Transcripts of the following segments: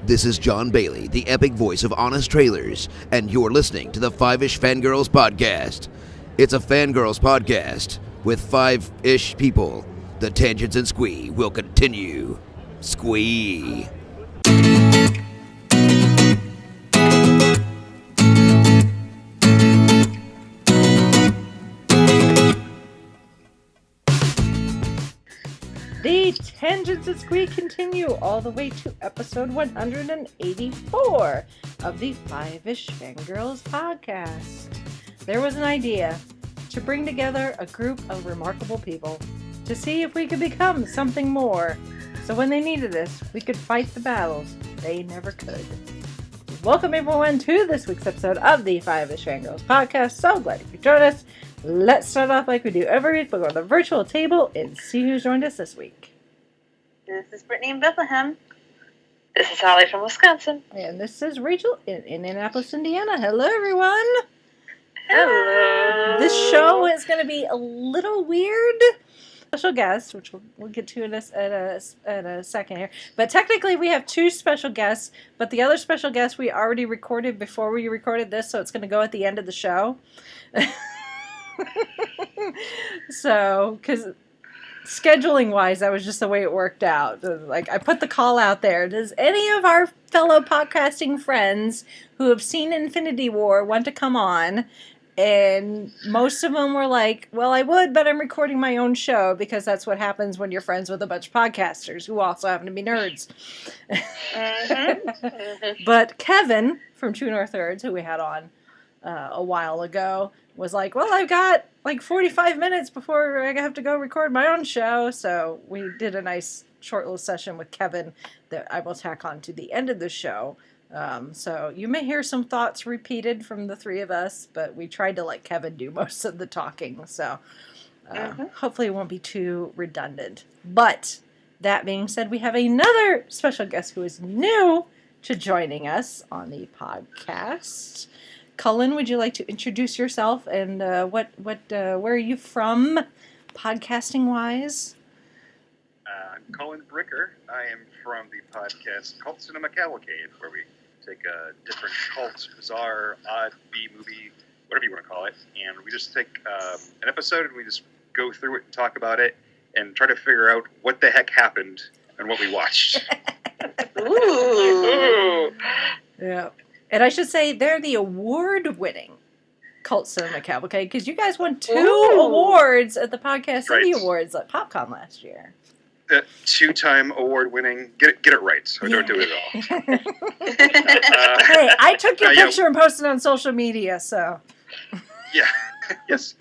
This is John Bailey, the epic voice of Honest Trailers, and you're listening to the Five-ish Fangirls podcast. It's a Fangirls podcast with five-ish people. The tangents and squee will continue. Squee. The tangents and squee continue all the way to episode 184 of the Five-ish Fangirls podcast. There was an idea to bring together a group of remarkable people to see if we could become something more. So when they needed us, we could fight the battles they never could. Welcome everyone to this week's episode of the Five-ish Fangirls podcast. So glad you could join us. Let's start off like we do every week. We'll go to the virtual table and see who's joined us this week. This is Brittany in Bethlehem. This is Holly from Wisconsin. And this is Rachel in Indianapolis, Indiana. Hello, everyone. Hello. This show is going to be a little weird. Special guest, which we'll get to in a second here. But technically, we have two special guests. But the other special guest we already recorded before we recorded this, so it's going to go at the end of the show. So, because scheduling wise, that was just the way it worked out. Like, I put the call out there. Does any of our fellow podcasting friends who have seen Infinity War want to come on? And most of them were like, well, I would, but I'm recording my own show, because that's what happens when you're friends with a bunch of podcasters who also happen to be nerds. But Kevin from True North Thirds, who we had on a while ago, was like, well, I've got like 45 minutes before I have to go record my own show. So we did a nice short little session with Kevin that I will tack on to the end of the show. So you may hear some thoughts repeated from the three of us, but we tried to let Kevin do most of the talking. So hopefully it won't be too redundant. But that being said, we have another special guest who is new to joining us on the podcast. Cullen, would you like to introduce yourself and where are you from, podcasting-wise? I'm Cullen Bricker. I am from the podcast Cult Cinema Cavalcade, where we take a different cult, bizarre, odd B-movie, whatever you want to call it, and we just take an episode and we just go through it and talk about it and try to figure out what the heck happened and what we watched. Ooh. Yeah. And I should say they're the award-winning Cult Cinema Cavalcade, because you guys won two awards at the Podcast City Awards at PopCon last year. Two-time award-winning. Get it right, so don't do it at all. Hey, I took your picture and posted it on social media, so. Yeah, yes.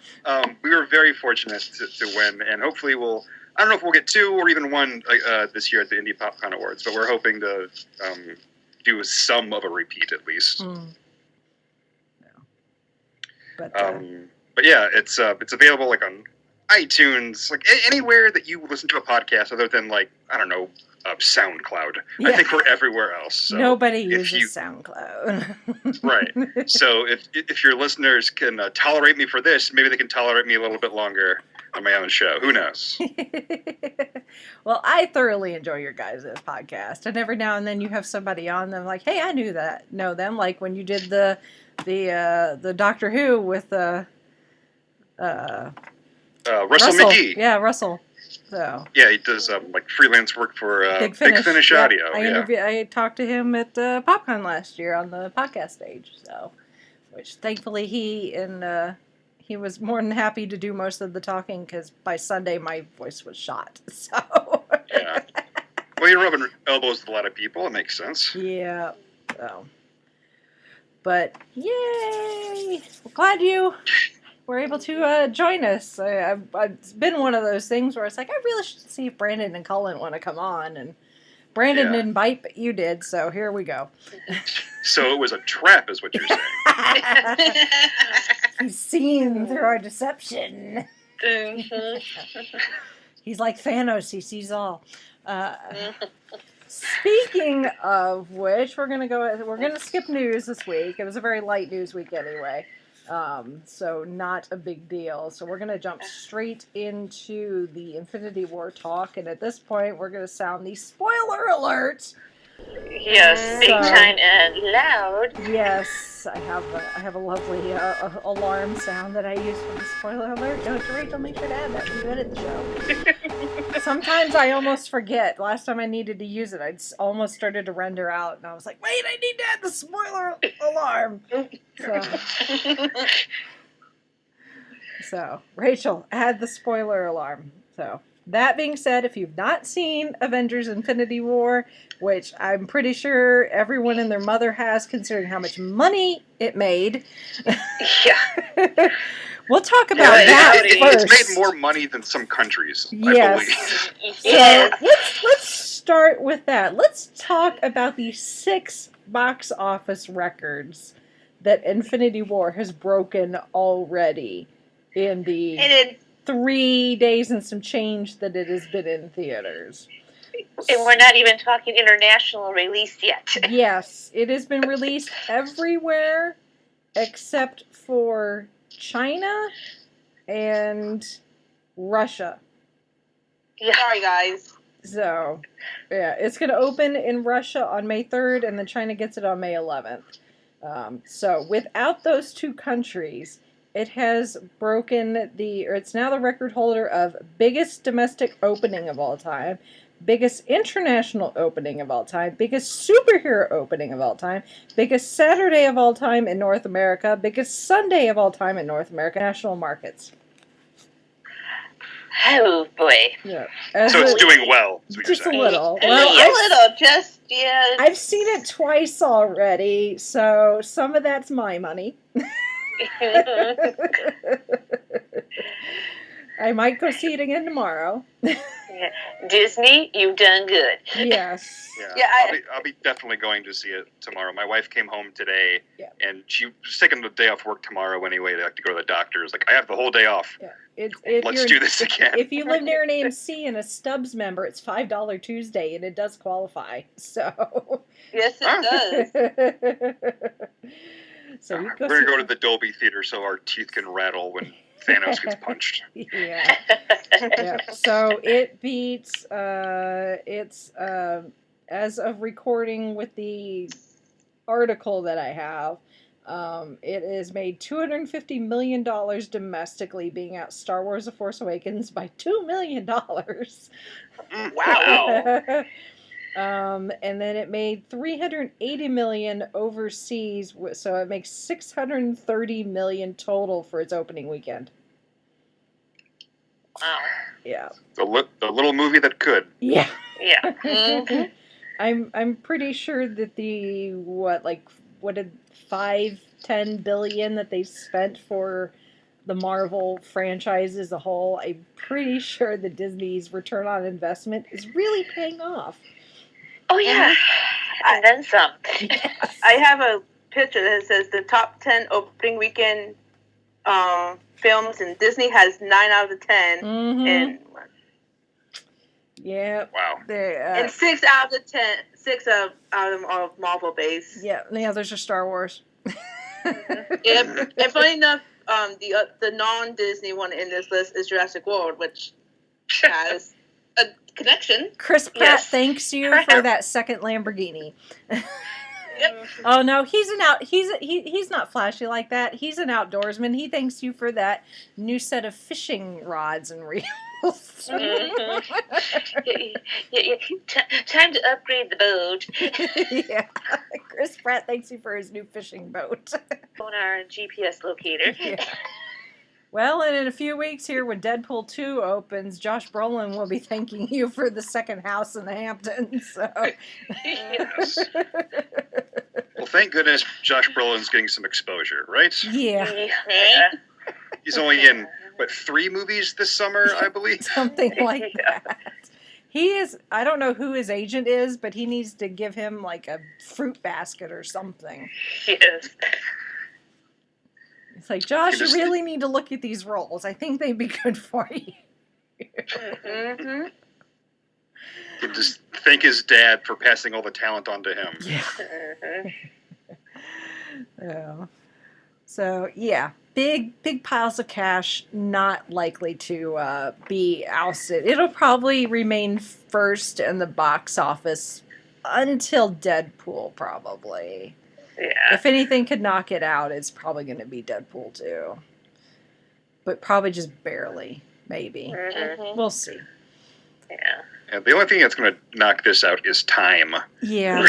We were very fortunate to win, and hopefully I don't know if we'll get two or even one this year at the Indie PopCon Awards, but we're hoping to do some of a repeat at least. But yeah, it's available like on iTunes, like anywhere that you listen to a podcast other than like, I don't know, SoundCloud. Yeah. I think we're everywhere else. So nobody uses SoundCloud. Right. So if your listeners can tolerate me for this, maybe they can tolerate me a little bit longer on my own show. Who knows? Well, I thoroughly enjoy your guys' podcast, and every now and then you have somebody on them like, hey, I know them, like when you did the Doctor Who with Russell McGee. Yeah, Russell. So yeah, he does like freelance work for Big Finish Audio. I talked to him at PopCon last year on the podcast stage. So, which thankfully he was more than happy to do most of the talking, because by Sunday my voice was shot. So yeah, well, you're rubbing elbows with a lot of people. It makes sense. Yeah. So, but yay! Well, glad you were able to join us. It's been one of those things where it's like, I really should see if Brandon and Cullen want to come on, and Brandon didn't bite, but you did, so here we go. So it was a trap, is what you're saying. He's seen through our deception. He's like Thanos, he sees all. Speaking of which, we're gonna skip news this week. It was a very light news week anyway. So not a big deal. So we're going to jump straight into the Infinity War talk. And at this point, we're going to sound the spoiler alert Yes, big So- time and loud. Yes, I have a lovely alarm sound that I use for the spoiler alert. Don't you, Rachel? Make sure to add that when you edit the show. Sometimes I almost forget. Last time I needed to use it, I'd almost started to render out, and I was like, "Wait, I need to add the spoiler alarm." So, Rachel, add the spoiler alarm. So, that being said, if you've not seen Avengers Infinity War, which I'm pretty sure everyone and their mother has, considering how much money it made, Yeah. we'll talk about Right, that howdy. first. It's made more money than some countries, I Yes. believe. So, Yes. let's start with that. Let's talk about the 6 box office records that Infinity War has broken already in the And it 3 days and some change that it has been in theaters. And we're not even talking international release yet. Yes, it has been released everywhere except for China and Russia. Yeah. Sorry, guys. So, yeah, it's going to open in Russia on May 3rd, and then China gets it on May 11th. So, without those two countries, it has it's now the record holder of biggest domestic opening of all time, biggest international opening of all time, biggest superhero opening of all time, biggest Saturday of all time in North America, biggest Sunday of all time in North America, national markets. Oh boy. Yeah. So it's doing well, is what you're Just a saying. little. A Well, little, just yeah. I've seen it twice already, so some of that's my money. I might go see it again tomorrow. Disney, you've done good. Yes. Yeah, I'll be definitely going to see it tomorrow. My wife came home today, and she was taking the day off work tomorrow anyway. They have to go to the doctor's. Like, I have the whole day off. Yeah. Let's do this again. If you live near an AMC and a Stubbs member, it's $5 Tuesday, and it does qualify. So. Yes, it does. So you we're gonna go to the Dolby Theater so our teeth can rattle when Thanos gets punched. Yeah. So it beats. It's as of recording with the article that I have. It has made $250 million domestically, being out Star Wars: The Force Awakens by $2 million. Wow. And then it made $380 million overseas, so it makes $630 million total for its opening weekend. Wow. Yeah. The little movie that could. Yeah. Yeah. Mm-hmm. I'm pretty sure that what did 5-10 billion that they spent for the Marvel franchise as a whole, I'm pretty sure that Disney's return on investment is really paying off. Oh yeah, and then some. Yes. I have a picture that says the top 10 opening weekend films, and Disney has 9 out of the 10, Mm-hmm. and Yeah. Wow. and 6 out of the 10, 6 out of them are Marvel based. Yeah, the others are Star Wars. And funny enough, the non-Disney one in this list is Jurassic World, which has a connection. Chris Pratt Yes. thanks you for that second Lamborghini. Yep. Oh no, he's not flashy like that. He's an outdoorsman. He thanks you for that new set of fishing rods and reels. Mhm. Time to upgrade the boat. Yeah, Chris Pratt thanks you for his new fishing boat. On our GPS locator. Yeah. Well, and in a few weeks here, when Deadpool 2 opens, Josh Brolin will be thanking you for the second house in the Hamptons. So. Yes. Well, thank goodness Josh Brolin's getting some exposure, right? Yeah, Yeah. He's only in, 3 movies this summer, I believe? something like that. He is, I don't know who his agent is, but he needs to give him like a fruit basket or something. Yes. It's like, Josh, you just- really need to look at these roles. I think they'd be good for you. Mm-hmm. Can just thank his dad for passing all the talent on to him. Yeah. Mm-hmm. Yeah. So, yeah, big piles of cash, not likely to be ousted. It'll probably remain first in the box office until Deadpool, probably. Yeah. If anything could knock it out, it's probably going to be Deadpool 2. But probably just barely, maybe. Mhm. We'll see. Yeah. And the only thing that's going to knock this out is time. Yeah.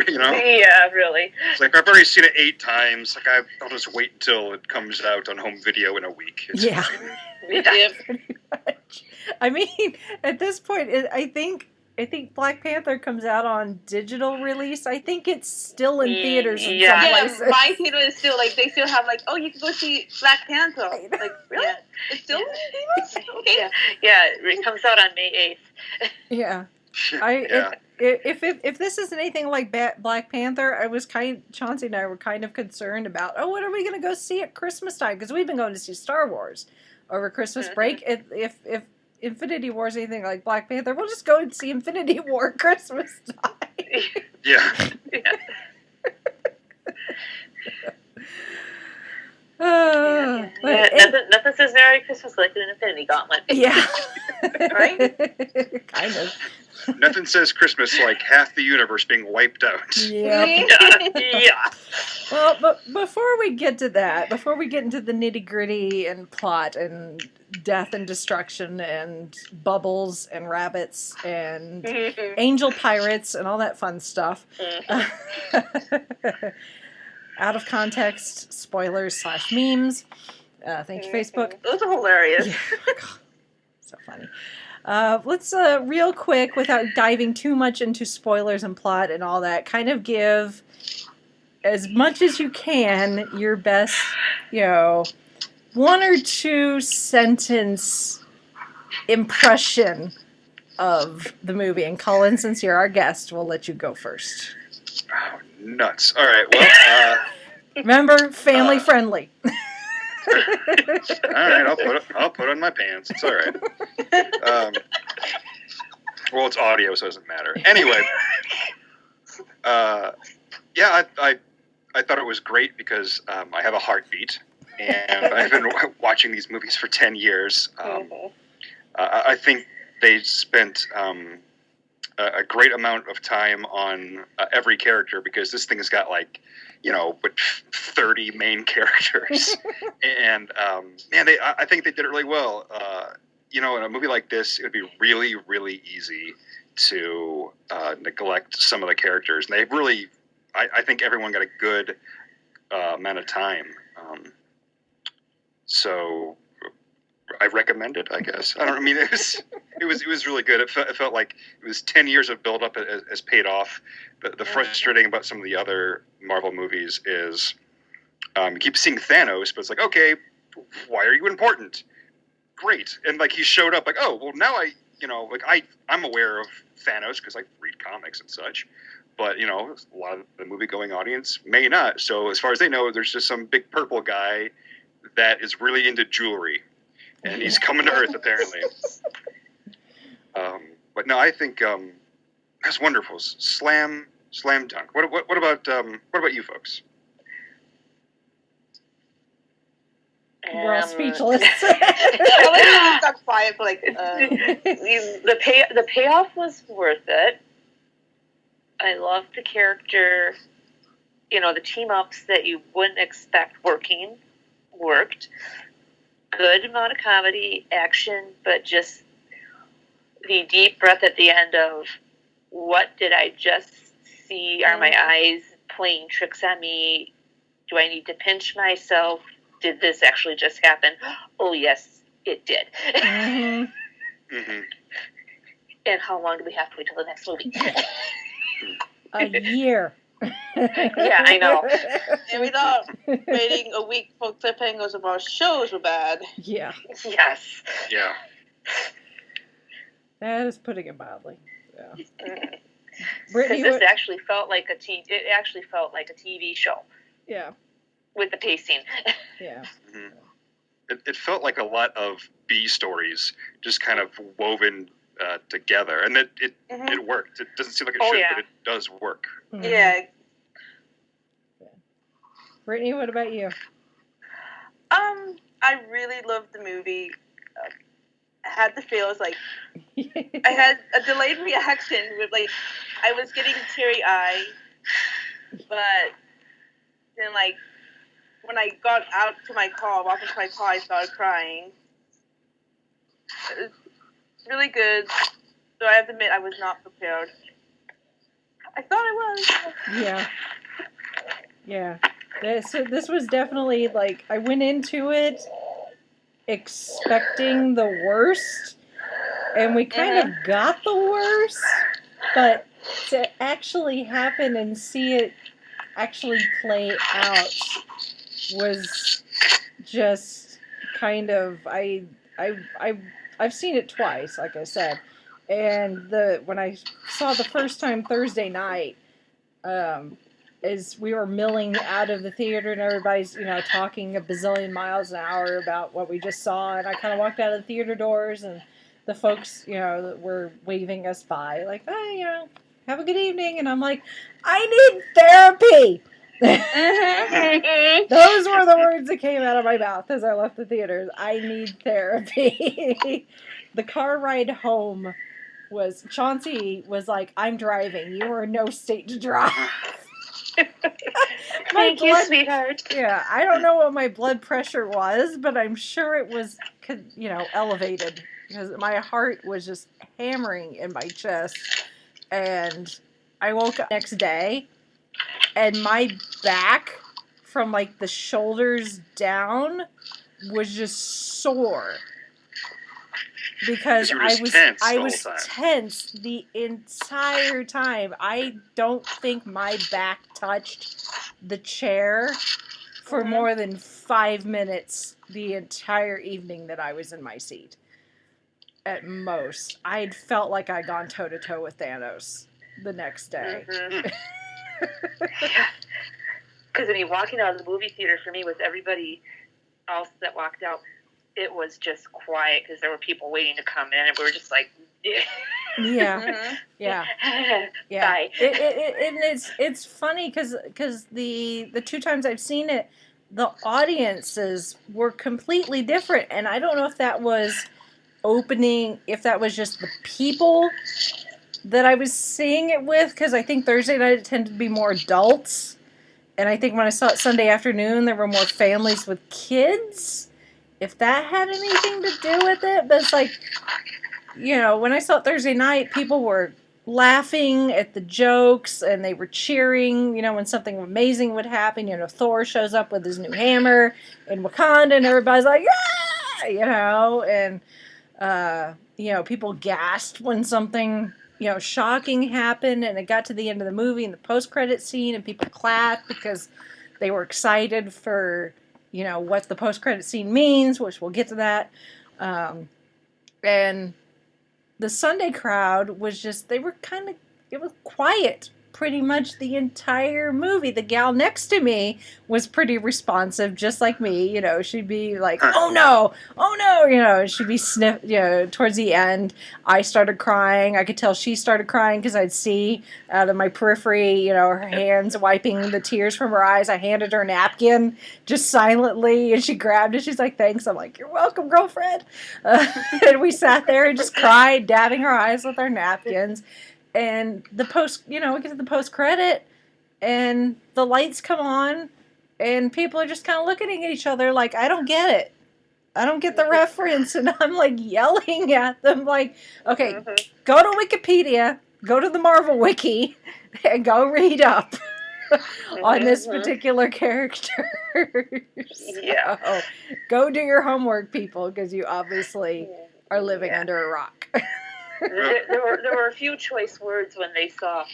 You know? Yeah, really. It's like, I've already seen it 8 times. Like, I'll just wait until it comes out on home video in a week. It's Yeah. fine. Yeah. Pretty much. I mean, at this point, I think Black Panther comes out on digital release. I think it's still in theaters in Yeah. some Yeah, places. my theater is still like they still have like, oh, you can go see Black Panther. I know. Like, really? Yeah. It's still in theaters? Okay. Yeah. Yeah. It comes out on May 8th. Yeah. Yeah. If this isn't anything like Black Panther, Chauncey and I were kind of concerned about, what are we going to go see at Christmas time? Because we've been going to see Star Wars over Christmas break. If Infinity War is anything like Black Panther, we'll just go and see Infinity War at Christmas time. Yeah. Nothing says Merry Christmas like an Infinity Gauntlet. Yeah. Right? Kind of. Nothing says Christmas like half the universe being wiped out. Yeah. Yeah. Well, but before we get to that, before we get into the nitty gritty and plot and death and destruction and bubbles and rabbits and angel pirates and all that fun stuff, out of context spoilers / memes. Thank you, Facebook. Those are hilarious. Yeah. God, so funny. Let's real quick, without diving too much into spoilers and plot and all that, kind of give as much as you can your best, 1 or 2 sentence impression of the movie. And Cullen, since you're our guest, we'll let you go first. Oh, nuts. All right, well, Remember, family friendly. all right, I'll put on my pants. It's all right. Well, it's audio, so it doesn't matter. Anyway, yeah, I thought it was great because I have a heartbeat, and I've been watching these movies for 10 years. I think they spent a great amount of time on every character because this thing has got 30 main characters, and man, I think they did it really well. In a movie like this, it would be really, really easy to neglect some of the characters, and they really, I think everyone got a good amount of time. So I recommend it, I guess. I don't. I mean, it was really good. It felt like it was 10 years of build up as paid off. The frustrating about some of the other Marvel movies is you keep seeing Thanos, but it's like, okay, why are you important? Great, and he showed up oh well, now I'm aware of Thanos because I read comics and such. But, a lot of the movie-going audience may not. So as far as they know, there's just some big purple guy that is really into jewelry. And he's coming to Earth, apparently. But no, I think that's wonderful. Slam dunk. What about you folks? We're all speechless. I got quiet for the payoff was worth it. I loved the character, the team ups that you wouldn't expect worked. Good amount of comedy, action, but just the deep breath at the end of what did I just see? Are my eyes playing tricks on me? Do I need to pinch myself? Did this actually just happen? Oh, yes, it did. Mm-hmm. And how long do we have to wait till the next movie? A year. Yeah, I know. And we thought waiting a week for cliffhangers of our shows were bad. Yeah. Yes. Yeah. That is putting it mildly. Yeah. Brittany, this actually felt like a TV show. Yeah. With the pacing. Yeah. Mm-hmm. It felt like a lot of B stories just kind of woven together, and it worked. It doesn't seem like it should, but it does work. Mm-hmm. Yeah. Brittany, what about you? I really loved the movie. had the feels like I had a delayed reaction with like I was getting teary eye, but then like when I got out to my car, walked into my car, I started crying. It was really good. So I have to admit I was not prepared. I thought I was. Yeah. This was definitely like I went into it expecting the worst, and we kind of got the worst, but to actually happen and see it actually play out was just kind of I've seen it twice, like I said, and when I saw the first time Thursday night, as we were milling out of the theater and everybody's, talking a bazillion miles an hour about what we just saw, and I kind of walked out of the theater doors and the folks, were waving us by like, hey, have a good evening, and I'm like, I need therapy. Those were the words that came out of my mouth as I left the theaters. I need therapy. The car ride home Chauncey was like, I'm driving. You are in no state to drive. Thank you, sweetheart. Yeah, I don't know what my blood pressure was, but I'm sure it was, elevated because my heart was just hammering in my chest. And I woke up next day, and my back from like the shoulders down was just sore. Because I was tense the entire time. I don't think my back touched the chair for more than 5 minutes the entire evening that I was in my seat. At most. I'd felt like I'd gone toe-to-toe with Thanos the next day. Because walking out of the movie theater for me with everybody else that walked out, it was just quiet because there were people waiting to come in, and we were just like, yeah. Bye. It's funny because the 2 times I've seen it, the audiences were completely different, and I don't know if that was if that was just the people that I was seeing it with, because I think Thursday night it tended to be more adults, and I think when I saw it Sunday afternoon there were more families with kids. If that had anything to do with it, but it's like, when I saw it Thursday night, people were laughing at the jokes and they were cheering, when something amazing would happen. Thor shows up with his new hammer in Wakanda and everybody's like, yeah, and, people gasped when something, shocking happened, and it got to the end of the movie and the post-credit scene and people clapped because they were excited for what the post-credit scene means, which we'll get to that. And the Sunday crowd was just, it was quiet pretty much the entire movie. The gal next to me was pretty responsive, just like me. She'd be like, oh no, she'd be towards the end. I started crying. I could tell she started crying because I'd see out of my periphery, her hands wiping the tears from her eyes. I handed her a napkin just silently, and she grabbed it. She's like, thanks. I'm like, you're welcome, girlfriend. And we sat there and just cried, dabbing our eyes with our napkins. And we get to the post-credit, and the lights come on, and people are just kind of looking at each other like, I don't get it. I don't get the reference. And I'm like yelling at them like, okay, go to Wikipedia, go to the Marvel Wiki, and go read up on this particular character. So, go do your homework, people, because you obviously are living under a rock. there were a few choice words when they saw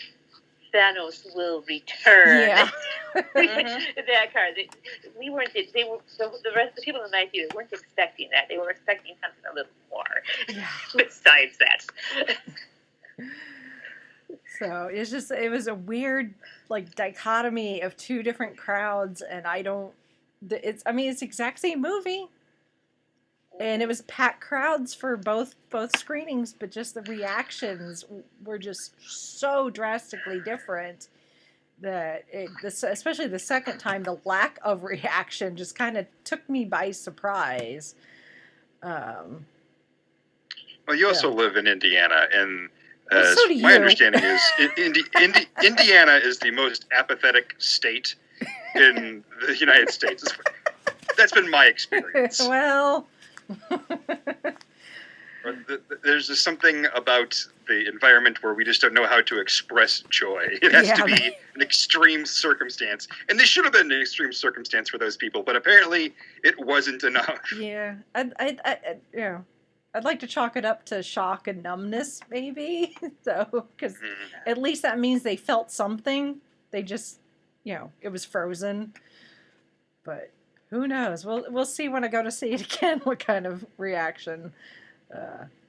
Thanos will return. Yeah. That card. We weren't. They were. The rest of the people in the night theater weren't expecting that. They were expecting something a little more. Besides that. So it was a weird dichotomy of 2 different crowds, and it's the exact same movie. And it was packed crowds for both screenings, but just the reactions were just so drastically different that especially the second time, the lack of reaction just kind of took me by surprise. Well, you also live in Indiana, and Well, so do my you. understanding is Indiana is the most apathetic state in the United States. That's been my experience. Well, There's just something about the environment where we just don't know how to express joy. It has to be an extreme circumstance. And this should have been an extreme circumstance for those people, but apparently it wasn't enough. yeah, I'd like to chalk it up to shock and numbness, maybe. So, because at least that means they felt something. They just, it was frozen. But who knows? We'll see when I go to see it again what kind of reaction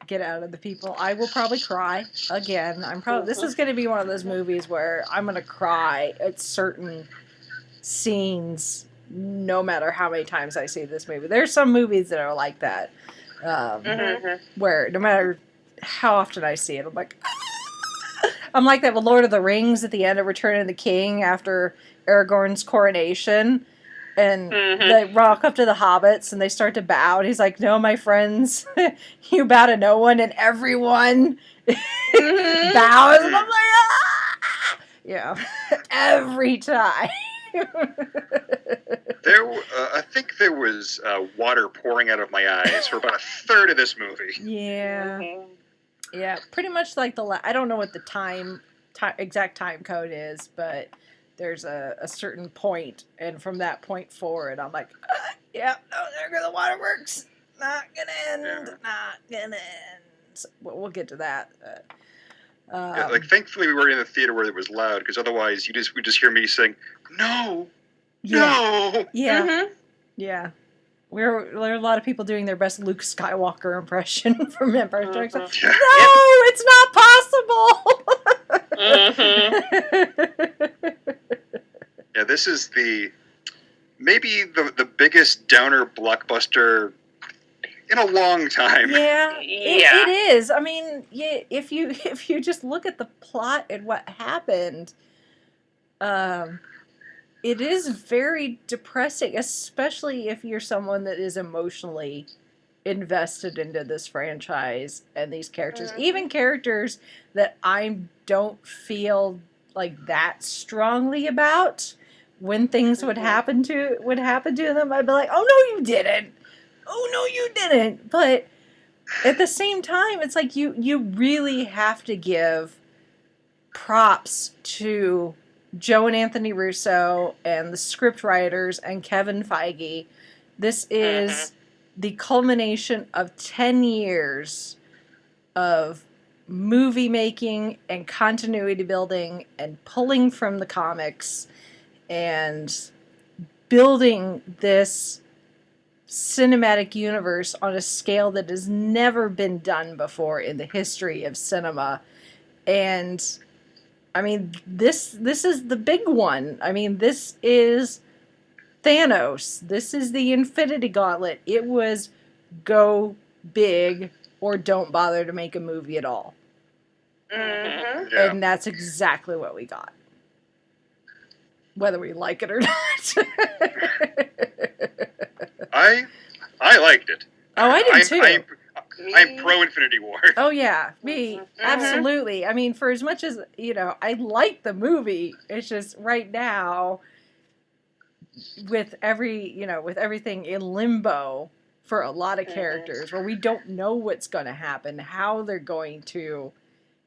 get out of the people. I will probably cry again. This is going to be one of those movies where I'm going to cry at certain scenes no matter how many times I see this movie. There's some movies that are like that. Where no matter how often I see it, I'm like that with Lord of the Rings at the end of Return of the King after Aragorn's coronation, and they walk up to the hobbits and they start to bow, and he's like, "No, my friends, you bow to no one," and everyone bows. And I'm like, ah! Yeah, every time. I think there was water pouring out of my eyes for about a third of this movie. Yeah. Yeah, pretty much like I don't know what the exact time code is, but there's a certain point, and from that point forward, I'm like, yeah, no, there go the waterworks. Not gonna end. Not gonna end. So, we'll get to that. Thankfully, we were in the theater where it was loud, because otherwise, you would just hear me saying, "No, yeah. no." Yeah, yeah. There are a lot of people doing their best Luke Skywalker impression from Empire Strikes Back. Yeah. No, it's not possible. Yeah, this is maybe the biggest downer blockbuster in a long time. Yeah, it is. I mean, if you just look at the plot and what happened, it is very depressing, especially if you're someone that is emotionally invested into this franchise and these characters. Even characters that I don't feel like that strongly about, when things would happen to them, I'd be like, "Oh no, you didn't. Oh no, you didn't." But at the same time, it's like you really have to give props to Joe and Anthony Russo and the script writers and Kevin Feige. This is the culmination of 10 years of movie making and continuity building and pulling from the comics and building this cinematic universe on a scale that has never been done before in the history of cinema. And I mean, this is the big one. I mean, this is Thanos. This is the Infinity Gauntlet. It was go big or don't bother to make a movie at all. Yeah. And that's exactly what we got. Whether we like it or not. I liked it. Oh, I did too. I'm pro Infinity War. Oh yeah, me absolutely. I mean, for as much as I like the movie, it's just right now with everything in limbo for a lot of characters, where we don't know what's going to happen, how they're going to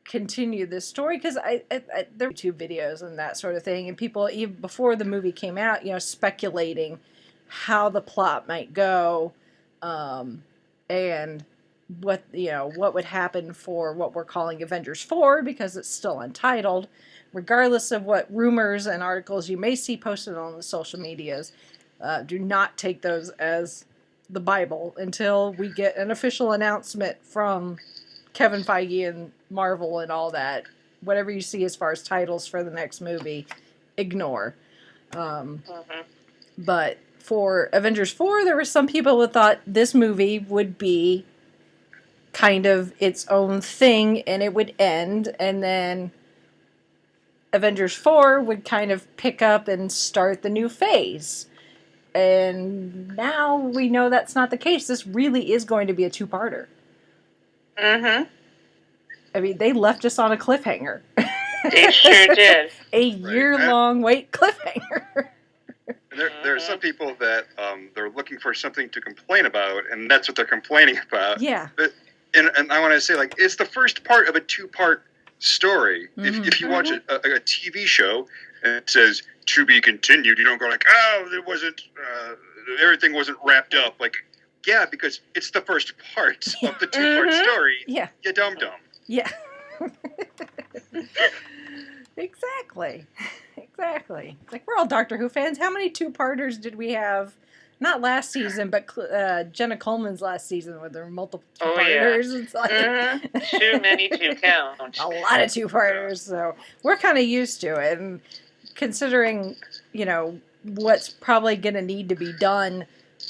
continue this story. Because there were YouTube videos and that sort of thing, and people even before the movie came out, speculating how the plot might go, and what would happen for what we're calling Avengers 4, because it's still untitled, regardless of what rumors and articles you may see posted on the social medias. Do not take those as the Bible until we get an official announcement from Kevin Feige and Marvel and all that. Whatever you see as far as titles for the next movie, ignore. But for Avengers 4, there were some people who thought this movie would be kind of its own thing and it would end, and then Avengers 4 would kind of pick up and start the new phase. And now we know that's not the case. This really is going to be a two-parter. Mm-hmm. I mean, they left us on a cliffhanger. They sure did. A year-long wait cliffhanger. There are some people that they're looking for something to complain about, and that's what they're complaining about. Yeah. But, and I want to say, like, it's the first part of a two-part story. If you watch a TV show and it says to be continued, you don't go like, oh, it wasn't, everything wasn't wrapped up. Like, yeah, because it's the first part of the two-part story. Yeah. You dum-dum. Yeah. Exactly. Like, we're all Doctor Who fans. How many two-parters did we have? Not last season, but Jenna Coleman's last season, where there were multiple two-parters. Yeah. It's like Too many to count. A lot of two-parters. So we're kind of used to it. And considering, what's probably going to need to be done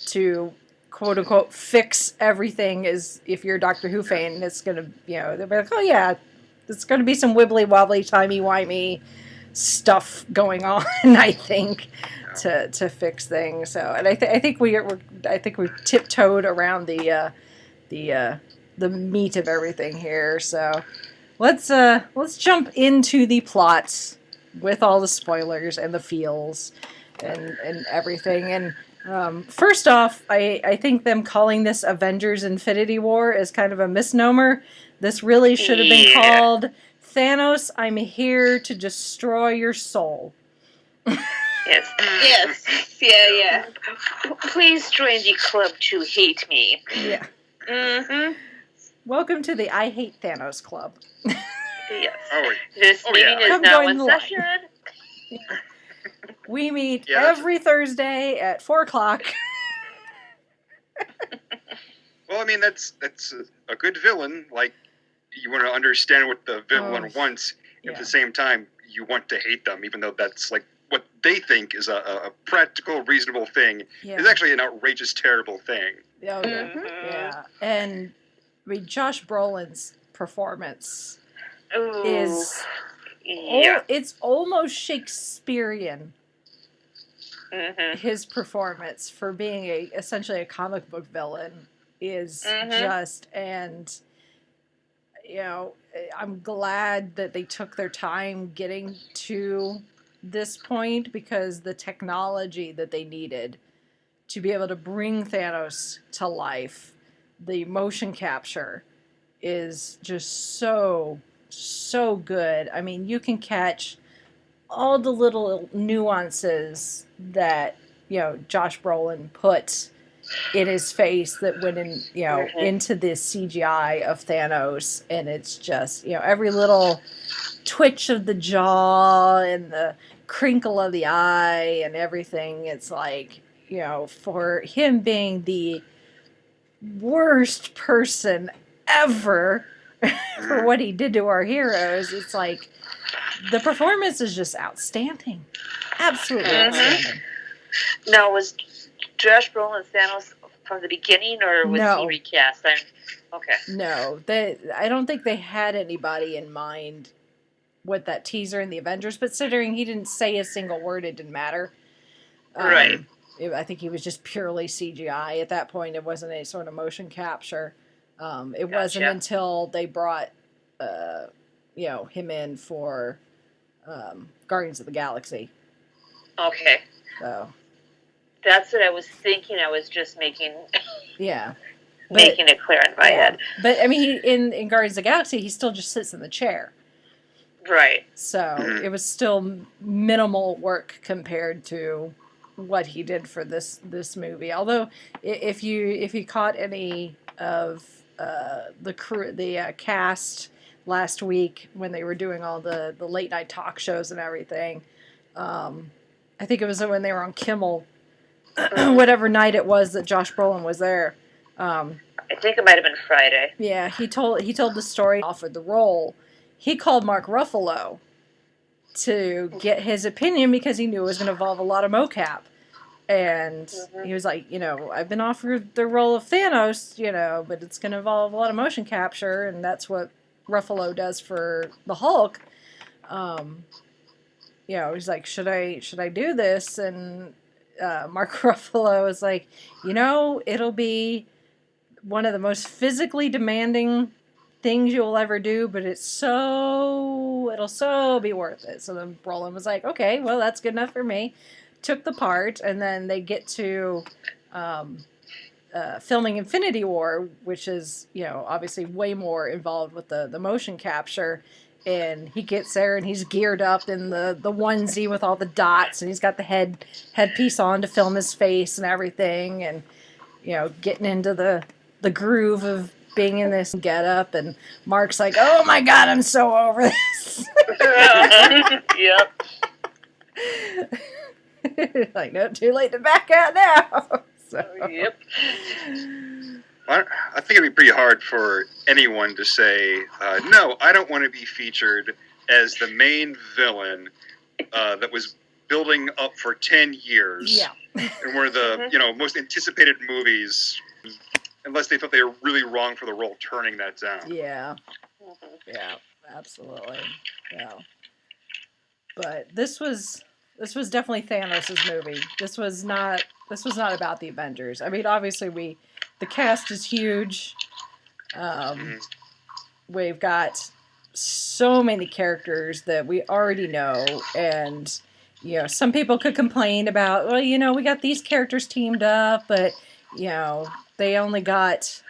to quote-unquote fix everything is, if you're a Doctor Who fan, it's going to, they'll be like, oh yeah, it's going to be some wibbly-wobbly, timey-wimey stuff going on, I think, to fix things. So, and I think we tiptoed around the meat of everything here. So let's jump into the plots with all the spoilers and the feels and everything. And first off, I think them calling this Avengers Infinity War is kind of a misnomer. This really should have been called Thanos, I'm here to destroy your soul. Yes. Yes. Yeah. Please join the club to hate me. Yeah. Mm-hmm. Welcome to the I Hate Thanos Club. Yes. Oh, This meeting is Come now join in the line. session. We meet Yeah, that's- every Thursday at 4 o'clock. Well, I mean, that's a good villain. Like, you want to understand what the villain wants. Yeah. At the same time, you want to hate them, even though that's like what they think is a practical, reasonable thing. Yeah. Is actually an outrageous, terrible thing. Oh, yeah. Mhm. Yeah. And I mean, Josh Brolin's performance Ooh. is it's almost Shakespearean. Mm-hmm. His performance for being essentially a comic book villain is just, and I'm glad that they took their time getting to this point, because the technology that they needed to be able to bring Thanos to life, the motion capture, is just so good. I mean, you can catch all the little nuances that Josh Brolin put in his face that went in into the CGI of Thanos, and it's just every little twitch of the jaw and the crinkle of the eye and everything. It's like, for him being the worst person ever for what he did to our heroes, it's like the performance is just outstanding. Absolutely outstanding. Now, was Josh Brolin Thanos from the beginning, or was he recast? Okay. No, I don't think they had anybody in mind with that teaser in the Avengers, but considering he didn't say a single word, it didn't matter. Right. I think he was just purely CGI. At that point, it wasn't any sort of motion capture. It wasn't until they brought him in for Guardians of the Galaxy. Okay. So that's what I was thinking. I was just making making it clear in my head. But I mean, in Guardians of the Galaxy, he still just sits in the chair. Right. So it was still minimal work compared to what he did for this movie. Although, if you caught any of the cast last week when they were doing all the late night talk shows and everything, I think it was when they were on Kimmel, whatever night it was that Josh Brolin was there. I think it might have been Friday. Yeah, he told the story, offered the role. He called Mark Ruffalo to get his opinion because he knew it was going to involve a lot of mocap. And he was like, I've been offered the role of Thanos, but it's going to involve a lot of motion capture, and that's what Ruffalo does for the Hulk. He's like, should I do this? And Mark Ruffalo was like, it'll be one of the most physically demanding things you'll ever do, but it'll so be worth it. So then Brolin was like, okay, well, that's good enough for me. Took the part, and then they get to filming Infinity War, which is, obviously way more involved with the motion capture. And he gets there, and he's geared up in the onesie with all the dots, and he's got the headpiece on to film his face and everything, and getting into the groove of being in this getup. And Mark's like, "Oh my God, I'm so over this." Yep. Like, no, too late to back out now. So. Yep. I think it'd be pretty hard for anyone to say, no, I don't want to be featured as the main villain that was building up for 10 years. Yeah. And one of the most anticipated movies, unless they thought they were really wrong for the role, turning that down. Yeah. Yeah, absolutely. Yeah. But this was definitely Thanos' movie. This was not about the Avengers. I mean, obviously the cast is huge. We've got so many characters that we already know, and some people could complain about, well, we got these characters teamed up, but they only got,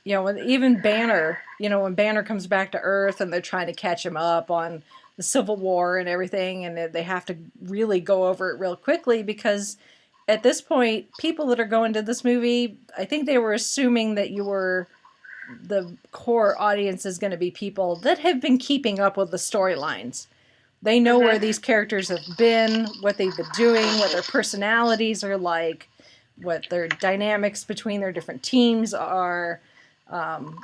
even Banner, when Banner comes back to Earth and they're trying to catch him up on the Civil War and everything, and they have to really go over it real quickly, because at this point, people that are going to this movie, I think they were assuming that the core audience is going to be people that have been keeping up with the storylines. They know where these characters have been, what they've been doing, what their personalities are like, what their dynamics between their different teams are.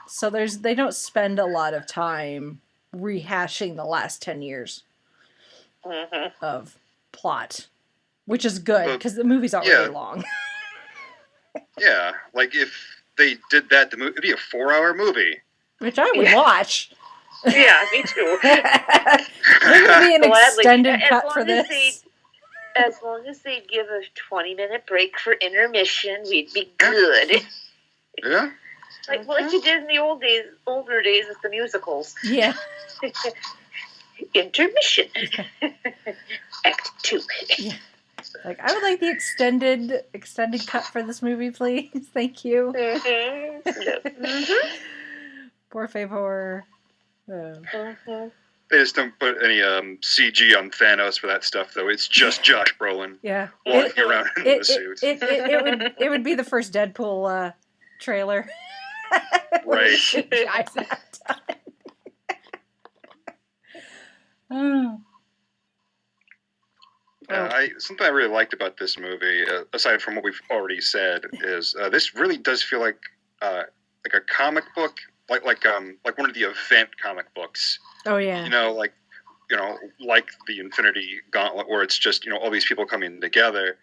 So they don't spend a lot of time rehashing the last 10 years of plot, which is good, because the movie's already long. Yeah, like if they did that, it'd be a 4-hour movie. Which I would watch. Yeah, me too. There would be an extended cut for this. As long as they give a 20-minute break for intermission, we'd be good. Yeah. Like you did in the older days with the musicals. Yeah. Intermission. Act 2. Yeah. Like, I would like the extended cut for this movie, please. Thank you. Por favor. They just don't put any CG on Thanos for that stuff, though. It's just Josh Brolin walking around in the suit. It would be the first Deadpool trailer. Right. Something I really liked about this movie, aside from what we've already said, is this really does feel like a comic book, like one of the event comic books. Oh yeah. Like the Infinity Gauntlet, where it's just all these people coming together,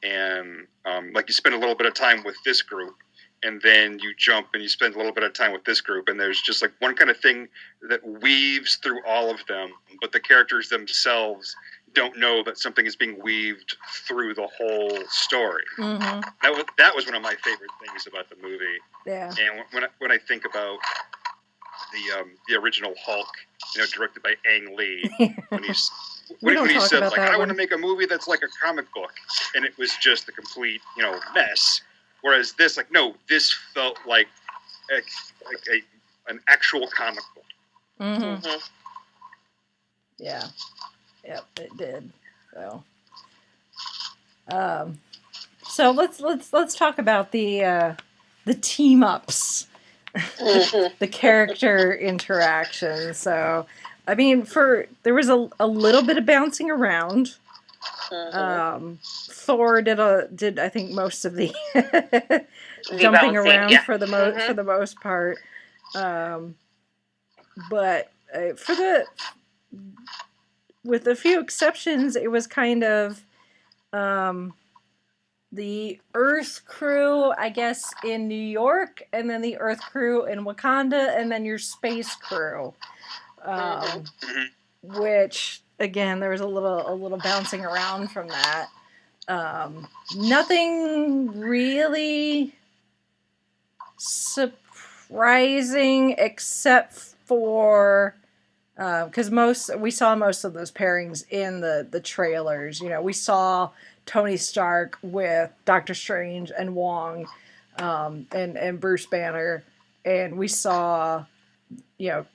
and like you spend a little bit of time with this group, and then you jump and you spend a little bit of time with this group, and there's just like one kind of thing that weaves through all of them, but the characters themselves don't know that something is being weaved through the whole story. Mm-hmm. That was one of my favorite things about the movie. Yeah. And when I think about the original Hulk, directed by Ang Lee, when he said like, I want to make a movie that's like a comic book, and it was just a complete mess. Whereas this, this felt like an actual comic book. Mm-hmm. Mm-hmm. Yeah. Yep, it did. So let's talk about the team ups, the character interaction. So, I mean, there was a little bit of bouncing around. Thor did I think most of the jumping around for the most part. But with a few exceptions, it was kind of the Earth crew, I guess, in New York, and then the Earth crew in Wakanda, and then your space crew. Which, again, there was a little bouncing around from that. Nothing really surprising, except for because we saw most of those pairings in the trailers. You know, we saw Tony Stark with Doctor Strange and Wong, and Bruce Banner, and we saw, you know,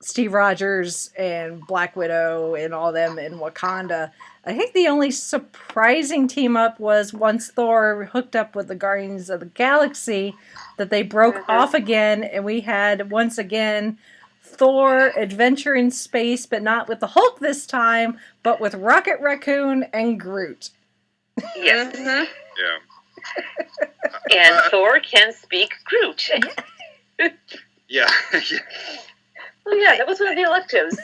Steve Rogers and Black Widow and all them in Wakanda. I think the only surprising team up was once Thor hooked up with the Guardians of the Galaxy, that they broke off again, and we had once again Thor adventure in space, but not with the Hulk this time, but with Rocket Raccoon and Groot. Yes. Yeah. And Thor can speak Groot. Yeah. Oh yeah, that was one of the electives.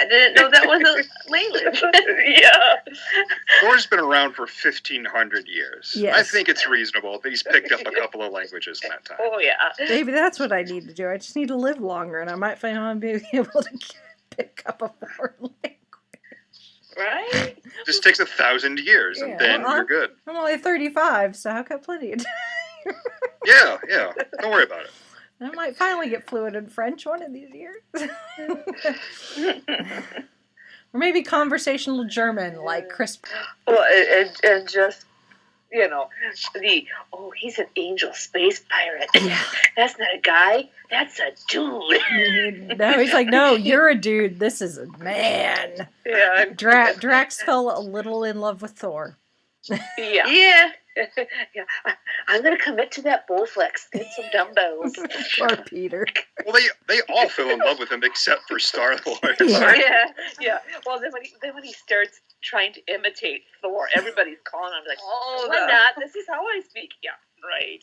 I didn't know that was a language. Yeah. Thor's been around for 1,500 years. Yes. I think it's reasonable that he's picked up a couple of languages in that time. Oh yeah. Maybe that's what I need to do. I just need to live longer, and I might find I'll be able to pick up a foreign language. Right? Just takes 1,000 years, and then you're good. I'm only 35, so I've got plenty of time. Yeah. Don't worry about it. I might finally get fluent in French one of these years. Or maybe conversational German, like Chris. Well, and just, you know, he's an angel space pirate. Yeah. That's not a guy. That's a dude. No, he's like, no, you're a dude. This is a man. Yeah. Drax fell a little in love with Thor. Yeah. Yeah. I'm going to commit to that Bowflex. Get some dumbbells. Poor Peter. Well, they all fell in love with him except for Star-Lord. Yeah. Well, then when he starts trying to imitate Thor, everybody's calling him like, "Oh, why not? This is how I speak." Yeah, right.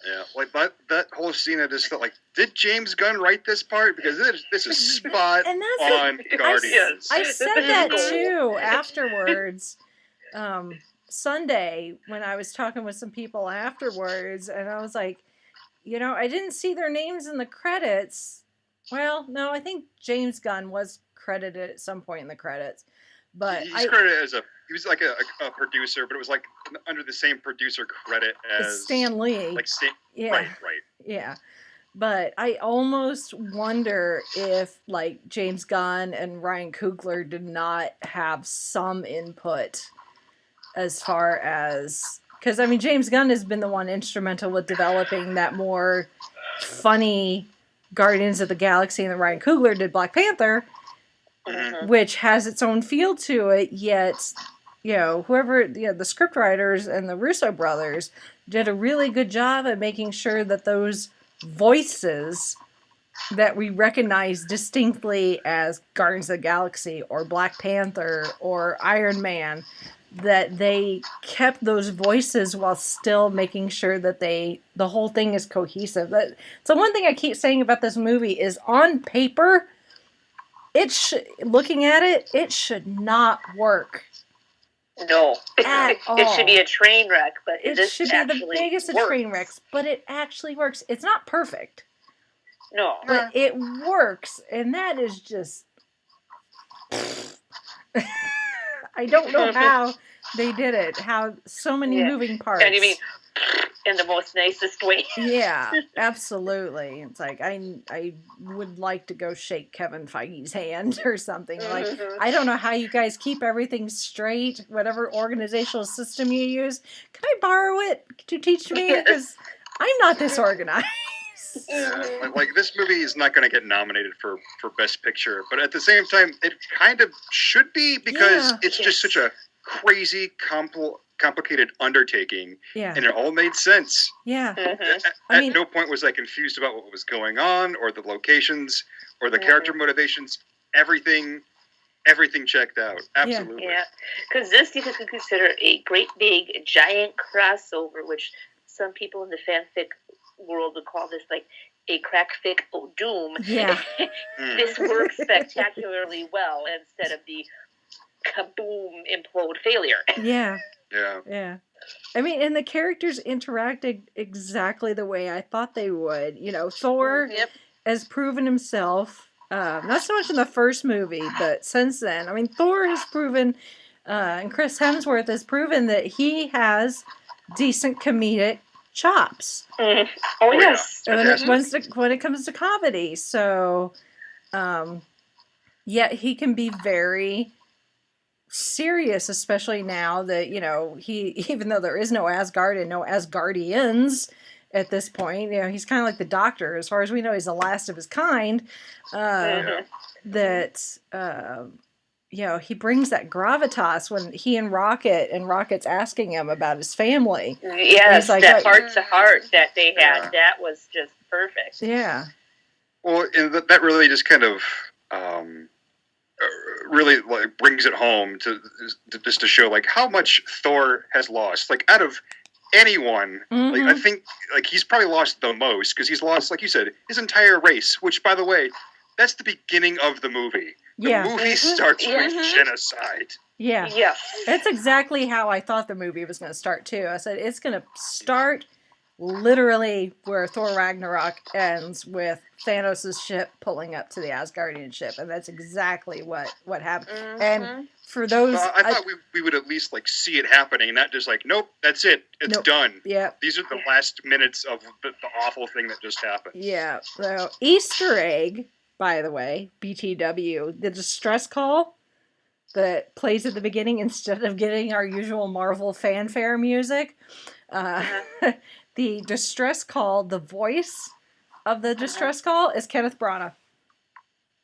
Yeah, like that whole scene, I just felt like, did James Gunn write this part? Because this is spot And that's on Guardians. I said that too afterwards. Sunday, when I was talking with some people afterwards, and I was like, you know, I didn't see their names in the credits. Well, no, I think James Gunn was credited at some point in the credits, but he's credited as he was like a producer, but it was like under the same producer credit as Stan Lee. Like yeah, right. Yeah. But I almost wonder if, like, James Gunn and Ryan Coogler did not have some input as far as... Because, I mean, James Gunn has been the one instrumental with developing that more funny Guardians of the Galaxy, and then Ryan Coogler did Black Panther, which has its own feel to it, yet, you know, whoever, the scriptwriters and the Russo brothers did a really good job at making sure that those voices that we recognize distinctly as Guardians of the Galaxy or Black Panther or Iron Man, that they kept those voices while still making sure that the whole thing is cohesive. So one thing I keep saying about this movie is, on paper, looking at it, it should not work. No, at all. It should be a train wreck, but it should be the biggest of train wrecks. But it actually works. It's not perfect. No, but it works, and that is just... I don't know how they did it. How so many moving parts. And you mean in the most nicest way? Yeah, absolutely. It's like I would like to go shake Kevin Feige's hand or something. Like, I don't know how you guys keep everything straight. Whatever organizational system you use, can I borrow it to teach me? Because I'm not this organized. Like, this movie is not going to get nominated for Best Picture, but at the same time, it kind of should be, because it's just such a crazy, complicated undertaking, and it all made sense. Yeah. At no point was I confused about what was going on, or the locations, or the character motivations. Everything checked out. Absolutely. Yeah, because this you could consider a great big giant crossover, which some people in the fanfic world would call this like a crackfic doom. Yeah. This works spectacularly well instead of the kaboom implode failure. Yeah. Yeah. I mean, and the characters interacted exactly the way I thought they would. You know, Thor has proven himself, not so much in the first movie, but since then. I mean, Thor has proven, and Chris Hemsworth has proven that he has decent comedic chops. Oh yeah. yes. When it comes to comedy. So, yeah, he can be very serious, especially now that, even though there is no Asgard and no Asgardians at this point, he's kind of like the Doctor. As far as we know, he's the last of his kind. That, he brings that gravitas when he and Rocket's asking him about his family. Yes, like, that heart-to-heart that they had, that was just perfect. Yeah. Well, and that really just kind of really like brings it home to just to show like how much Thor has lost. Like out of anyone, like I think like he's probably lost the most because he's lost, like you said, his entire race. Which, by the way, that's the beginning of the movie. The movie starts with genocide. Yeah. Yes. That's exactly how I thought the movie was going to start, too. I said, it's going to start literally where Thor Ragnarok ends with Thanos' ship pulling up to the Asgardian ship. And that's exactly what happened. And for those... I thought we would at least like see it happening, not just like, nope, that's it. It's done. Yeah. These are the last minutes of the awful thing that just happened. Yeah. So, Easter egg, by the way, BTW, the distress call that plays at the beginning instead of getting our usual Marvel fanfare music. The distress call, the voice of the distress call is Kenneth Branagh.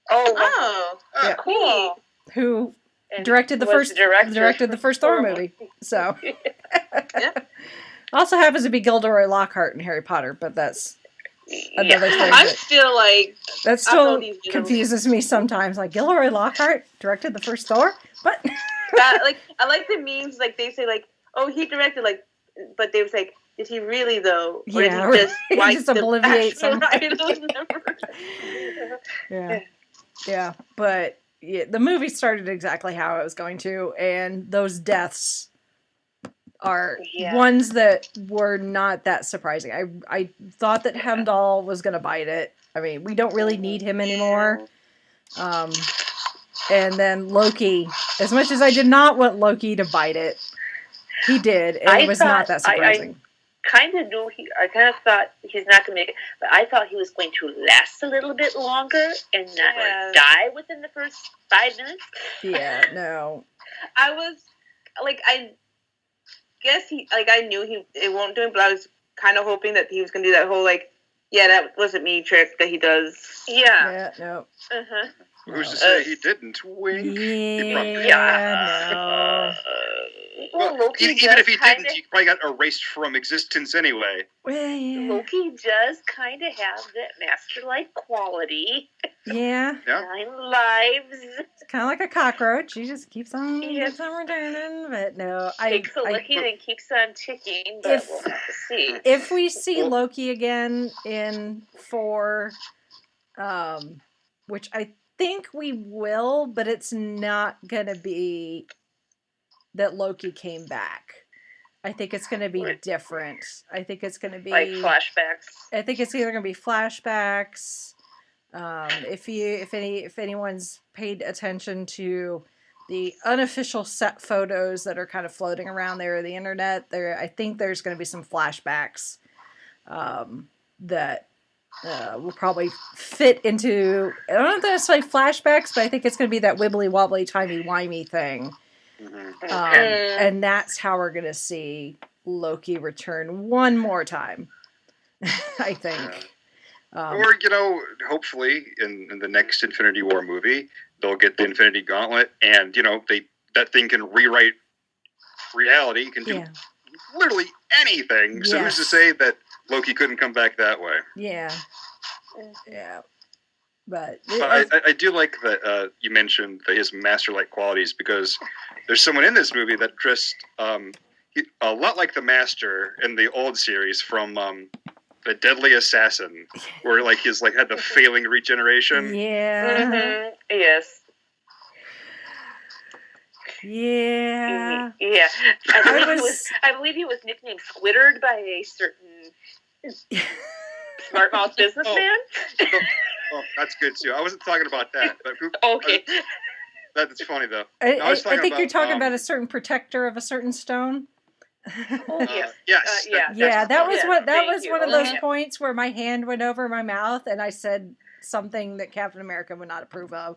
Oh, yeah. Cool. Who directed the first Thor movie. So, also happens to be Gilderoy Lockhart in Harry Potter, but that's another thing. I'm still like that still confuses me sometimes. Like Gilderoy Lockhart directed the first Thor, but I like the memes. Like they say, like, oh, he directed, like, but they was like, did he really though? Or yeah, did he just obliviate some. Yeah, but the movie started exactly how it was going to, and those deaths are ones that were not that surprising. I thought that Hemdahl was going to bite it. I mean, we don't really need him anymore. And then Loki, as much as I did not want Loki to bite it, he did, and it was not that surprising. I kind of thought he's not going to make it, but I thought he was going to last a little bit longer and not die within the first 5 minutes. Yeah, no. I was, like, I guess I knew it won't do it, but I was kind of hoping that he was going to do that whole, like, yeah, that wasn't me trick that he does. Yeah, no. Who's to say he didn't? Wink. Yeah, no. Well, even if he didn't, he probably got erased from existence anyway. Well, yeah. Loki does kind of have that master-like quality. Yeah. 9 lives. It's kind of like a cockroach. He just keeps on returning. But no, takes a licking and keeps on ticking. But we'll have to see. If we see Loki again in 4, which I think we will, but it's not gonna be that Loki came back. I think it's going to be different. I think it's going to be like flashbacks. I think it's either going to be flashbacks. If anyone's paid attention to the unofficial set photos that are kind of floating around there on the internet, I think there's going to be some flashbacks that will probably fit into. I don't know if that's like flashbacks, but I think it's going to be that wibbly wobbly timey wimey thing. And that's how we're going to see Loki return one more time, I think. Or, hopefully in the next Infinity War movie, they'll get the Infinity Gauntlet and, that thing can rewrite reality, can do literally anything. So who's to say that Loki couldn't come back that way? Yeah. Yeah. But I do like that you mentioned his master-like qualities, because there's someone in this movie that dressed a lot like the Master in the old series from The Deadly Assassin, where his had the failing regeneration. Yeah. Yes. Yeah. Yeah. I believe he was nicknamed Squiddard by a certain smart mouth businessman. Oh, that's good too. I wasn't talking about that. But okay. That's funny though. I think you're talking about a certain protector of a certain stone. Oh yes, Yes. Yeah, that was yes, that thank was you. one of those Yeah. points where my hand went over my mouth and I said something that Captain America would not approve of.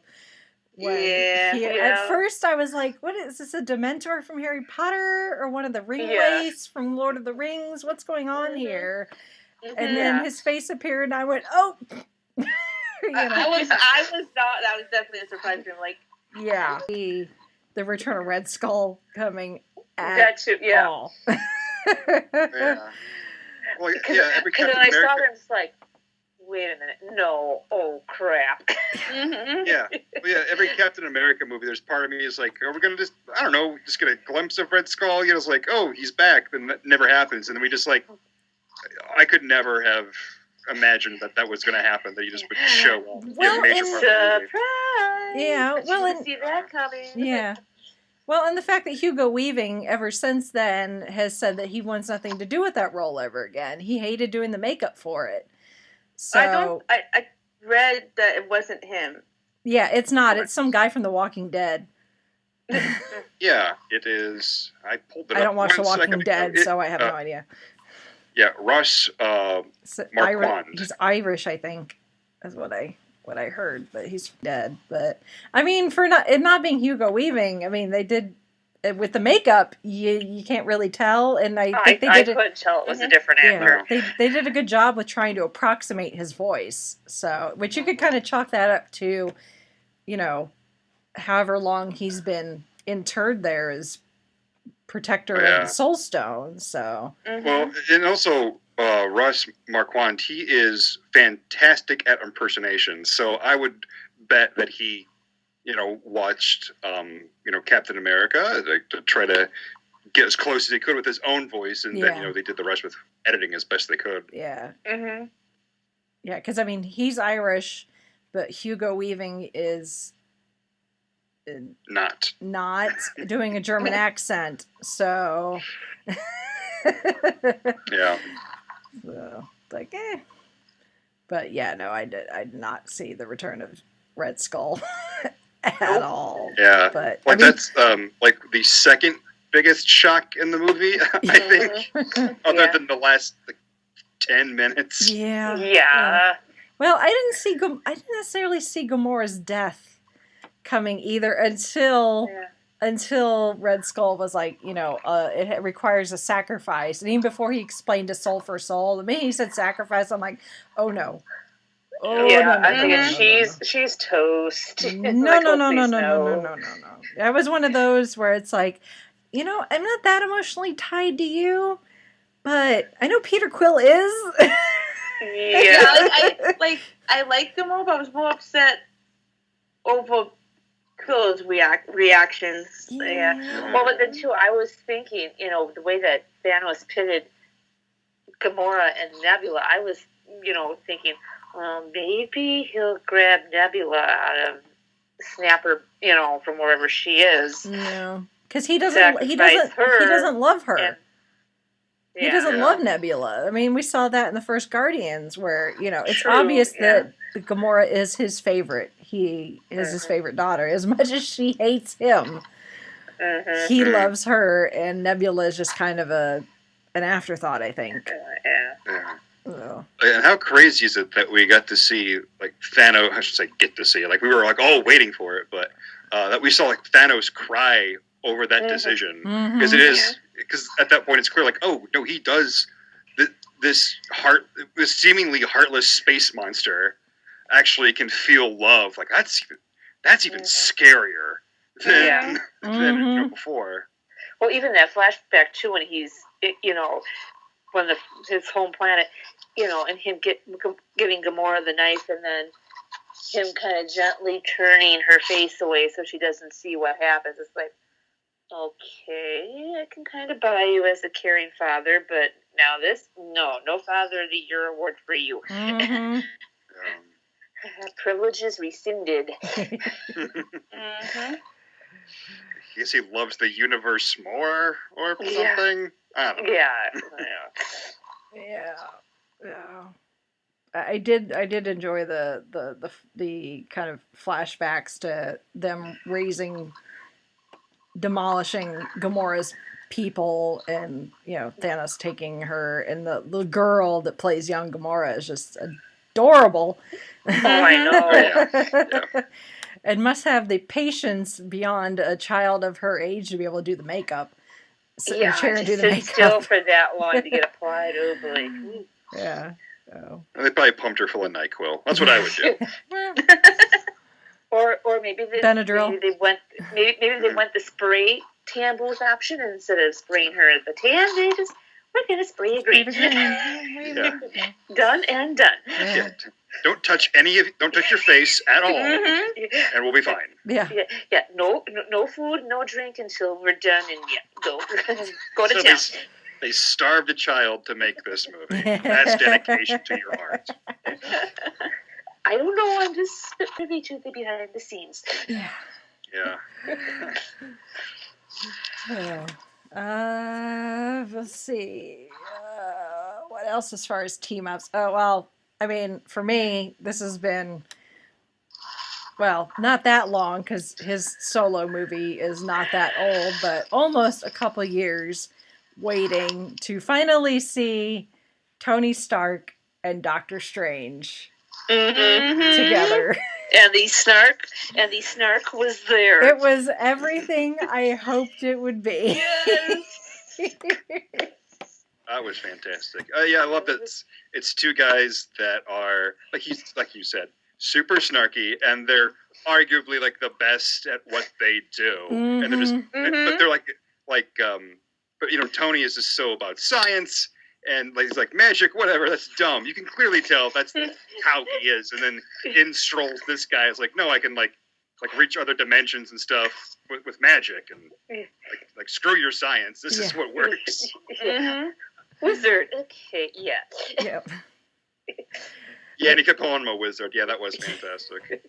Yeah. At first I was like, what is this, a Dementor from Harry Potter or one of the ring Yeah. wraiths from Lord of the Rings? What's going on here? Mhm. And then his face appeared and I went, oh. You know. I was not. That was definitely a surprise to me. Like, Yeah. The Return of Red Skull coming at That too, yeah. all. Yeah. Well, yeah, every Because Captain then I saw America. them, it's like, wait a minute, no, oh crap. mhm. Yeah, well, yeah. Every Captain America movie, there's part of me is like, are we gonna just, I don't know, just get a glimpse of Red Skull? You know, it's like, oh, he's back, then that never happens, and then we just like, I could never have imagined that was gonna happen. That you just would show up. Well, a major and- part of the movie. Surprise! Yeah, But well, you didn't and- see that coming. Yeah. Well, and the fact that Hugo Weaving, ever since then, has said that he wants nothing to do with that role ever again. He hated doing the makeup for it. So, I read that it wasn't him. yeah, it's not. It's some guy from The Walking Dead. Yeah, it is. I pulled it up. I don't watch The one Walking second Dead, ago. so I have no idea. Yeah, Russ. So, Marquand. he's Irish, I think, is what I heard, but he's dead. But I mean, for it not being Hugo Weaving, I mean, they did with the makeup. You can't really tell, and I think they did. couldn't tell it was a different actor. They did a good job with trying to approximate his voice. So, which you could kind of chalk that up to, you know, however long he's been interred there as protector of the Soul Stone. So, Well, and also Russ Marquand, he is fantastic at impersonations. So I would bet that he, you know, watched, Captain America to try to get as close as he could with his own voice, and then they did the rest with editing as best they could. yeah. Mm-hmm. Yeah, because I mean, he's Irish, but Hugo Weaving is Not. doing a German accent. So, Yeah. so like, eh. But yeah, no, I did not see the return of Red Skull at all. Yeah. But Like, I mean, that's like the second biggest shock in the movie, I think, other than the last 10 minutes. yeah. Yeah. Well, I didn't necessarily see Gamora's death coming either until Red Skull was like, it requires a sacrifice. And even before he explained a soul for soul, the minute he said sacrifice, I'm like, oh no. Oh, Yeah, no, I think no, she's toast. No. That was one of those where it's like, I'm not that emotionally tied to you, but I know Peter Quill is. Yeah. I like Gamora, but I was more upset over Quill's reactions. Yeah. Well, but then too, I was thinking, the way that Thanos pitted Gamora and Nebula, I was, thinking, well, maybe he'll grab Nebula out of Snapper, from wherever she is. No, because he doesn't love her. He doesn't love Nebula. I mean, we saw that in the first Guardians, where it's obvious that Gamora is his favorite. He is his favorite daughter. As much as she hates him, he loves her, and Nebula is just kind of an afterthought, I think. Yeah. Oh. And how crazy is it that we got to see, like, Thanos, I should say get to see, like, we were, like, all waiting for it, but that we saw, like, Thanos cry over that decision. Because because at that point it's clear, like, oh, no, he does, this seemingly heartless space monster actually can feel love. Like, that's even scarier than before. Well, even that flashback, too, when he's, when his home planet, and him giving Gamora the knife, and then him kind of gently turning her face away so she doesn't see what happens. It's like, okay, I can kind of buy you as a caring father, but now no Father of the Year award for you. Privilege is rescinded. I guess he loves the universe more or something. I don't know. Yeah. I did enjoy the kind of flashbacks to them demolishing Gamora's people, and Thanos taking her, and the girl that plays young Gamora is just adorable. Oh, I know. Yeah. And must have the patience beyond a child of her age to be able to do the makeup. Sit in a chair and do to the sit makeup. still for that long to get applied. Oh boy. Yeah. Oh. They probably pumped her full of NyQuil. That's what I would do. Or maybe they Benadryl. maybe they went the spray tan booth option, and instead of spraying her the tan, we're gonna spray a green. Yeah. Done and done. Yeah. Don't touch your face at all, and we'll be fine. Yeah. Yeah. No food, no drink until we're done, and go to town. They starved a child to make this movie. That's dedication to your art. I don't know. I'm just privy to the behind the scenes. Yeah. Let's see. What else as far as team ups? Oh, well, I mean, for me, this has been, well, not that long because his solo movie is not that old, but almost a couple years waiting to finally see Tony Stark and Doctor Strange together. And the snark was there. It was everything I hoped it would be. Yes. That was fantastic. Yeah, I love that it's two guys that are like you said, super snarky, and they're arguably like the best at what they do. And they're just, but they're but Tony is just so about science. And he's like, magic, whatever, that's dumb. You can clearly tell that's how he is. And then in strolls this guy is like, no, I can like reach other dimensions and stuff with magic. And like screw your science. This is what works. Wizard. Okay, yeah. Yep. Yeah, and he kept calling him a wizard. Yeah, that was fantastic.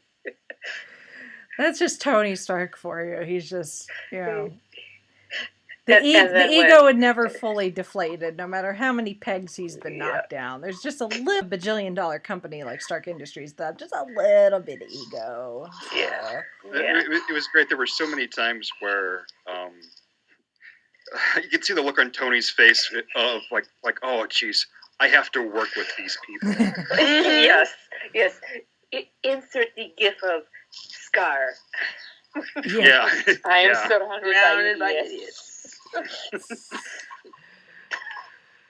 That's just Tony Stark for you. He's just, And the ego would never fully deflated, no matter how many pegs he's been knocked down. There's just a little bajillion-dollar company like Stark Industries that just a little bit of ego. Yeah. It was great. There were so many times where you could see the look on Tony's face of like, oh, geez, I have to work with these people. Yes. Insert the gif of Scar. Yeah. I am surrounded by idiots.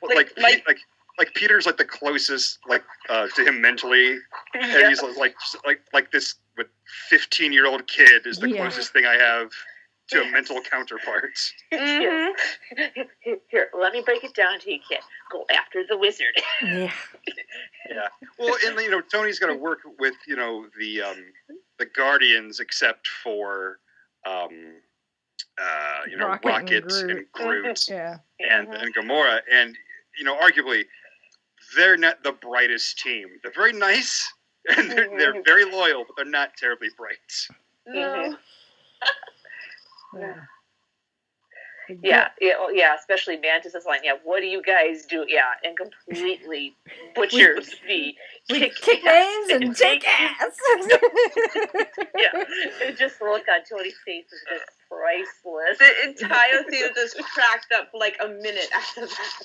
Like Peter's like the closest to him mentally, and he's like this 15-year-old kid is the closest thing I have to a mental counterpart. Here, let me break it down to you, kid. Go after the wizard. Yeah. Well, and Tony's got to work with the Guardians, except for Rocket and Groot and Gamora, and arguably they're not the brightest team. They're very nice and they're very loyal, but they're not terribly bright. No. Yeah, especially Mantis' line, what do you guys do? Yeah, and completely butchers the kick names and take ass. And just the look on Tony's face is just priceless. The entire theater just cracked up for like a minute after that.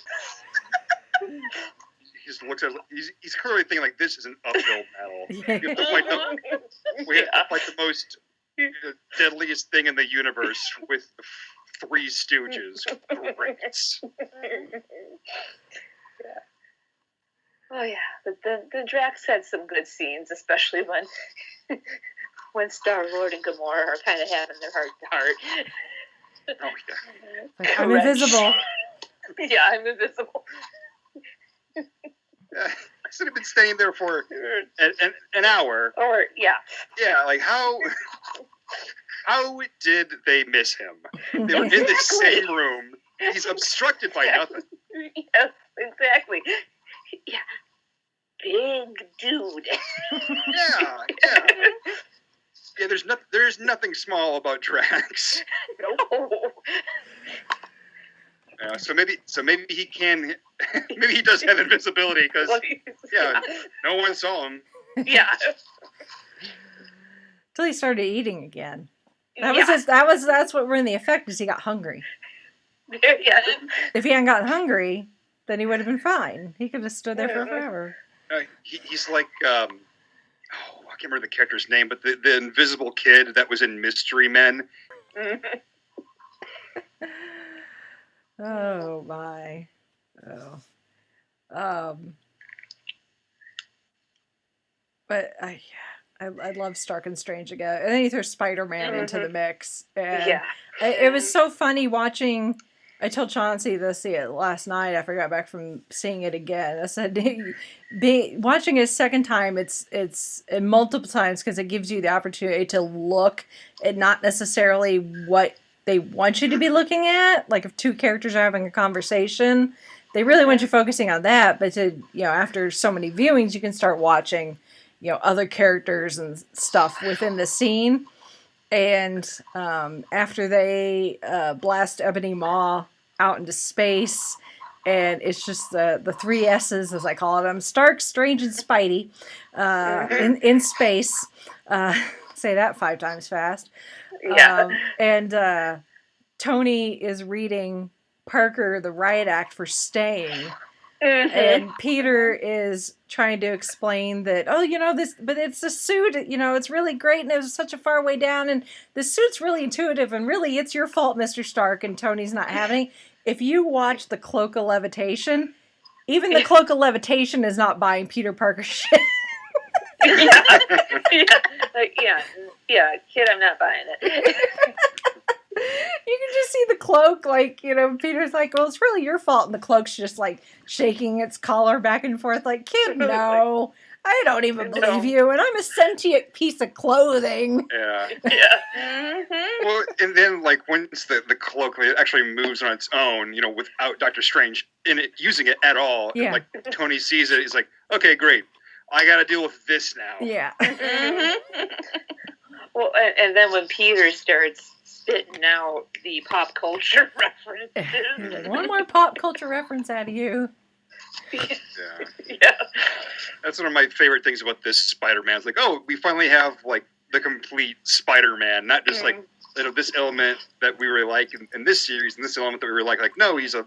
He just looks at he's clearly thinking like, this is an uphill battle. We have to fight the most deadliest thing in the universe with the Three Stooges. Great. Oh yeah, but the Drax had some good scenes, especially when Star-Lord and Gamora are kind of having their heart to heart. Oh yeah. Like, I'm invisible. Yeah, I'm invisible. I should have been staying there for an hour. Or yeah, like how did they miss him? They were in the same room. He's obstructed by nothing. Yes, exactly. Yeah, big dude. Yeah. There's nothing small about Drax. No. So maybe he can. Maybe he does have invisibility because no one saw him. Yeah. Until he started eating again. That's what ruined the effect, is he got hungry. Yeah. If he hadn't gotten hungry, then he would have been fine. He could have stood there for forever. He's like, I can't remember the character's name, but the invisible kid that was in Mystery Men. Oh my. Oh. But I love Stark and Strange again. And then he throws Spider-Man into the mix. And it was so funny watching. I told Chauncey this last night after I got back from seeing it again. I said, watching it a second time, it's multiple times because it gives you the opportunity to look at not necessarily what they want you to be looking at. Like if two characters are having a conversation, they really want you focusing on that. But after so many viewings, you can start watching, other characters and stuff within the scene. And after they blast Ebony Maw out into space, and it's just the three S's, as I call them, Stark, Strange, and Spidey in space. Say that 5 times fast. Yeah. And Tony is reading Parker the riot act for staying. And Peter is trying to explain that, but it's a suit, it's really great, and it was such a far way down, and the suit's really intuitive, and really it's your fault, Mr. Stark, and Tony's not having it. If you watch the Cloak of Levitation, even the Cloak of Levitation is not buying Peter Parker shit. Yeah, kid, I'm not buying it. You can just see the cloak, Peter's like, well, it's really your fault. And the cloak's just, shaking its collar back and forth like, kid, no, I don't even believe you. And I'm a sentient piece of clothing. Yeah. Yeah. Well, and then, once the cloak actually moves on its own, without Doctor Strange using it at all, and, Tony sees it, he's like, okay, great. I got to deal with this now. Yeah. Well, and then when Peter starts spitting out the pop culture references. He's like, one more pop culture reference out of you. Yeah. That's one of my favorite things about this Spider-Man. It's like, oh, we finally have, the complete Spider-Man, not just, this element that we really like in this series, and this element that we really like. No, he's a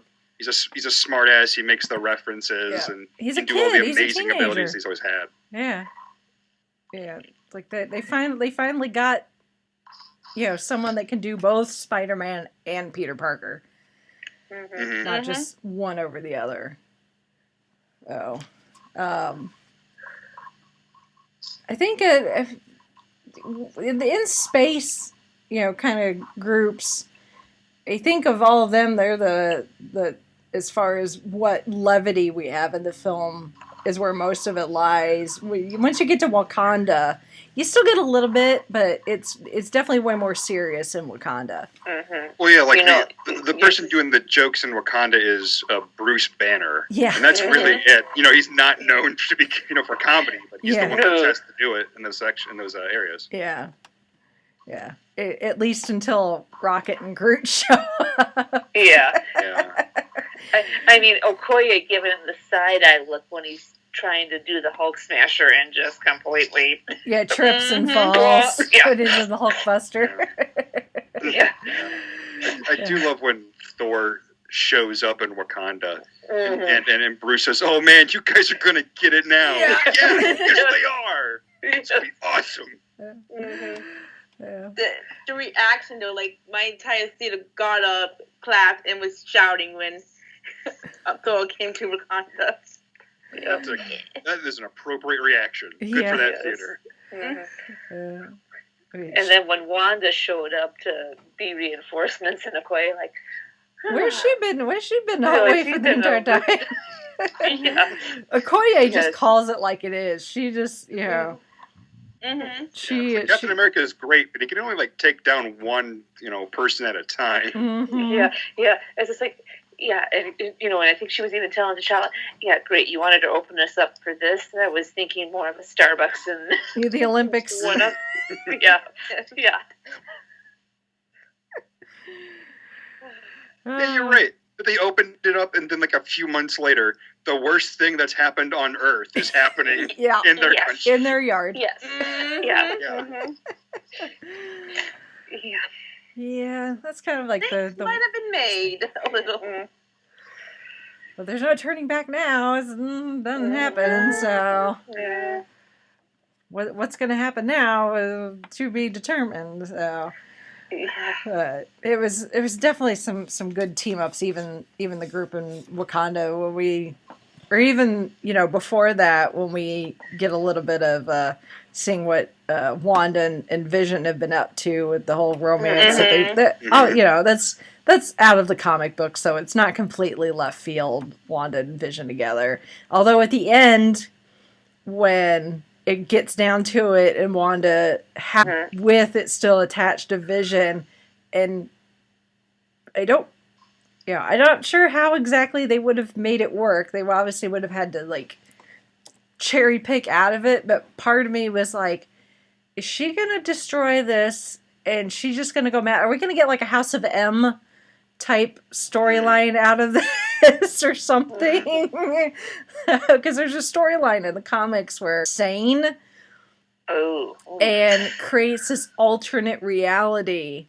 smart ass. He makes the references, and he's can a do kid. all the He's amazing a abilities he's always had. Yeah. Yeah. They finally got, someone that can do both Spider-Man and Peter Parker. Not just one over the other. Oh. I think in space, kind of groups, I think of all of them, they're the as far as what levity we have in the film is where most of it lies. Once you get to Wakanda, you still get a little bit, but it's definitely way more serious in Wakanda. Well, yeah, the person doing the jokes in Wakanda is Bruce Banner. Yeah. And that's really it. He's not known to be, for comedy, but he's the one that has to do it in those areas. Yeah. Yeah. At least until Rocket and Groot show up. Yeah. Yeah. I mean, Okoye giving him the side-eye look when he's trying to do the Hulk Smasher and just completely... Yeah, trips and falls. Yeah. Put into the Hulkbuster. Yeah. I do love when Thor shows up in Wakanda and Bruce says, oh man, you guys are going to get it now. Yeah. Yes, they are. It's going to be awesome. Yeah. The reaction though, my entire theater got up, clapped, and was shouting when Thor came to Wakanda. That is an appropriate reaction. Good for that theater. And then when Wanda showed up to be reinforcements in Okoye, where's she been? Where's she been away for the entire time? Yeah. Okoye just calls it like it is. She just, Captain America is great, but he can only take down one, person at a time. Yeah. It's just and and I think she was even telling T'Challa, yeah, great, you wanted to open us up for this. And I was thinking more of a Starbucks and the Olympics. Yeah. Yeah, you're right. But they opened it up, and then a few months later, the worst thing that's happened on Earth is happening in their country. In their yard. Yes. Yeah. Yeah, that's kind of like Things the might have been made a little. but there's no turning back now. It doesn't happen. So Yeah. what's going to happen now is to be determined. So it was definitely some good team ups. Even the group in Wakanda when we, or even before that when we get a little bit of seeing what Wanda and Vision have been up to with the whole romance that's out of the comic book, so it's not completely left field. Wanda and Vision together, although at the end when it gets down to it and Wanda with it still attached to Vision, and I'm not sure how exactly they would have made it work. They obviously would have had to like cherry pick out of it, but part of me was like, is she gonna destroy this and she's just gonna go mad? Are we gonna get like a House of M type storyline out of this or something? Because there's a storyline in the comics where sane and creates this alternate reality,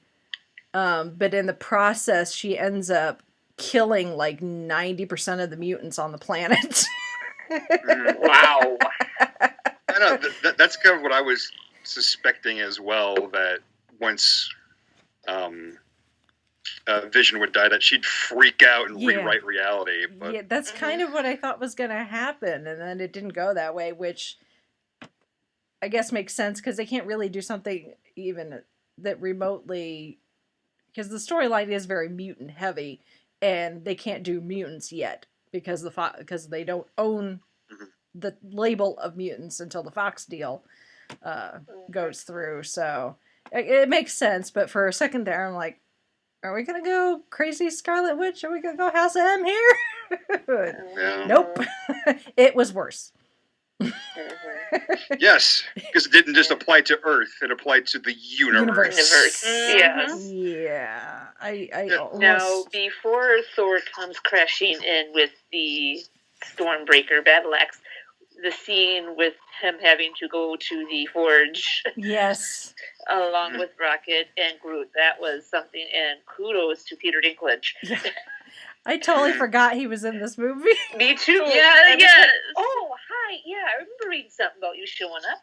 but in the process she ends up killing like 90% of the mutants on the planet. Wow. I know that's kind of what I was suspecting as well. That once Vision would die, that she'd freak out and rewrite reality. But yeah, that's kind of what I thought was going to happen, and then it didn't go that way, which I guess makes sense because they can't really do something even that remotely, because the storyline is very mutant heavy, and they can't do mutants yet because because they don't own the label of mutants until the Fox deal goes through. So it makes sense, but for a second there, I'm like, are we gonna go crazy Scarlet Witch? Are we gonna go House of M here? yeah. Nope. It was worse. Yes, because it didn't just apply to Earth; it applied to the universe. Yes. Yeah. I almost... Now, before Thor comes crashing in with the Stormbreaker battle axe, the scene with him having to go to the forge, yes, along with Rocket and Groot, that was something. And kudos to Peter Dinklage. Yeah. I totally forgot he was in this movie. Me too. Yeah. Oh, hi. Yeah, I remember reading something about you showing up.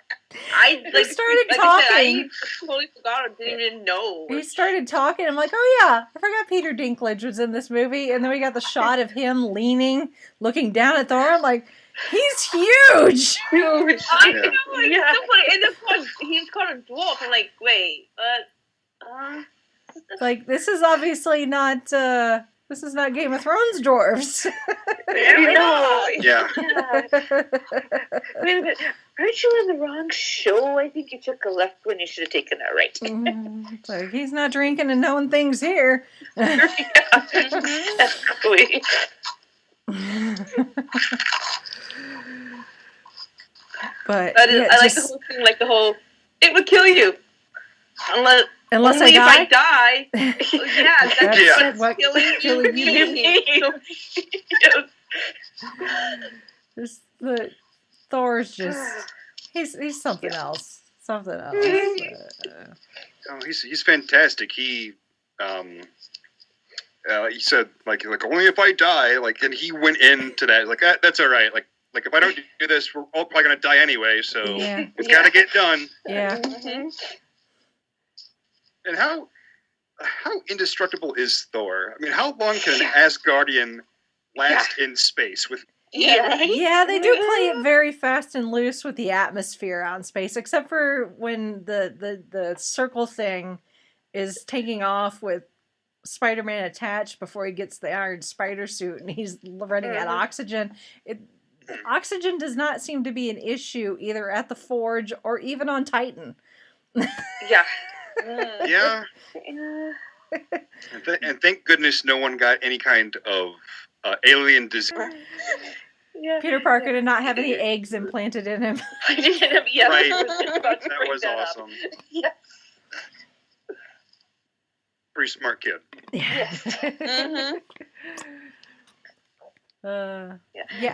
I started like talking. I totally forgot. I didn't even know. He started talking. I'm like, oh yeah, I forgot Peter Dinklage was in this movie. And then we got the shot of him leaning, looking down at Thor. I'm like, he's huge. Huge. I know. Like, yeah. And of course, he's called a dwarf. I'm like, wait, like this is obviously not. This is not Game of Thrones dwarves. No. Yeah. Wait a minute. Aren't you in the wrong show? I think you took a left when you should have taken a right. It's like, he's not drinking and knowing things here. Exactly. But I like the whole thing, like the whole, it would kill you. Unless only I if die. Yeah, that's what killing you. Just the Thor's just he's something else. Something else. Oh, he's fantastic. He said like only if I die, like, and he went into that like that's all right. Like if I don't do this, we're all probably gonna die anyway. So it's got to get done. Yeah. Mm-hmm. And how indestructible is Thor? I mean, how long can an Asgardian last in space with? Yeah, they do play it very fast and loose with the atmosphere out in space, except for when the circle thing is taking off with Spider-Man attached before he gets the Iron Spider suit and he's running out of oxygen. Oxygen does not seem to be an issue either at the Forge or even on Titan. Yeah. Yeah. And thank goodness no one got any kind of alien disease. Yeah. Peter Parker did not have any eggs implanted in him. Yeah, Right. That That was awesome. Yes. Pretty smart kid. Yes. Yeah,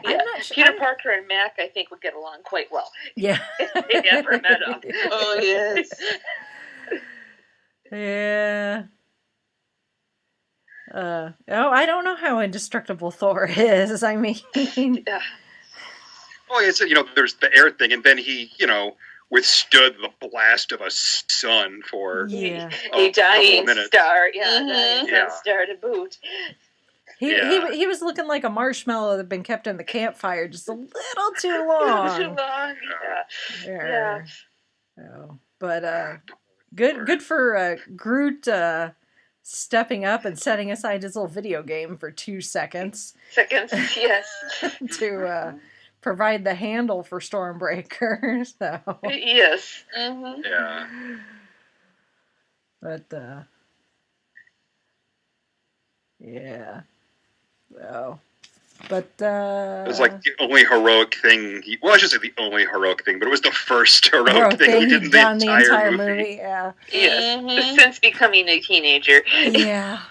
I'm not sure. Peter Parker and Mac, I think, would get along quite well. Yeah. If they ever met up. Oh, yes. Yeah. I don't know how indestructible Thor is. I mean, Yeah. Oh, it's there's the air thing, and then he withstood the blast of a sun for yeah. A dying couple of minutes. star. Yeah, Mhm. dying Yeah. star to boot. He was looking like a marshmallow that had been kept in the campfire just a little too long. Too long. Yeah. Yeah. Oh, but good for Groot stepping up and setting aside his little video game for 2 seconds Seconds. Yes. to provide the handle for Stormbreaker. So, Yes. Mhm. Yeah. but yeah. So, but It was like the only heroic thing I should say the only heroic thing, but it was the first heroic thing he did in done the entire movie. Yeah. Yes. Mhm. Since becoming a teenager. Yeah.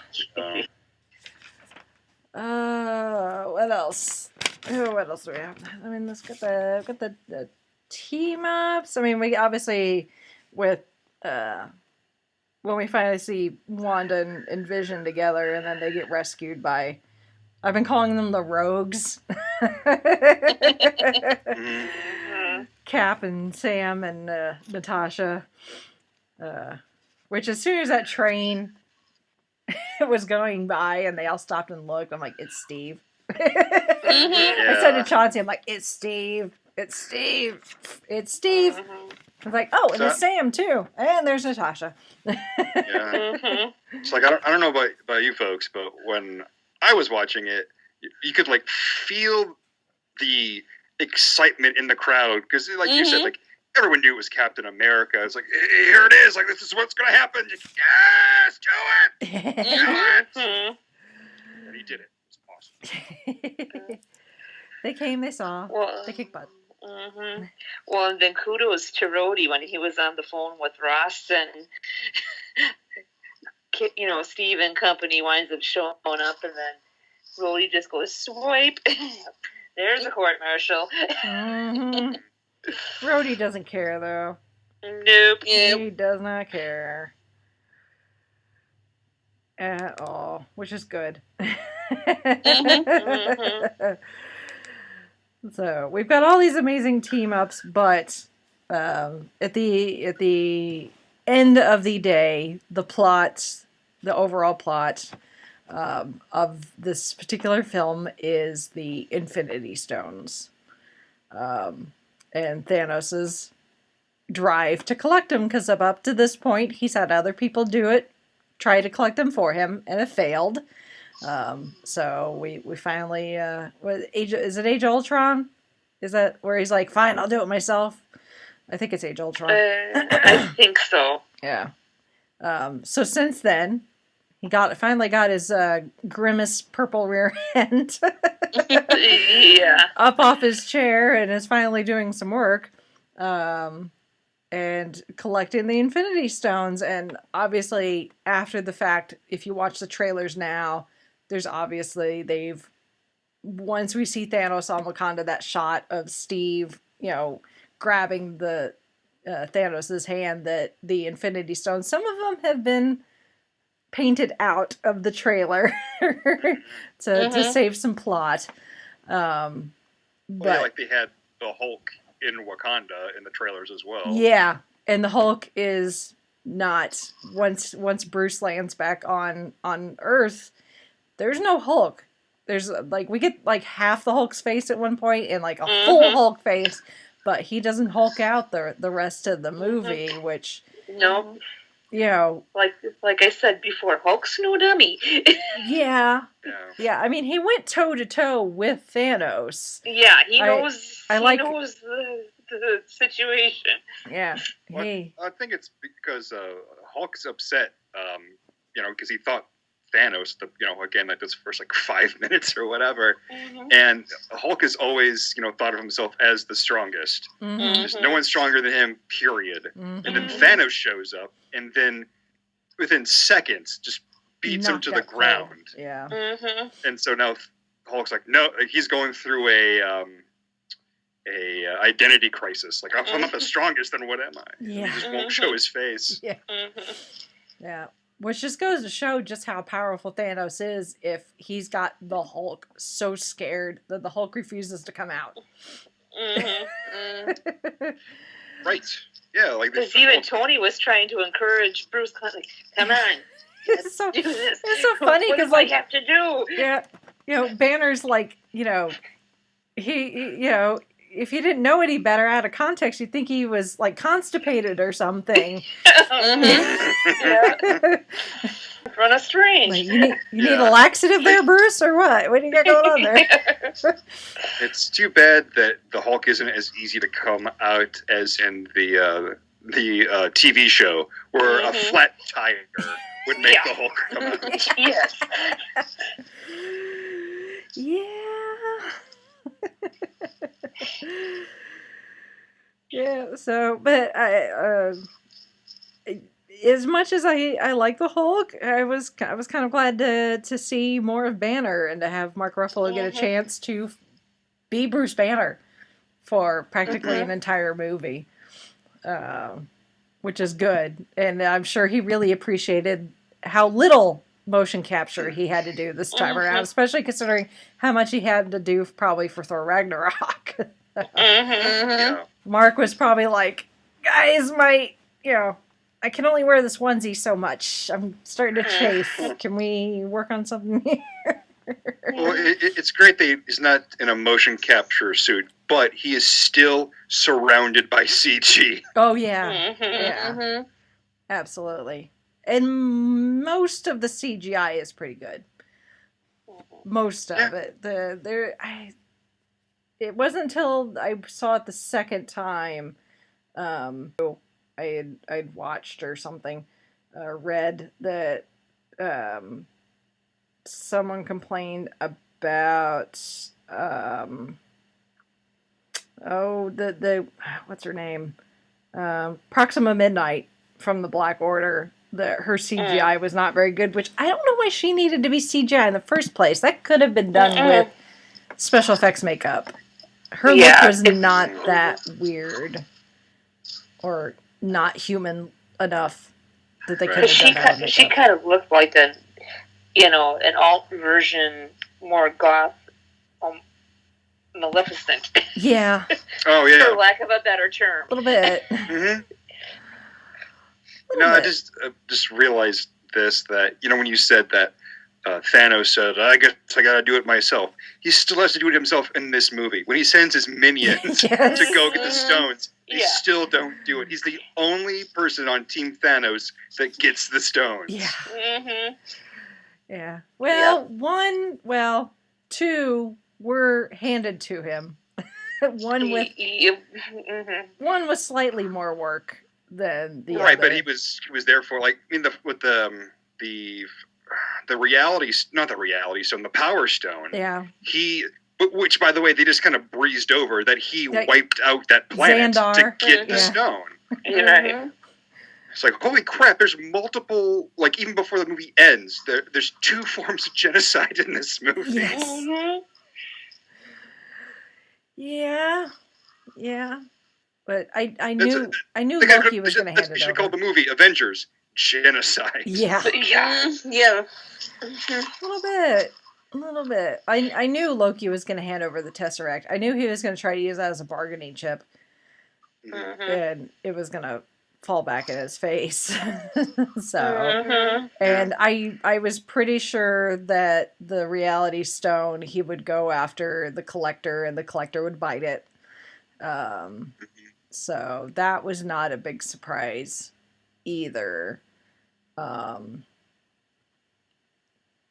Uh, What else? Oh, what else do we have? I mean, let's get the team ups. I mean, we obviously with when we finally see Wanda and Vision together, and then they get rescued by. I've been calling them the Rogues. mhm. Cap and Sam and Natasha. Which as soon as that train was going by and they all stopped and looked, I'm like, it's Steve. I said to Chauncey, I'm like, it's Steve. It's Steve. It's Steve. Mhm. I was like, oh, and So- it's Sam too. And there's Natasha. Yeah. Mhm. It's like I don't know about you folks, but when I was watching it, you could like feel the excitement in the crowd because, like you said, Mhm. like everyone knew it was Captain America. It's like here it is, like this is what's gonna happen. Yes, do it, do it. Mhm. And he did it. It was awesome. They came, they saw, Well, they kicked butt. hmm Well, and then kudos to Rhodey when he was on the phone with Ross and, Steve and company winds up showing up, and then Rhodey just goes, swipe. There's a court martial. Mm-hmm. Rhodey doesn't care though. Nope. He does not care at all, which is good. So we've got all these amazing team ups, but at the end of the day, the overall plot of this particular film is the Infinity Stones, and Thanos's drive to collect them, because up to this point he's had other people try to collect them for him, and it failed. So we finally is it Age of Ultron? Is that where he's like, fine, I'll do it myself? I think it's Age of Ultron. I think so. Yeah. So since then, he finally got his grimace purple rear end Yeah. up off his chair and is finally doing some work. And collecting the Infinity Stones. And obviously, after the fact, if you watch the trailers now, there's obviously once we see Thanos on Wakanda, that shot of Steve, grabbing the Thanos' hand, that the Infinity Stones, some of them have been painted out of the trailer to save some plot. But Like they had the Hulk in Wakanda in the trailers as well. yeah, and the Hulk is not once Bruce lands back on Earth. There's no Hulk. There's we get like half the Hulk's face at one point and like a full Hulk face, but he doesn't Hulk out the rest of the movie, which Nope. Yeah. Like I said before, Hulk's no dummy. Yeah. Yeah. Yeah. I mean, he went toe to toe with Thanos. Yeah, he knows. I he like- knows the situation. Yeah. Well, Hey. I think it's because Hulk's upset, because he thought Thanos, again, like this first 5 minutes or whatever, and Hulk has always, thought of himself as the strongest. Mhm. There's no one stronger than him, period. Mhm. And then Thanos shows up, and then within seconds, just beats him Knocked to the out cold. ground. Yeah. Mm-hmm. And so now Hulk's like, no, he's going through a identity crisis. Like, I'm not the strongest, then what am I? Yeah. He just won't show his face. Yeah. Mm-hmm. Yeah. Which just goes to show just how powerful Thanos is if he's got the Hulk so scared that the Hulk refuses to come out. Right. Yeah, like because even Tony was trying to encourage Bruce, like, come on. It's so do this. It's so funny because, like, like, have to do. Yeah, Banner's like, he if you didn't know any better out of context, you'd think he was like constipated or something. Run a strange. Like, you need a laxative there, Bruce, or what? What do you got going on there? It's too bad that the Hulk isn't as easy to come out as in the TV show, where a flat tire would make the Hulk come out. Yes. Yeah. Yeah. So, but as much as I like the Hulk, I was kind of glad to see more of Banner and to have Mark Ruffalo get a chance to be Bruce Banner for practically an entire movie, which is good. And I'm sure he really appreciated how little motion capture he had to do this time around, especially considering how much he had to do probably for Thor Ragnarok. Yeah. Mark was probably like, guys, I can only wear this onesie so much. I'm starting to chafe. Can we work on something here? Well, it's great that he's not in a motion capture suit, but he is still surrounded by CG. Oh, yeah. Yeah. Absolutely. And most of the CGI is pretty good. Most of it. It wasn't until I saw it the second time I'd watched or something, read that someone complained about what's her name? Proxima Midnight from the Black Order. That her CGI was not very good, which I don't know why she needed to be CGI in the first place. That could have been done with special effects makeup. Her look was not that weird or not human enough that they could have done that with makeup. She kind of looked like an alt version, more goth, Maleficent. Yeah. Oh, yeah. For lack of a better term. A little bit. I just realized this, that, when you said that Thanos said, I guess I gotta do it myself. He still has to do it himself in this movie. When he sends his minions to go get the stones, they still don't do it. He's the only person on Team Thanos that gets the stones. Yeah. Yeah. Well, two were handed to him. One with slightly more work than the other. But he was there for the reality, not the reality stone, the Power Stone. Yeah. Which, by the way, they just kind of breezed over that he wiped out that planet to get the stone. Right. It's like, holy crap, there's multiple, even before the movie ends, there's 2 forms of genocide in this movie. Yes. Yeah. But I knew Loki was going to hand it over. You should call the movie Avengers Genocide. Yeah. Yeah. A little bit. I knew Loki was going to hand over the Tesseract. I knew he was going to try to use that as a bargaining chip. And it was going to fall back in his face. So, and I was pretty sure that the Reality Stone, he would go after the Collector and the Collector would bite it. So that was not a big surprise either.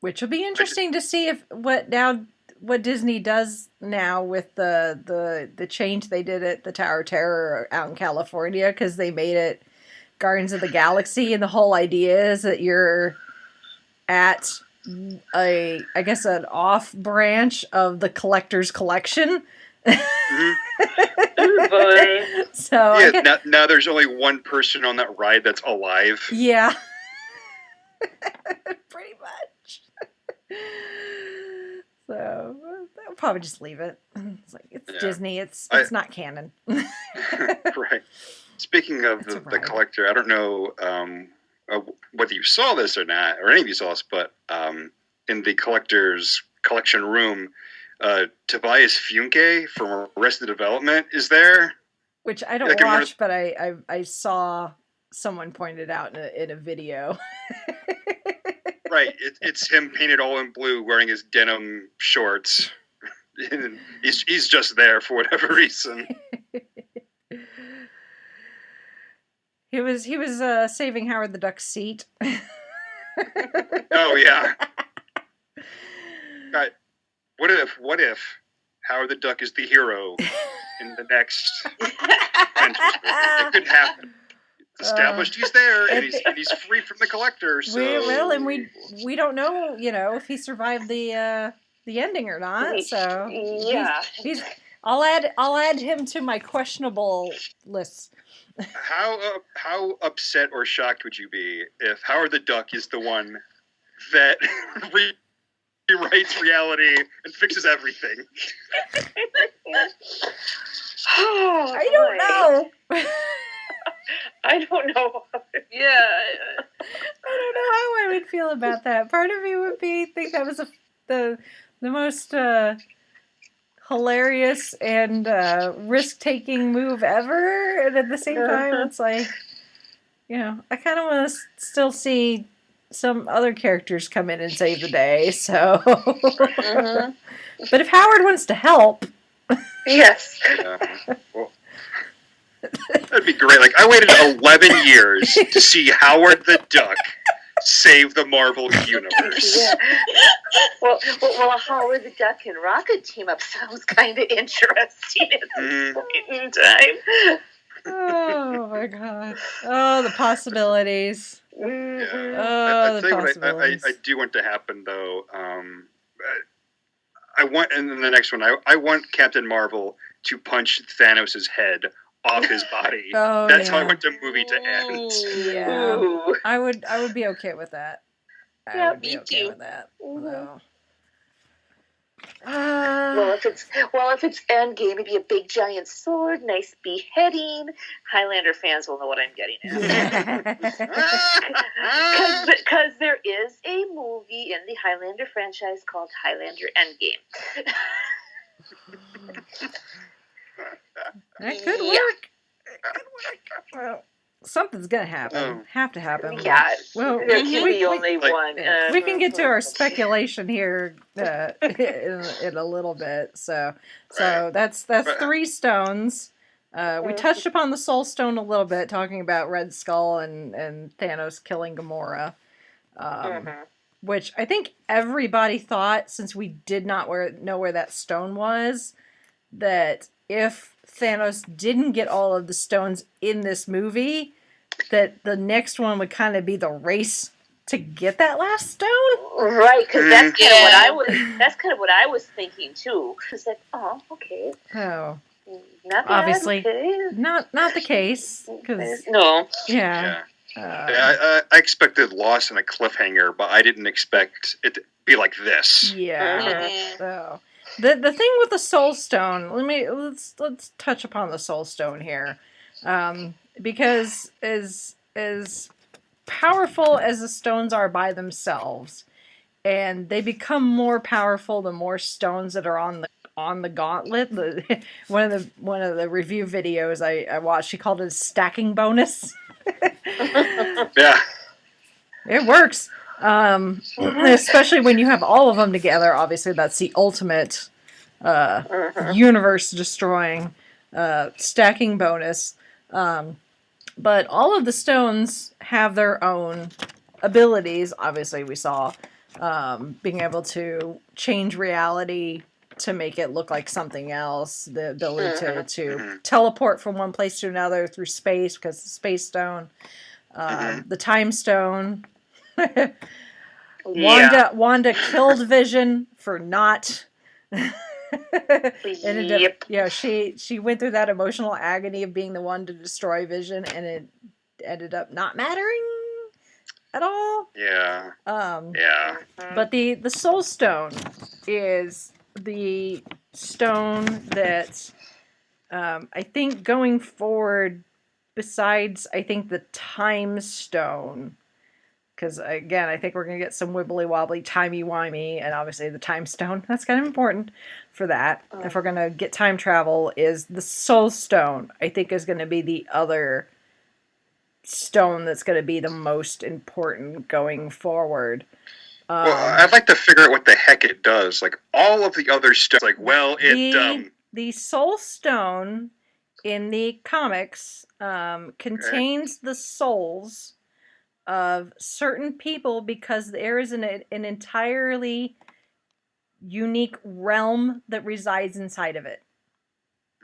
Which will be interesting to see what Disney does now with the change they did at the Tower of Terror out in California, because they made it Guardians of the Galaxy, and the whole idea is that you're at an off branch of the Collector's collection. So now there's only one person on that ride that's alive. Yeah. Pretty much. So they'll probably just leave it. It's Disney. It's not canon. Right. Speaking of the Collector, I don't know whether you saw this or not, or any of you saw this, but in the collector's collection room, Tobias Funke from Arrested Development is there. Which I don't watch, but I saw someone point it out in a video. Right, it's him painted all in blue, wearing his denim shorts. he's just there for whatever reason. He was saving Howard the Duck's seat. Oh yeah. God, what if Howard the Duck is the hero in the next Avengers movie? It could happen. It's established he's there and he's free from the collector. So we don't know, if he survived the ending or not. So yeah, I'll add him to my questionable list. How upset or shocked would you be if Howard the Duck is the one that rewrites reality and fixes everything? I don't know. I don't know. Yeah. I don't know how I would feel about that. Part of me would think that was the most hilarious and risk-taking move ever, and at the same time, it's like, I kind of want to still see some other characters come in and save the day. So, but if Howard wants to help, yes. Well, that'd be great. Like, I waited 11 years to see Howard the Duck save the Marvel universe. Yeah. Well, Howard the Duck and Rocket team up sounds kind of interesting at this point in time. Oh my god! Oh, the possibilities. Yeah. Oh, the possibilities. I do want to happen though. I want, and then the next one, I want Captain Marvel to punch Thanos' head off his body. Oh, That's how I yeah. want the movie to end. Yeah, Ooh. I would be okay with that. Yeah, I would be me okay too. with that. Mhm. So. Well, if it's Endgame, maybe a big giant sword, nice beheading. Highlander fans will know what I'm getting at. Because there is a movie in the Highlander franchise called Highlander Endgame. That could Yeah. work. It could work. Well, something's gonna happen. Have to happen. Yeah, Well, there can be only like- one. we can get to our speculation here in a little bit. So that's 3 stones. We touched upon the Soul Stone a little bit, talking about Red Skull and Thanos killing Gamora, which I think everybody thought, since we did not know where that stone was, that if Thanos didn't get all of the stones in this movie, that the next one would kind of be the race to get that last stone. Right, because that's kind of what I was thinking too. It's like, oh, okay. Oh, Not bad, obviously okay. not the case, because No. yeah. I expected loss and a cliffhanger, but I didn't expect it to be like this. Yeah. Mhm. So the thing with the Soul Stone, let's touch upon the Soul Stone here, because as powerful as the stones are by themselves, and they become more powerful the more stones that are on the gauntlet. One of the review videos I watched, she called it a stacking bonus. Yeah. It works. Especially when you have all of them together. Obviously, that's the ultimate universe destroying stacking bonus. But all of the stones have their own abilities. Obviously, we saw being able to change reality to make it look like something else. The ability to teleport from one place to another through space, because the space stone. The time stone. Wanda killed Vision for not. Ended up, she went through that emotional agony of being the one to destroy Vision, and it ended up not mattering at all. Yeah. Yeah. But the Soul Stone is the stone that I think going forward, besides I think the Time Stone, Because, again, I think we're going to get some wibbly-wobbly, timey-wimey, and obviously the time stone. That's kind of important for that. If we're going to get time travel, is the soul stone, I think, is going to be the other stone that's going to be the most important going forward. Well, I'd like to figure out what the heck it does. Like, all of the other stuff, like, well, The soul stone in the comics contains the souls of certain people because there is an entirely unique realm that resides inside of it.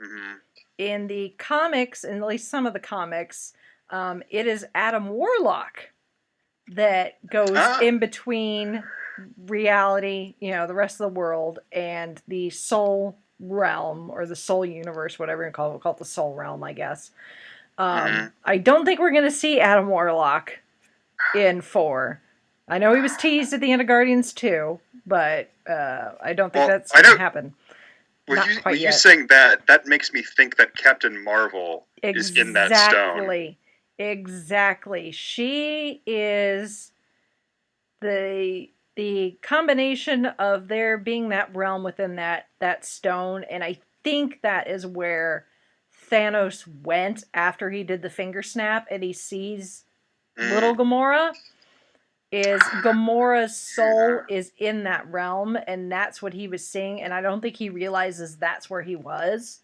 Mm-hmm. In the comics, in at least some of the comics, it is Adam Warlock that goes in between reality, the rest of the world, and the soul realm, or the soul universe, whatever you call it. We'll call it the soul realm, I guess. I don't think we're going to see Adam Warlock in 4. I know he was teased at the end of Guardians 2, but I don't think that's going to happen. Well, you saying that makes me think that Captain Marvel is in that stone. Exactly. She is the combination of there being that realm within that stone, and I think that is where Thanos went after he did the finger snap and he sees little Gamora. Gamora's soul is in that realm, and that's what he was seeing, and I don't think he realizes that's where he was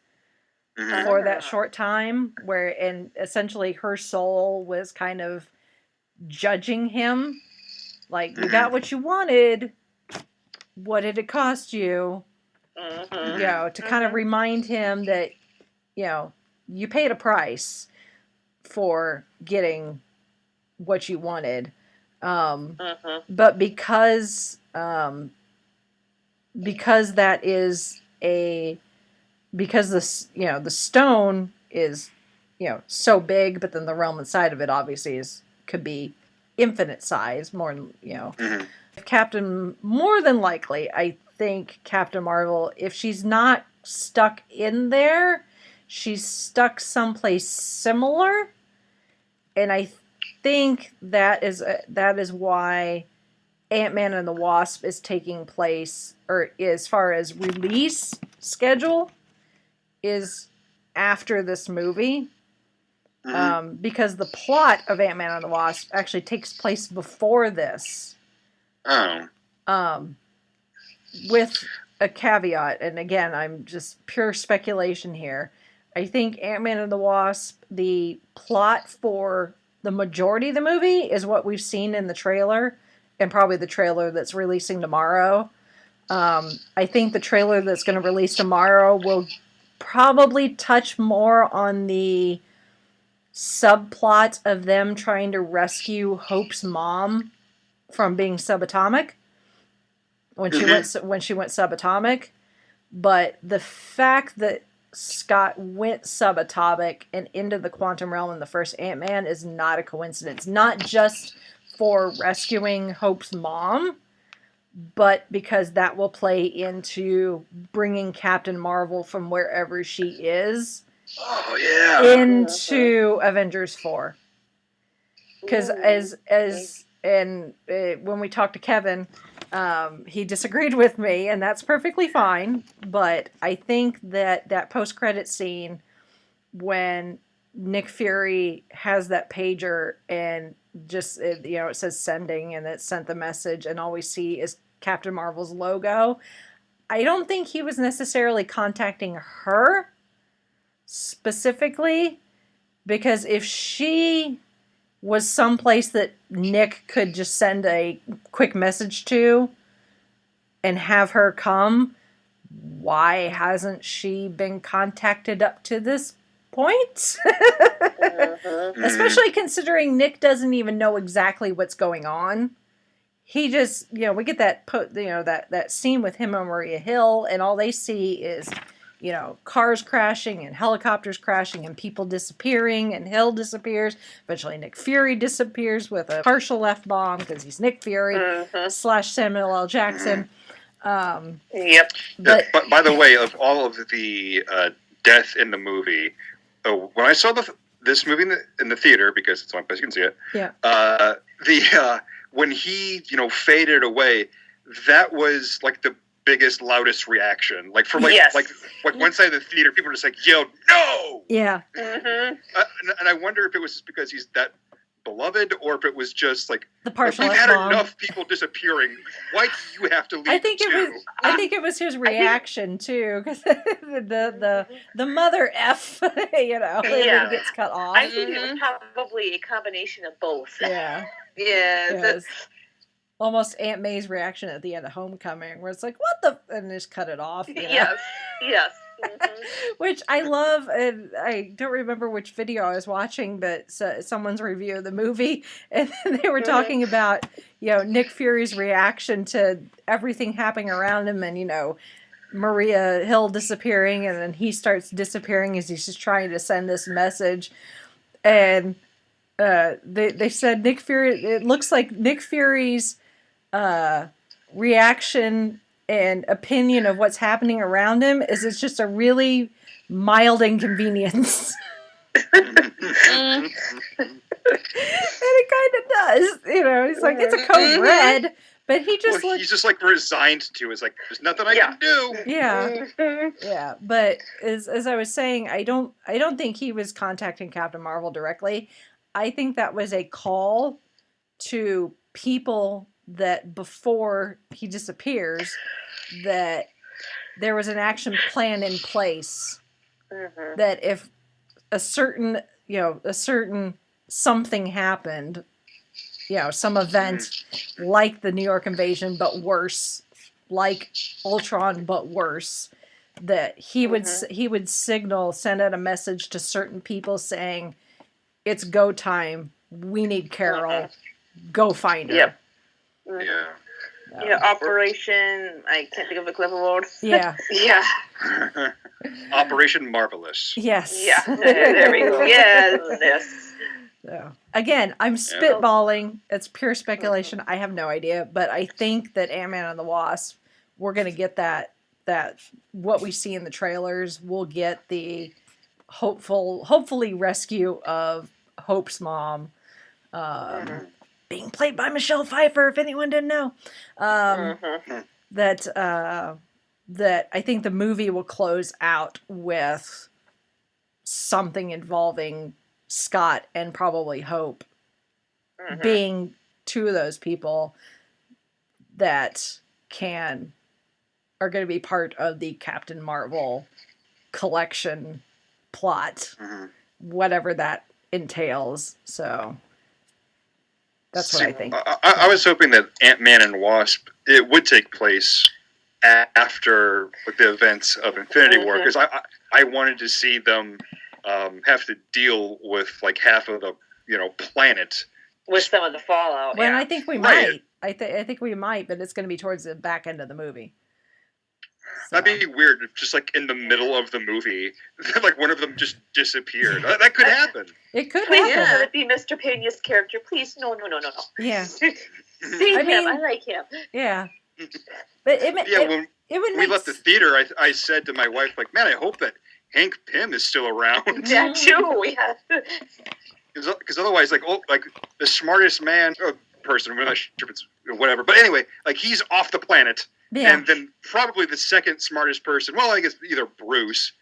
for that short time, and essentially her soul was kind of judging him, like, you got what you wanted, what did it cost you? To kind of remind him that, you paid a price for getting what you wanted. But because that is because the stone is, so big, but then the realm inside of it obviously could be infinite size, more, more than likely, I think Captain Marvel, if she's not stuck in there, she's stuck someplace similar, and I think that is why Ant-Man and the Wasp is taking place, or as far as release schedule, is after this movie. Because the plot of Ant-Man and the Wasp actually takes place before this. With a caveat, and again, I'm just pure speculation here. I think Ant-Man and the Wasp, the plot for the majority of the movie is what we've seen in the trailer, and probably the trailer that's releasing tomorrow. I think the trailer that's going to release tomorrow will probably touch more on the subplot of them trying to rescue Hope's mom from being subatomic when she went subatomic. But the fact that Scott went subatomic and into the quantum realm in the first Ant-Man is not a coincidence. Not just for rescuing Hope's mom, but because that will play into bringing Captain Marvel from wherever she is into Avengers 4. Because when we talked to Kevin, he disagreed with me, and that's perfectly fine. But I think that post-credit scene when Nick Fury has that pager and just it says sending, and it sent the message, and all we see is Captain Marvel's logo. I don't think he was necessarily contacting her specifically, because if she was someplace that Nick could just send a quick message to and have her come, why hasn't she been contacted up to this point? Especially considering Nick doesn't even know exactly what's going on. He just, we get that scene with him and Maria Hill, and all they see is, cars crashing and helicopters crashing and people disappearing, and Hill disappears. Eventually Nick Fury disappears with a partial F-bomb because he's Nick Fury / Samuel L. Jackson. Yep. But by the way, of all of the death in the movie, when I saw this movie in the theater, because it's the only place you can see it, when he, faded away, that was like the biggest, loudest reaction. Like for Yes. like one side of the theater, people were just like yelled, "No!" Yeah. Mm-hmm. And I wonder if it was just because he's that beloved, or if it was just like The partial we've had mom. enough people disappearing. Why do you have to leave? I think too? it was his reaction too, because the mother F, when he gets cut off. I think it was probably a combination of both. Yeah. Yeah. It was almost Aunt May's reaction at the end of Homecoming, where it's like, "What the?" and just cut it off. Yes. Mm-hmm. Which I love, and I don't remember which video I was watching, but someone's review of the movie, and they were talking about, Nick Fury's reaction to everything happening around him, and, Maria Hill disappearing, and then he starts disappearing as he's just trying to send this message. And they said Nick Fury, it looks like Nick Fury's reaction and opinion of what's happening around him is it's just a really mild inconvenience. And it kind of does. He's like, it's a code red, but he just he's just like resigned to it. It's like, there's nothing I can do. Yeah. Yeah. But as I was saying, I don't think he was contacting Captain Marvel directly. I think that was a call to people that before he disappears, that there was an action plan in place, that if a certain something happened, some event like the New York invasion, but worse, like Ultron, but worse, that he would send out a message to certain people saying, "It's go time. We need Carol. Go find her." Yep. Yeah. Operation. I can't think of a clever word. Yeah. Yeah. Operation Marvelous. Yes. Yeah. There we go. Yes. So, again, I'm spitballing. It's pure speculation. I have no idea, but I think that Ant-Man and the Wasp, we're going to get that what we see in the trailers. We'll get the hopefully rescue of Hope's mom, being played by Michelle Pfeiffer, if anyone didn't know. That I think the movie will close out with something involving Scott and probably Hope being two of those people that are going to be part of the Captain Marvel collection plot, whatever that entails. So that's what I think. I was hoping that Ant-Man and Wasp, it would take place after the events of Infinity War, because I wanted to see them have to deal with like half of the planet With some of the fallout. Well, yeah. I think we might. I think we might, but it's going to be towards the back end of the movie. So. That'd be weird if just like in the middle of the movie, like one of them just disappeared. That could happen. It could Please happen. let it be Mr. Pena's character. Please, no. Yeah. Save I mean- him. I like him. Yeah. But it When would we make left the theater, I said to my wife, like, man, I hope that Hank Pym is still around. Yeah, too. Yeah. Because otherwise, like the smartest person, I'm not sure if it's whatever, but anyway, like he's off the planet, and then probably the second smartest person, well, I guess either Bruce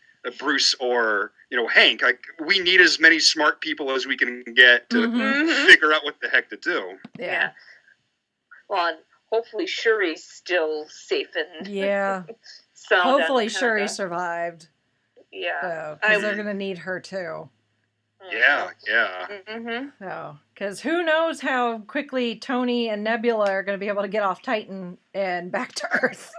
or Hank. Like we need as many smart people as we can get to figure out what the heck to do. Yeah. Well, and hopefully Shuri's still safe and Yeah. sound. Hopefully Shuri survived. Yeah. Because they're going to need her too. Yeah. So, because who knows how quickly Tony and Nebula are going to be able to get off Titan and back to Earth.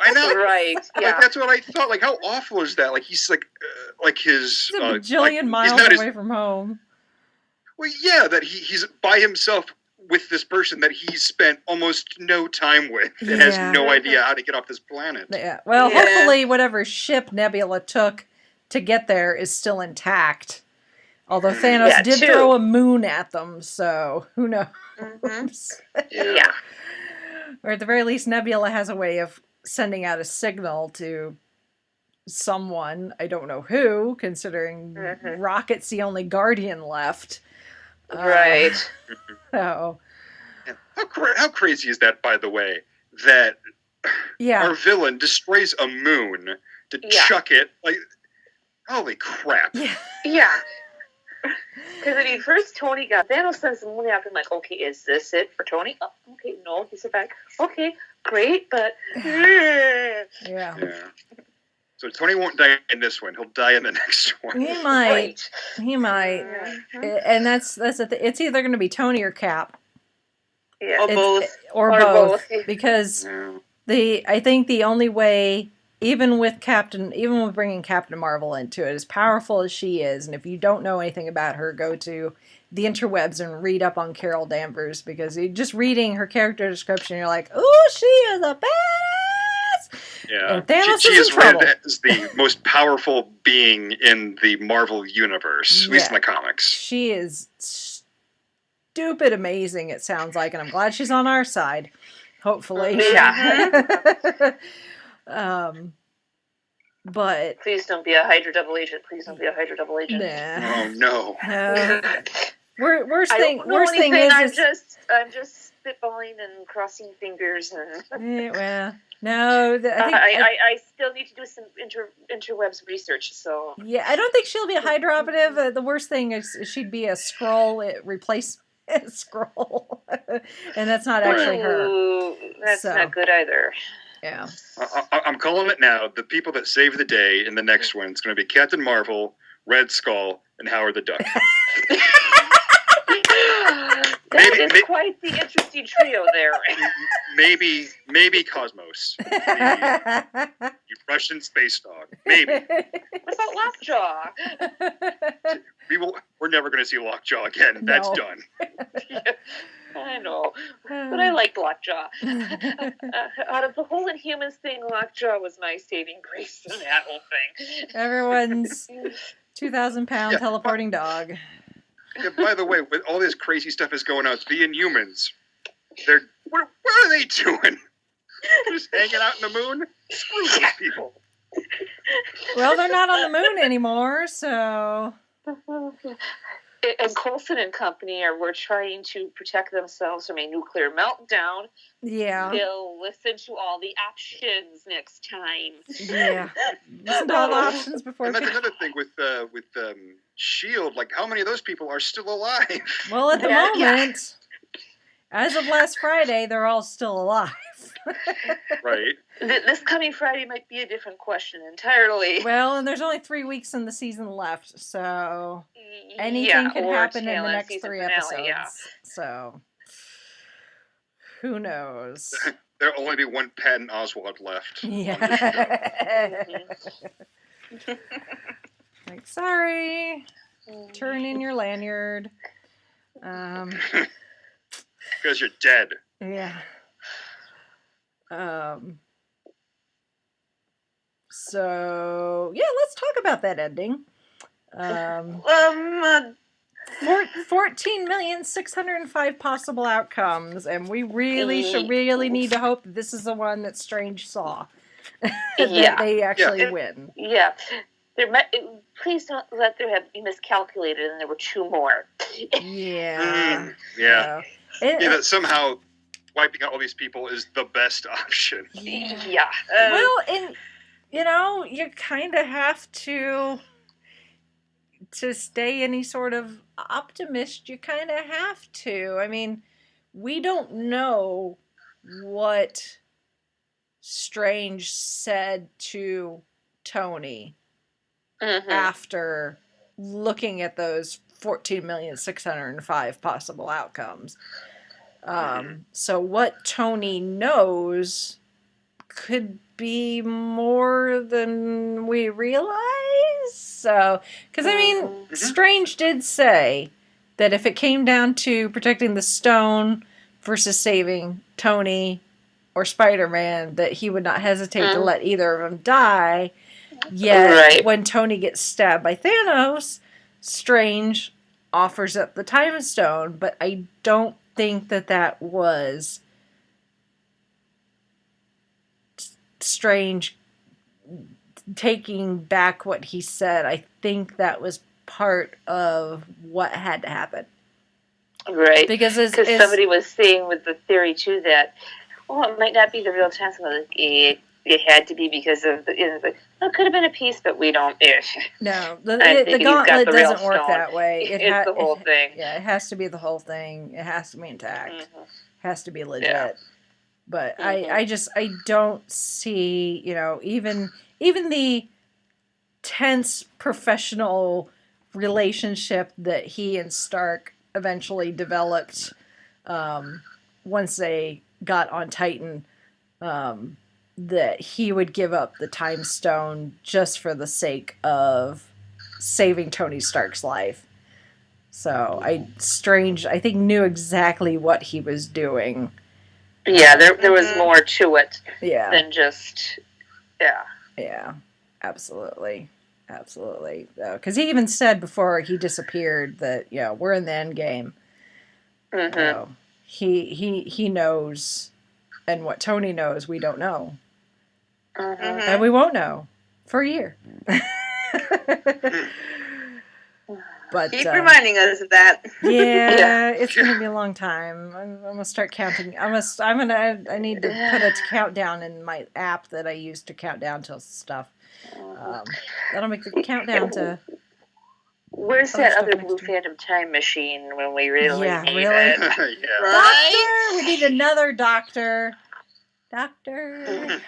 I know. Right. Yeah. Like that's what I thought. Like how awful is that? Like he's like his He's a bajillion miles away from home. Well, yeah, that he's by himself with this person that he's spent almost no time with and has no idea how to get off this planet. Yeah. Well, hopefully whatever ship Nebula took to get there is still intact. Although Thanos did throw a moon at them, so who knows? Yeah. Or at the very least, Nebula has a way of sending out a signal to someone. I don't know who, considering Rocket's the only Guardian left. Right. So. I How crazy is that, by the way, that Yeah. our villain destroys a moon to chuck it? Like, holy crap. Yeah. Yeah. Because I mean, first Tony got Thanos sends the moon out, and like, okay, is this it for Tony? Oh, okay, no, he's back. Okay, great, but Yeah. So Tony won't die in this one. He'll die in the next one. He might. Right. He might. And that's it's either going to be Tony or Cap. Yeah. Or both. Because I think the only way, even with bringing Captain Marvel into it, as powerful as she is, and if you don't know anything about her, go to the interwebs and read up on Carol Danvers, because just reading her character description, you're like, ooh, she is a badass! Yeah. And Thanos she is is in trouble. rated as the most powerful being in the Marvel universe, at least in the comics. She is stupid amazing, it sounds like, and I'm glad she's on our side. Hopefully. Yeah. But please don't be a Hydra double agent. Please don't be a Hydra double agent. Nah. Oh no. Worst thing is I'm just spitballing and crossing fingers and. Well, no, I still need to do some interwebs research. So yeah, I don't think she'll be a Hydra operative. The worst thing is she'd be a Skrull replacement Skrull, and that's not actually her. That's not good either. Yeah. I'm calling it now. The people that save the day in the next one is going to be Captain Marvel, Red Skull, and Howard the Duck. That is quite the interesting trio there. Maybe Cosmos. Maybe Russian space dog. Maybe. What about Lockjaw? We're never going to see Lockjaw again. No. That's done. Yeah, I know, but I liked Lockjaw. Out of the whole Inhumans thing, Lockjaw was my saving grace in that whole thing. Everyone's 2,000-pound teleporting dog. Yeah, by the way, with all this crazy stuff is going on, the Inhumans, what are they doing? Just hanging out in the moon? Screw those people. Well, they're not on the moon anymore, so. And Coulson and company were trying to protect themselves from a nuclear meltdown. Yeah. They'll listen to all the options next time. Yeah. Listen to all the options before. And that's another thing with S.H.I.E.L.D. Like, how many of those people are still alive? Well, at the moment, as of last Friday, they're all still alive. Right. This coming Friday might be a different question entirely. Well, and there's only 3 weeks in the season left, so anything could happen in the next 3 episodes. Yeah. So, who knows? There'll only be one Patton Oswalt left. Yeah. Like, sorry. Turn in your lanyard. Because you're dead. Yeah. So yeah, let's talk about that ending. 14,605,000 possible outcomes, and we really need to hope that this is the one that Strange saw. That they actually win. Yeah. Please don't let there have been miscalculated and there were 2 more. Yeah. That somehow wiping out all these people is the best option. Yeah. Well, and you kind of have to stay any sort of optimist. You kind of have to. I mean, we don't know what Strange said to Tony after looking at those 14,605,000 possible outcomes. So what Tony knows could be more than we realize. So, because I mean, Strange did say that if it came down to protecting the stone versus saving Tony or Spider-Man, that he would not hesitate to let either of them die. Yet, when Tony gets stabbed by Thanos, Strange offers up the Time Stone, but I don't think that was Strange taking back what he said. I think that was part of what had to happen. Right. Because somebody was saying with the theory too that, it might not be the real time. So it had to be because of it could have been a piece, but we don't. No, the gauntlet doesn't work that way. It's the whole thing. Yeah, it has to be the whole thing. It has to be intact. Mm-hmm. Has to be legit. Yeah. But I don't see, even the tense professional relationship that he and Stark eventually developed once they got on Titan, that he would give up the time stone just for the sake of saving Tony Stark's life. So I think knew exactly what he was doing. Yeah, there was more to it than just Yeah, absolutely. Because he even said before he disappeared that we're in the end game. Mm-hmm. He knows, and what Tony knows we don't know, Mm-hmm. and we won't know for a year. But keep reminding us of that. Yeah, it's gonna be a long time. I'm gonna start counting. I need to put a countdown in my app that I use to count down to stuff. That'll make the countdown to. Where's that other Blue Phantom time machine when we really need it? Yeah. Doctor, we need another doctor. Doctor.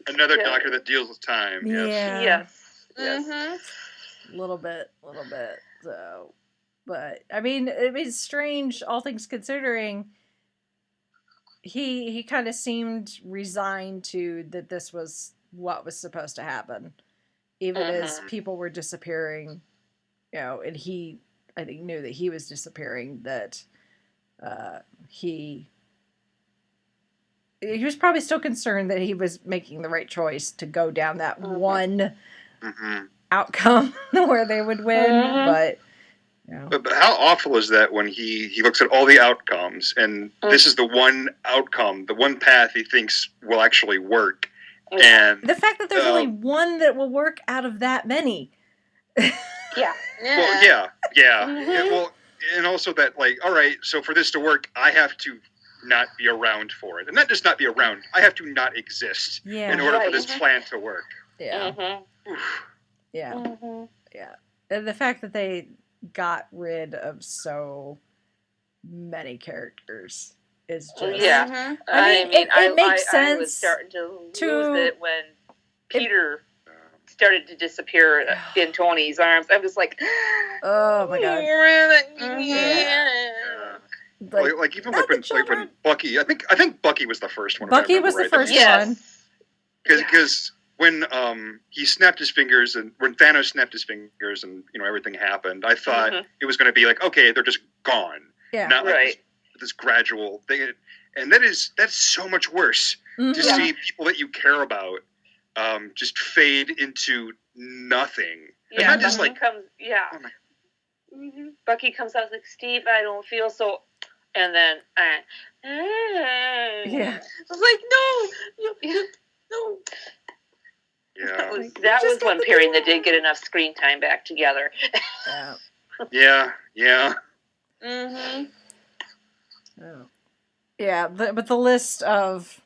Another doctor that deals with time. Yeah. Yes. Mm-hmm. Little bit. So, but it's strange. All things considering, he kind of seemed resigned to that this was what was supposed to happen, even as people were disappearing. And he, I think, knew that he was disappearing. That he was probably still concerned that he was making the right choice to go down that one. Outcome where they would win, but how awful is that when he looks at all the outcomes and this is the one outcome, the one path he thinks will actually work, and the fact that there's only one that will work out of that many. Yeah. Well, well, and also that all right, so for this to work, I have to not be around for it, and not just not be around. I have to not exist in order for this plan to work. Yeah. Yeah. Yeah. And the fact that they got rid of so many characters is just... It makes sense. I was starting to lose it when Peter started to disappear in Tony's arms. I was like... Oh, my God. Even when Bucky... I think Bucky was the first one. Bucky was the first one. Because... When he snapped his fingers and when Thanos snapped his fingers and everything happened, I thought it was going to be like, okay, they're just gone. Yeah. Not like this gradual thing. And that's so much worse to see people that you care about just fade into nothing. Yeah, and not just Bucky comes out like, Steve, I don't feel so, and then yeah. I was like, no. Yeah. That was one pairing that did get enough screen time back together. Yeah. Oh. Yeah, but the list of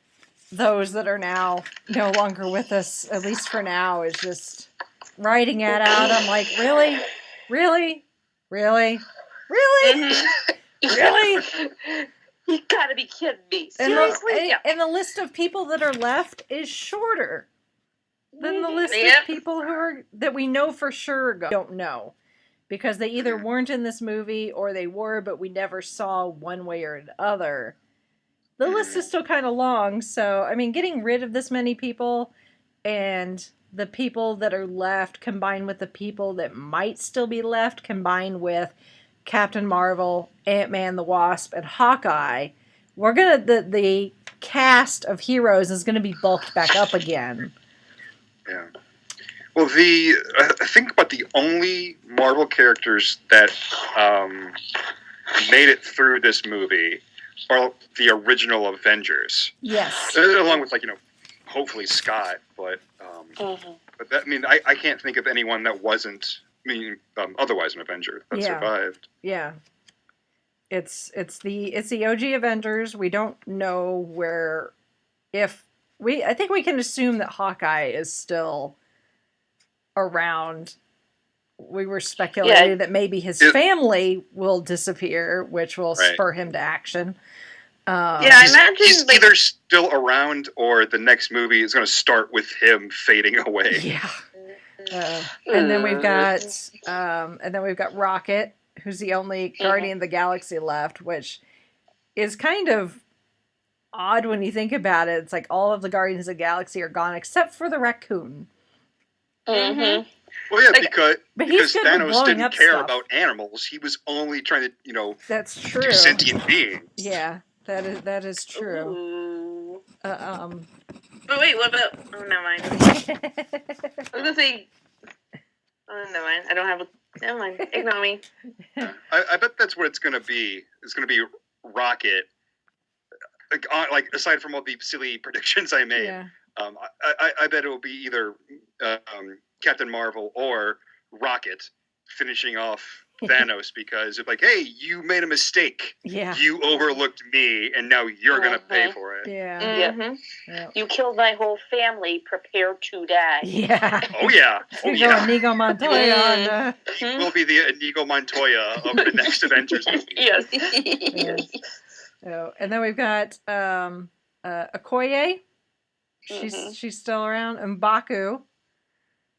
those that are now no longer with us, at least for now, is just writing it out. I'm like, really? You gotta be kidding me. And Seriously? and the list of people that are left is shorter than the list of people that we know for sure don't know. Because they either weren't in this movie or they were, but we never saw one way or the other. The list is still kind of long, so, getting rid of this many people and the people that are left combined with the people that might still be left combined with Captain Marvel, Ant-Man the Wasp, and Hawkeye, the cast of heroes is gonna be bulked back up again. Yeah. Well, I think about the only Marvel characters that made it through this movie are the original Avengers. Yes. Along with hopefully Scott, but that, I can't think of anyone that wasn't otherwise an Avenger that survived. Yeah. It's the OG Avengers. We don't know I think we can assume that Hawkeye is still around. We were speculating that maybe his family will disappear, which will spur him to action. I imagine he's either still around or the next movie is going to start with him fading away. Yeah. And then we've got Rocket, who's the only Guardian of the Galaxy left, which is kind of odd when you think about it. It's like all of the Guardians of the Galaxy are gone except for the raccoon. Mm-hmm. Well, yeah, because Thanos didn't care stuff. about animals. He was only trying to, that's true. do sentient beings. Yeah, that is true. Ooh. But wait, what about? Oh, never mind. I was gonna say. Oh, never mind. I don't have a. Never mind. Ignore me. I bet that's what it's gonna be. It's gonna be Rocket. Like aside from all the silly predictions I made, I bet it will be either Captain Marvel or Rocket finishing off Thanos because it's like, hey, you made a mistake. Yeah. You overlooked me, and now you're gonna pay for it. Yeah. Mm-hmm. Yep. You killed my whole family. Prepare to die. Yeah. Oh yeah. Inigo Montoya. He will be the Inigo Montoya of the next Avengers movie. Yes. Oh, and then we've got Okoye. She's still around, and Baku,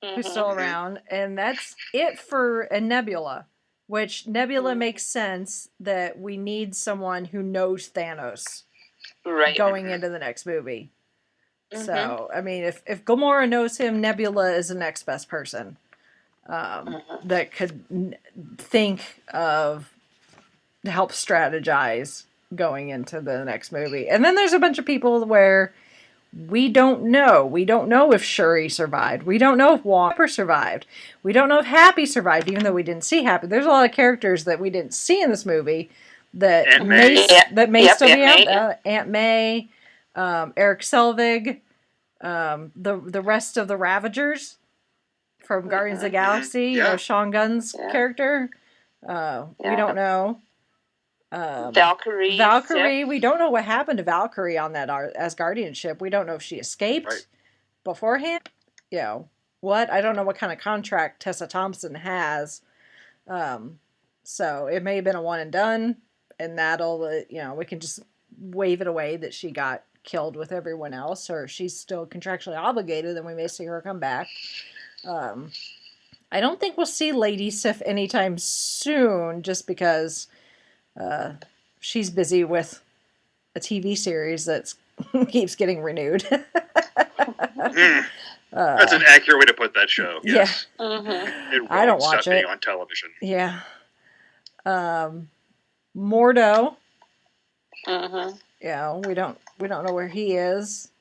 who's still around, and that's it for a Nebula. Which Nebula makes sense that we need someone who knows Thanos going into the next movie. So, I mean, if Gamora knows him, Nebula is the next best person that could think of to help strategize going into the next movie. And then there's a bunch of people where we don't know. We don't know if Shuri survived. We don't know if Walker survived. We don't know if Happy survived, even though we didn't see Happy. There's a lot of characters that we didn't see in this movie that may still be out. Aunt May, Eric Selvig, the rest of the Ravagers from Guardians of the Galaxy. You know, Sean Gunn's character. We don't know. Valkyrie. We don't know what happened to Valkyrie on that Asgardian ship. We don't know if she escaped beforehand. You know, what? I don't know what kind of contract Tessa Thompson has. So it may have been a one and done, and we can just wave it away that she got killed with everyone else, or she's still contractually obligated, then we may see her come back. I don't think we'll see Lady Sif anytime soon, just because she's busy with a TV series that keeps getting renewed. That's an accurate way to put that show. Yes. Yeah. Mm-hmm. I don't watch it on television. Yeah. Mordo. Yeah, we don't know where he is.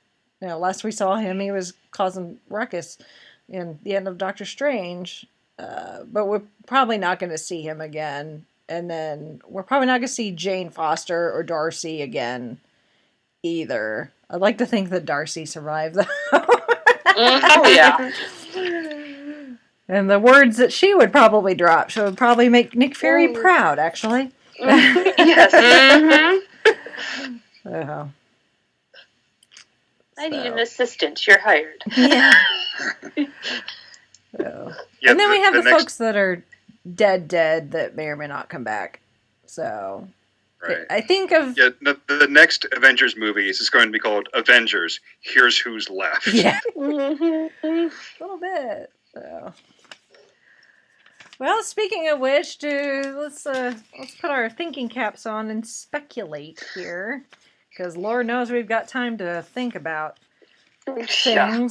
You know, last we saw him, he was causing ruckus in the end of Doctor Strange. But we're probably not going to see him again. And then we're probably not going to see Jane Foster or Darcy again either. I'd like to think that Darcy survived, though. Oh, yeah. And the words that she would probably drop, she would probably make Nick Fury proud, actually. Yes. I need an So. assistant. You're hired. Yeah. So. And then we have the folks that are dead that may or may not come back. So I think of... Yeah, the next Avengers movie is going to be called Avengers. Here's Who's Left. Yeah. A little bit. So. Well, speaking of which, let's put our thinking caps on and speculate here. Because Lord knows we've got time to think about things. Yeah.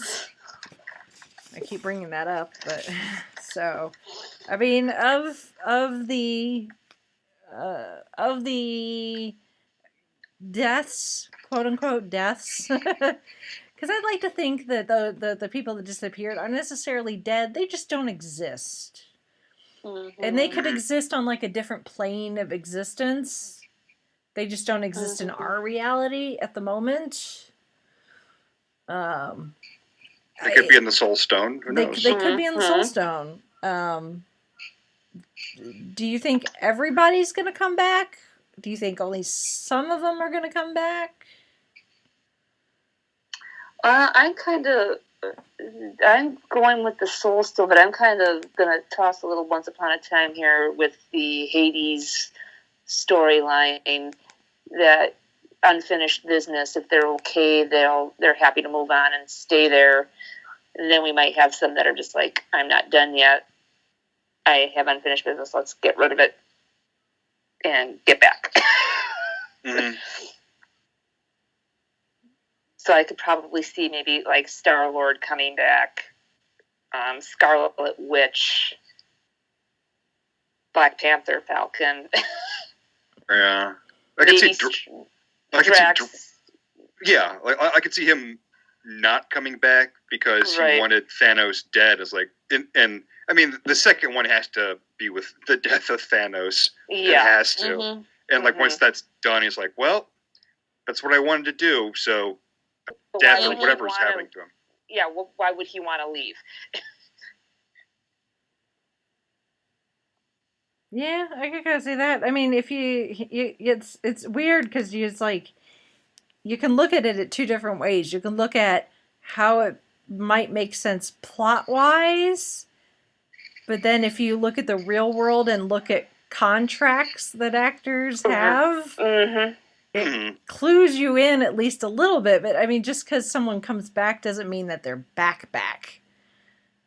I keep bringing that up, but so I mean, of the deaths, quote unquote deaths, because I'd like to think that the people that disappeared aren't necessarily dead; they just don't exist, and they could exist on like a different plane of existence. They just don't exist in our reality at the moment. They could be in the Soul Stone. Who knows? They could be in the Soul Stone. Do you think everybody's going to come back? do you think only some of them are going to come back? I'm going with the Soul still, but I'm kind of going to toss a little Once Upon a Time here with the Hades storyline, that unfinished business. If they're okay, they're happy to move on and stay there. And then we might have some that are just like, I'm not done yet. I have unfinished business. Let's get rid of it and get back. Mm-hmm. So I could probably see maybe like Star-Lord coming back, Scarlet Witch, Black Panther, Falcon. Yeah, I could see. Drax. Yeah, like I could see him not coming back because he wanted Thanos dead. As like, and I mean, the second one has to be with the death of Thanos. Yeah, it has to. And like once that's done, he's like, well, that's what I wanted to do. So death or whatever's happening to him. Yeah, well, why would he want to leave? Yeah, I could kind of see that. I mean, if it's weird because it's like you can look at it at two different ways. You can look at how it might make sense plot wise, but then if you look at the real world and look at contracts that actors have, it clues you in at least a little bit. But I mean, just because someone comes back doesn't mean that they're back.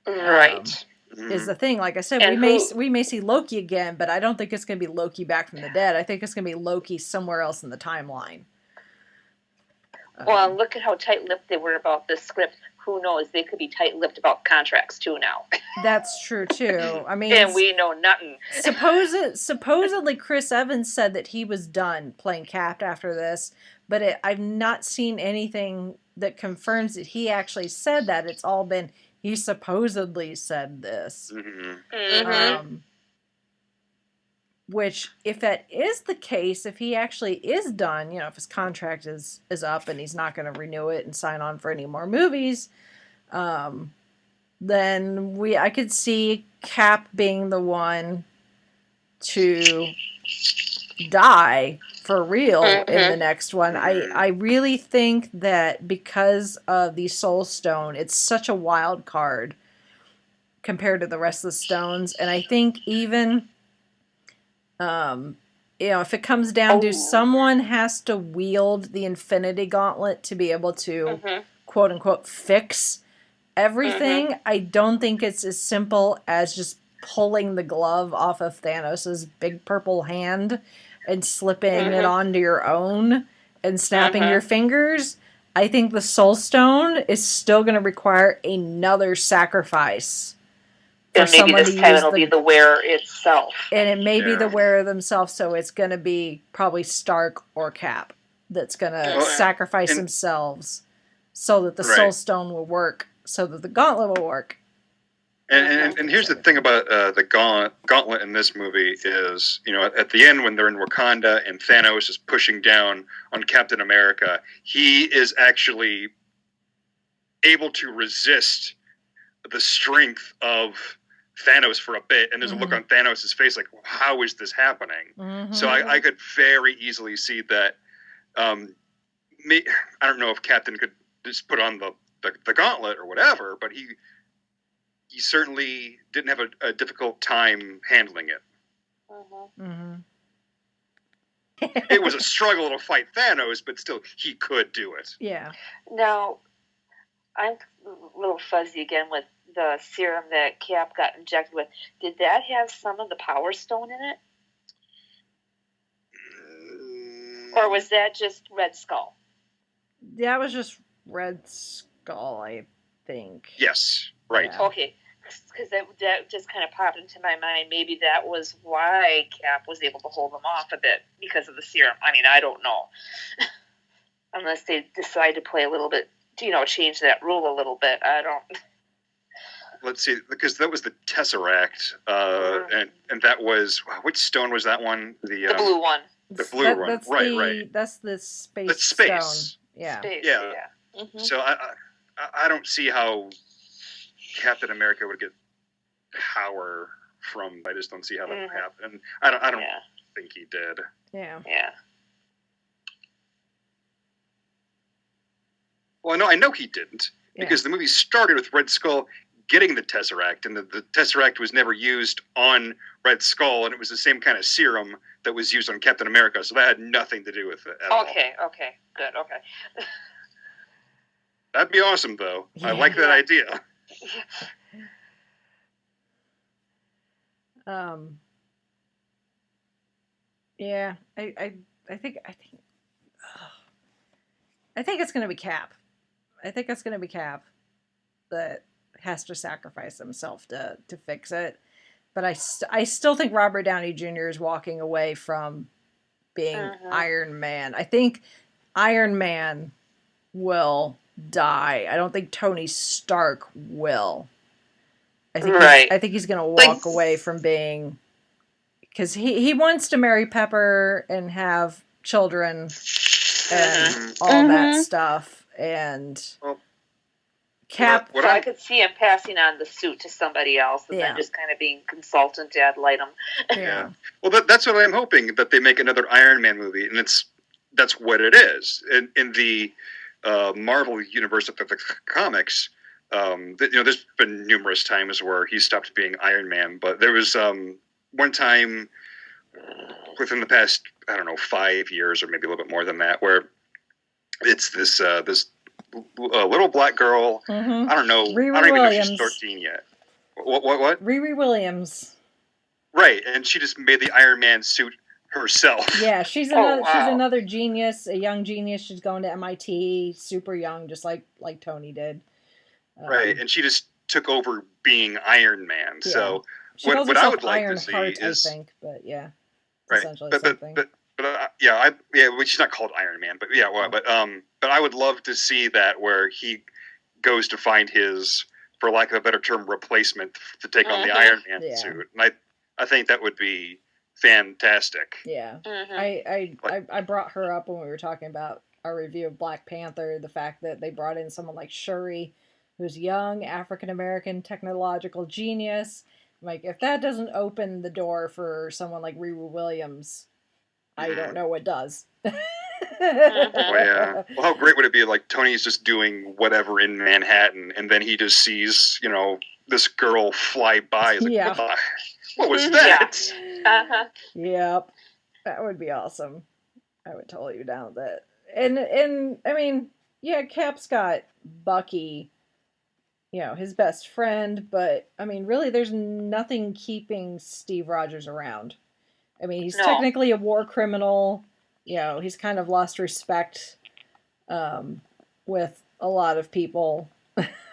Right. Is the thing. Like I said, And we may see Loki again, but I don't think it's going to be Loki back from the dead. I think it's going to be Loki somewhere else in the timeline. Well, look at how tight-lipped they were about this script. Who knows? They could be tight-lipped about contracts too now. That's true too. I mean, and we know nothing. Supposedly, Chris Evans said that he was done playing Cap after this, but I've not seen anything that confirms that he actually said that. It's all been he supposedly said this. Which, if that is the case, if he actually is done, you know, if his contract is up and he's not going to renew it and sign on for any more movies, then I could see Cap being the one to die for real in the next one. I really think that because of the Soul Stone, it's such a wild card compared to the rest of the stones, and I think even you know, if it comes down to someone has to wield the Infinity Gauntlet to be able to quote unquote fix everything, I don't think it's as simple as just pulling the glove off of Thanos' big purple hand and slipping it onto your own and snapping your fingers. I think the Soul Stone is still going to require another sacrifice. And maybe this time it'll be the wearer itself. And it may be the wearer themselves, so it's going to be probably Stark or Cap that's going to sacrifice themselves so that the Soul Stone will work, so that the Gauntlet will work. And here's the thing about the Gauntlet in this movie is, you know, at the end when they're in Wakanda and Thanos is pushing down on Captain America, he is actually able to resist the strength of Thanos for a bit, and there's a look on Thanos' face like, how is this happening? So I could very easily see that. I don't know if Captain could just put on the gauntlet or whatever, but he certainly didn't have a difficult time handling it. It was a struggle to fight Thanos, but still, he could do it. Yeah. Now, I'm a little fuzzy again with the serum that Cap got injected with. Did that have some of the Power Stone in it? Or was that just Red Skull? That was just Red Skull, I think. Yes, right. Yeah. Okay, because that just kind of popped into my mind. Maybe that was why Cap was able to hold them off a bit, because of the serum. I mean, I don't know. Unless they decide to play a little bit, you know, change that rule a little bit. I don't... Let's see, because that was the Tesseract, and that was, which stone was that one? The blue one. The blue one, right. That's the space. That's space. Stone. Yeah. Space, yeah. So I don't see how Captain America would get power from. I just don't see how that would happen. And I don't think he did. Yeah. Yeah. Well, I know he didn't, because the movie started with Red Skull getting the Tesseract, and the Tesseract was never used on Red Skull, and it was the same kind of serum that was used on Captain America, so that had nothing to do with it at all. Okay, good, okay. That'd be awesome, though. Yeah. I like that idea. Yeah, I think it's going to be Cap. I think it's going to be Cap that has to sacrifice himself to fix it. But I still think Robert Downey Jr. is walking away from being Iron Man. I think Iron Man will die. I don't think Tony Stark will. I think he's going to walk away from being, because he wants to marry Pepper and have children and all that stuff. And Cap... So I could see him passing on the suit to somebody else and then just kind of being consultant ad litem. Yeah. Well, that's what I'm hoping, that they make another Iron Man movie, and that's what it is. In the Marvel universe of the comics, there's been numerous times where he stopped being Iron Man, but there was one time within the past, 5 years or maybe a little bit more than that, where it's this little black girl. I don't know. Riri I don't even know if Williams. she's 13 yet. What? Riri Williams. Right, and she just made the Iron Man suit herself. Yeah, she's another genius, a young genius. She's going to MIT, super young, just like Tony did. Right, and she just took over being Iron Man. Yeah. So she what I would like Iron to see Heart, is, I think, but yeah, right, essentially but something. well, she's not called Iron Man, but but I would love to see that where he goes to find his, for lack of a better term, replacement to take on the Iron Man suit, and I think that would be fantastic. Yeah, I brought her up when we were talking about our review of Black Panther, the fact that they brought in someone like Shuri, who's young, African-American, technological genius. Like, if that doesn't open the door for someone like Riri Williams, I don't know what does. Well, yeah. Well, how great would it be? Like, Tony's just doing whatever in Manhattan, and then he just sees, this girl fly by. He's like, what was that? Yep, that would be awesome. I would totally be down with that. And I mean, Cap's got Bucky, his best friend, but I mean, really, there's nothing keeping Steve Rogers around. I mean, he's technically a war criminal. He's kind of lost respect with a lot of people.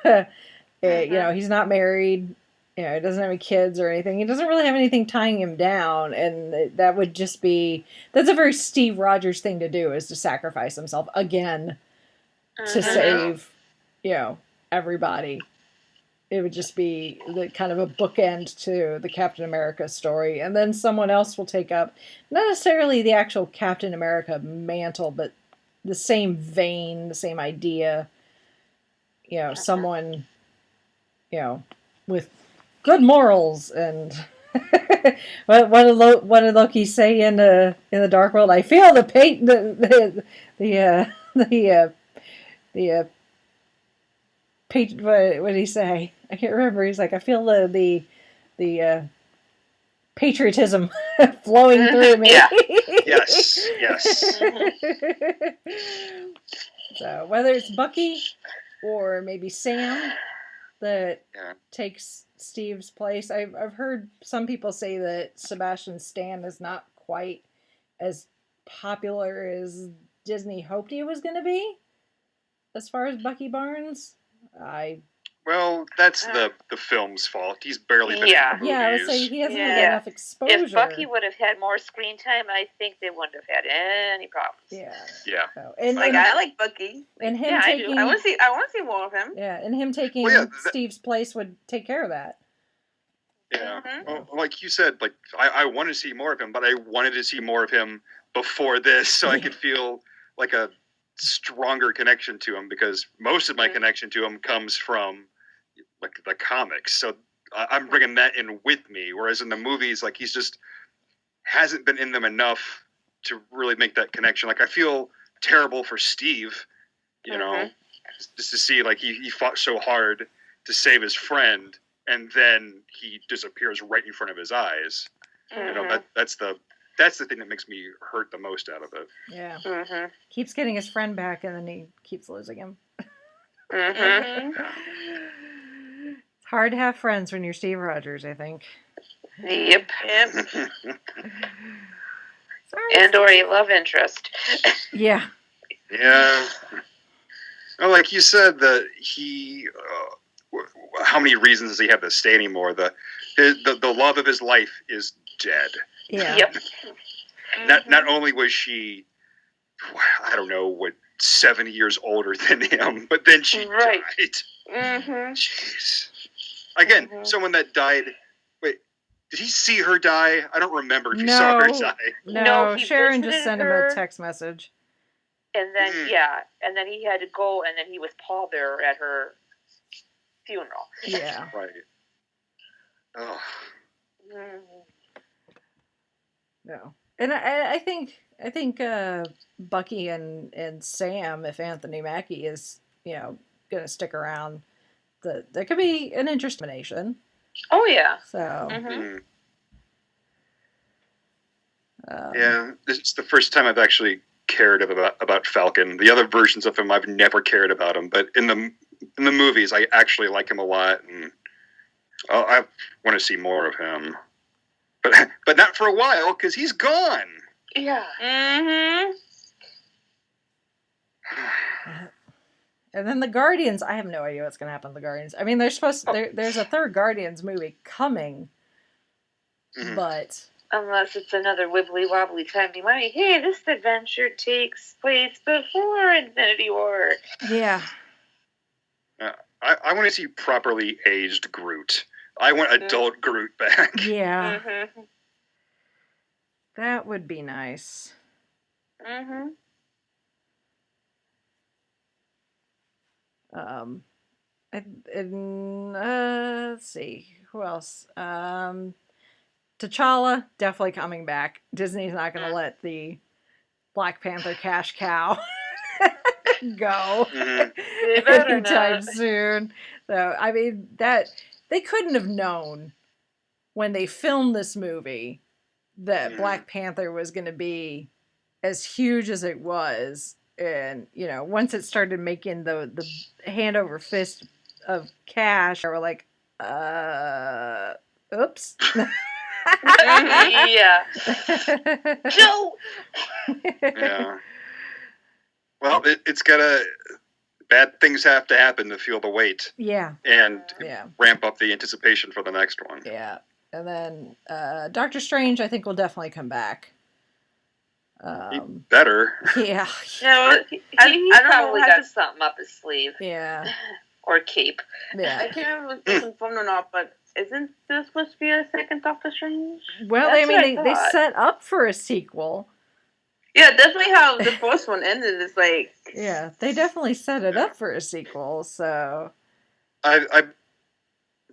He's not married. He doesn't have any kids or anything. He doesn't really have anything tying him down. And that would just be... That's a very Steve Rogers thing to do, is to sacrifice himself again to save, everybody. It would just be the kind of a bookend to the Captain America story. And then someone else will take up, not necessarily the actual Captain America mantle, but the same vein, the same idea. Someone, with good morals. And what did Loki say in the Dark World? I feel the pain, what did he say? I can't remember. He's like, I feel the patriotism flowing through me. Yeah. Yes. So whether it's Bucky or maybe Sam that takes Steve's place, I've heard some people say that Sebastian Stan is not quite as popular as Disney hoped he was going to be as far as Bucky Barnes. Well, that's the film's fault. He's barely been in the movies. I would say he hasn't had enough exposure. If Bucky would have had more screen time, I think they wouldn't have had any problems. Yeah. So, I like Bucky. And him taking... I want to see more of him. Yeah, and him taking Steve's place would take care of that. Yeah. Well, like you said, like I want to see more of him, but I wanted to see more of him before this, so I could feel like a stronger connection to him, because most of my connection to him comes from like the comics. So I'm bringing that in with me, whereas in the movies, like, he's just hasn't been in them enough to really make that connection. Like, I feel terrible for Steve, you know, just to see, like, he fought so hard to save his friend, and then he disappears right in front of his eyes. You know, that's the thing that makes me hurt the most out of it. Yeah. Keeps getting his friend back, and then he keeps losing him. It's hard to have friends when you're Steve Rogers, I think. Yep. Sorry. And or a love interest. Yeah. Yeah. Well, like you said, that he. How many reasons does he have to stay anymore? The love of his life is dead. Yeah. Yep. Not only was she, I don't know, 70 years older than him, but then she died. Jeez. Again, someone that died. Wait, did he see her die? I don't remember if he saw her die. No, he Sharon just visited sent him her. a text message. And then, and then he had to go, and then he was pallbearer at her funeral. Yeah. Right. Oh. No. And I think Bucky and Sam, if Anthony Mackie is, going to stick around, that could be an interesting combination. Oh, yeah. So. Yeah, this is the first time I've actually cared about Falcon. The other versions of him, I've never cared about him, but in the movies, I actually like him a lot, and I want to see more of him. But not for a while, because he's gone. Yeah. And then the Guardians, I have no idea what's going to happen to the Guardians. I mean, there's a third Guardians movie coming, but... Unless it's another wibbly-wobbly timey-wimey. Hey, this adventure takes place before Infinity War. Yeah. I want to see properly aged Groot. I want adult Groot back. Yeah. That would be nice. Let's see. Who else? T'Challa, definitely coming back. Disney's not going to let the Black Panther cash cow go anytime soon. So, I mean, that they couldn't have known when they filmed this movie that Black Panther was going to be as huge as it was. And, once it started making the hand over fist of cash, they were like, oops. Yeah. No. Yeah. Well, it's gotta. Bad things have to happen to feel the weight. Yeah. And ramp up the anticipation for the next one. Yeah. And then Doctor Strange, I think, will definitely come back. He better. Yeah. No, he probably got something up his sleeve. Yeah. Or cape. Yeah. I can't remember if it's confirmed or not, but isn't this supposed to be a second Doctor Strange? Well, they set up for a sequel. Yeah, definitely how the first one ended is like... Yeah, they definitely set it up for a sequel, so... I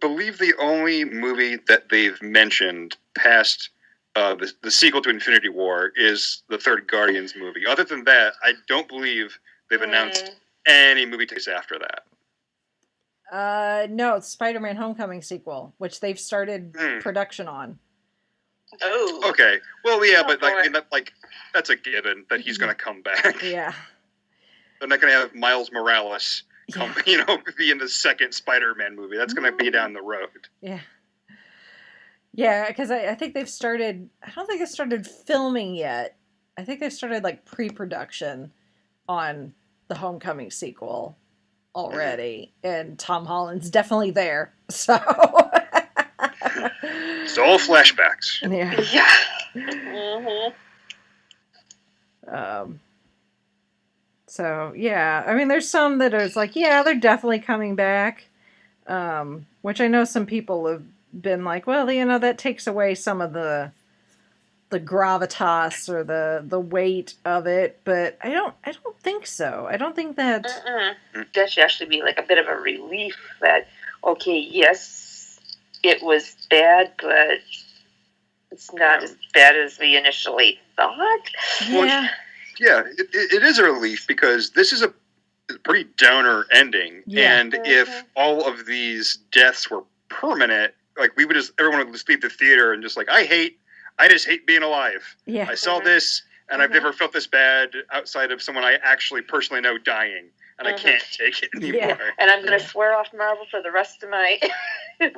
believe the only movie that they've mentioned past the sequel to Infinity War is the third Guardians movie. Other than that, I don't believe they've announced any movie takes after that. No, it's Spider-Man Homecoming sequel, which they've started production on. Oh. Okay. Well, yeah, but that's a given that he's going to come back. Yeah. They're not going to have Miles Morales come, be in the second Spider-Man movie. That's going to be down the road. Yeah. Yeah, because I think they've started... I don't think they've started filming yet. I think they've started, pre-production on the Homecoming sequel already. And Tom Holland's definitely there, so... It's all flashbacks. Yeah. So, yeah. I mean, there's some that are like, yeah, they're definitely coming back. Which I know some people have been like, well, that takes away some of the gravitas or the weight of it, but I don't think so. I don't think that... That should actually be like a bit of a relief that, okay, yes, it was bad, but it's not as bad as we initially thought. Yeah. Yeah, it is a relief because this is a pretty downer ending. Yeah. And if all of these deaths were permanent, like everyone would just leave the theater and just like, I just hate being alive. Yeah. I saw this and I've never felt this bad outside of someone I actually personally know dying. And I can't take it anymore. Yeah. And I'm going to swear off Marvel for the rest of my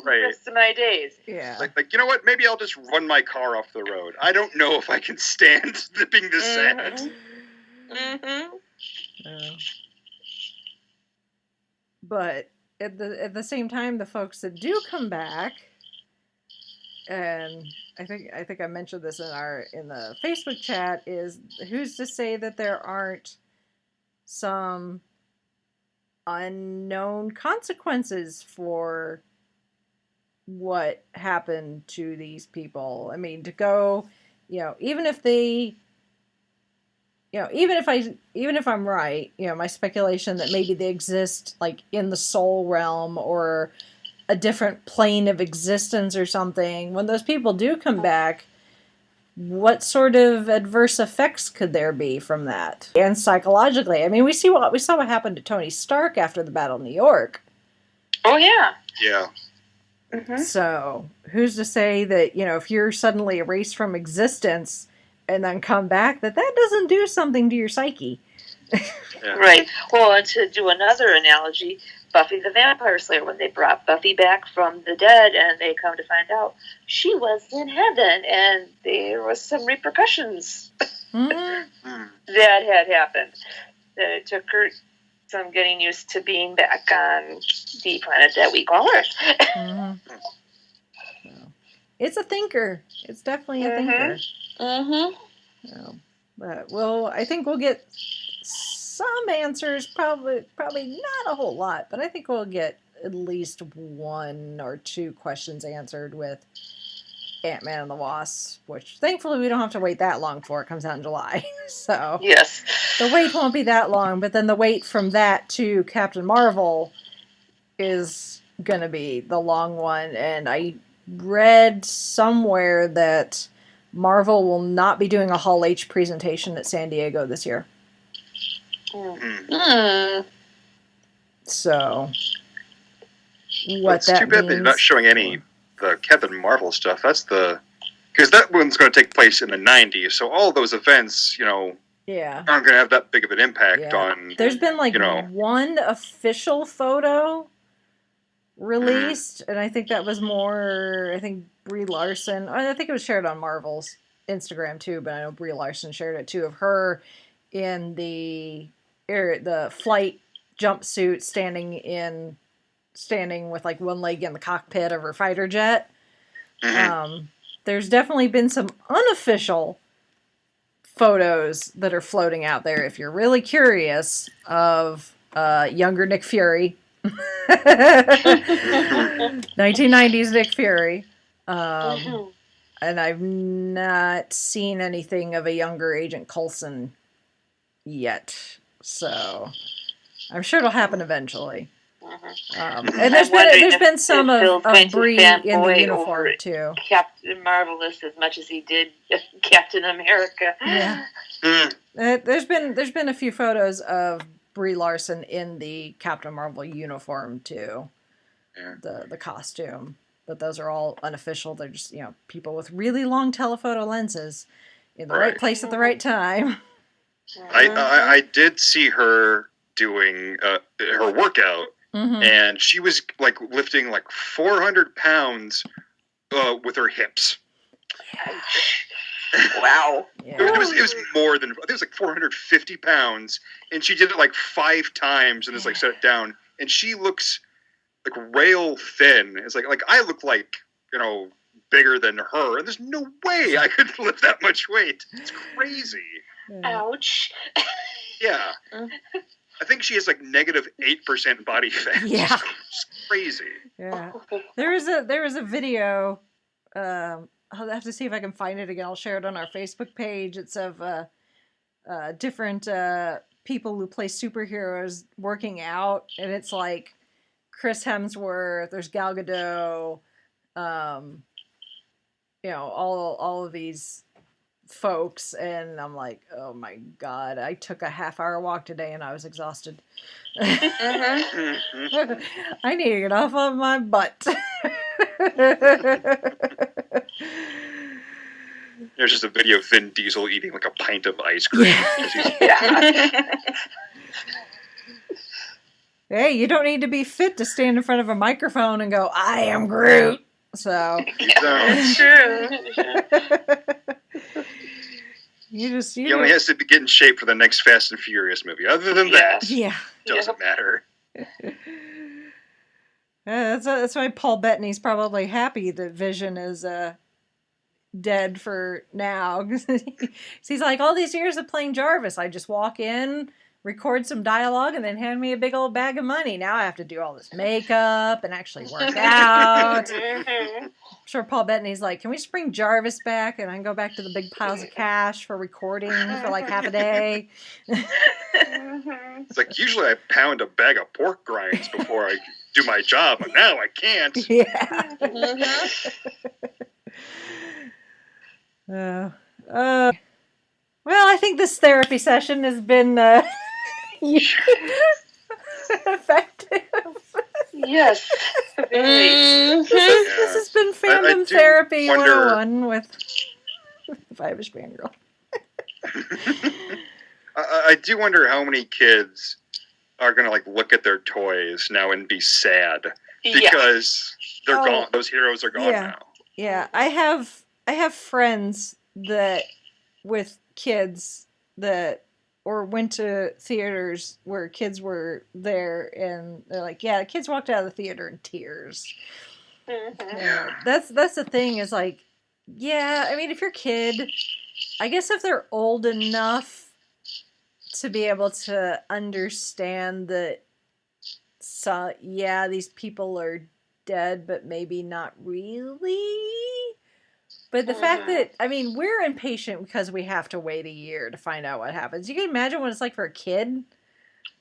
rest of my days. Yeah. Like, you know what? Maybe I'll just run my car off the road. I don't know if I can stand being this sad. But at the same time, the folks that do come back, and I think I mentioned this in the Facebook chat, is who's to say that there aren't some unknown consequences for what happened to these people. I mean, to go, even if I'm right, my speculation that maybe they exist like in the soul realm or a different plane of existence or something. When those people do come back, what sort of adverse effects could there be from that? And psychologically, I mean, we saw what happened to Tony Stark after the Battle of New York. Oh yeah. Yeah. So who's to say that, if you're suddenly erased from existence and then come back, that doesn't do something to your psyche? Yeah. Right. Well, and to do another analogy, Buffy the Vampire Slayer, when they brought Buffy back from the dead and they come to find out she was in heaven and there was some repercussions that had happened. That it took her some getting used to being back on the planet that we call Earth. So, it's a thinker. It's definitely a thinker. So, but I think we'll get some answers, probably not a whole lot, but I think we'll get at least one or two questions answered with Ant-Man and the Wasp, which thankfully we don't have to wait that long for. It comes out in July. So yes, the wait won't be that long, but then the wait from that to Captain Marvel is going to be the long one. And I read somewhere that Marvel will not be doing a Hall H presentation at San Diego this year. So, It's too bad they're not showing any the Captain Marvel stuff. That's because that one's going to take place in the 90s. So all those events, aren't going to have that big of an impact on. There's been one official photo released, and I think that was more. I think Brie Larson. I think it was shared on Marvel's Instagram too, but I know Brie Larson shared it too, of her in the flight jumpsuit standing with like one leg in the cockpit of her fighter jet. There's definitely been some unofficial photos that are floating out there if you're really curious of younger Nick Fury. 1990s Nick Fury. And I've not seen anything of a younger Agent Coulson yet. So I'm sure it'll happen eventually. And there's been some of Brie in the uniform too. Captain Marvelous as much as he did Captain America. Yeah. There's been a few photos of Brie Larson in the Captain Marvel uniform too. Yeah. The costume. But those are all unofficial. They're just, people with really long telephoto lenses in the right place at the right time. I did see her doing her workout, and she was like lifting like 400 pounds with her hips. Wow. Yeah. It was more than, I think it was like 450 pounds, and she did it like 5 times and just like set it down, and she looks like rail thin. It's like I look like, bigger than her, and there's no way I could lift that much weight. It's crazy. Ouch. Yeah. I think she has like negative 8% body fat. Yeah. It's crazy. Yeah. There was a video, I'll have to see if I can find it again. I'll share it on our Facebook page. It's of different people who play superheroes working out, and it's like Chris Hemsworth, there's Gal Gadot, all of these folks, and I'm like, oh my god, I took a half-hour walk today and I was exhausted. Mhm. I need to get off of my butt. There's just a video of Vin Diesel eating like a pint of ice cream. Yeah. Yeah. Hey, you don't need to be fit to stand in front of a microphone and go, I am Groot. So It's true. He only has to get in shape for the next Fast and Furious movie. Other than that, yeah. doesn't matter. That's why Paul Bettany's probably happy that Vision is dead for now. He's like, all these years of playing Jarvis, I just walk in, record some dialogue, and then hand me a big old bag of money. Now I have to do all this makeup and actually work out. I'm sure Paul Bettany's like, can we just bring Jarvis back and I can go back to the big piles of cash for recording for like half a day? It's like, usually I pound a bag of pork rinds before I do my job, but now I can't. Yeah. Well, I think this therapy session has been effective. Yes. This has been Fandom do Therapy wonder- 101 with Five-ish Fangirl. I do wonder how many kids are going to like look at their toys now and be sad because they're gone. Those heroes are gone now. Yeah, I have friends that with kids that or went to theaters where kids were there and they're like, yeah, the kids walked out of the theater in tears. Yeah, that's the thing is like, yeah, I mean, if your kid, I guess if they're old enough to be able to understand that, so yeah, these people are dead, but maybe not really. But the fact that, I mean, we're impatient because we have to wait a year to find out what happens. You can imagine what it's like for a kid.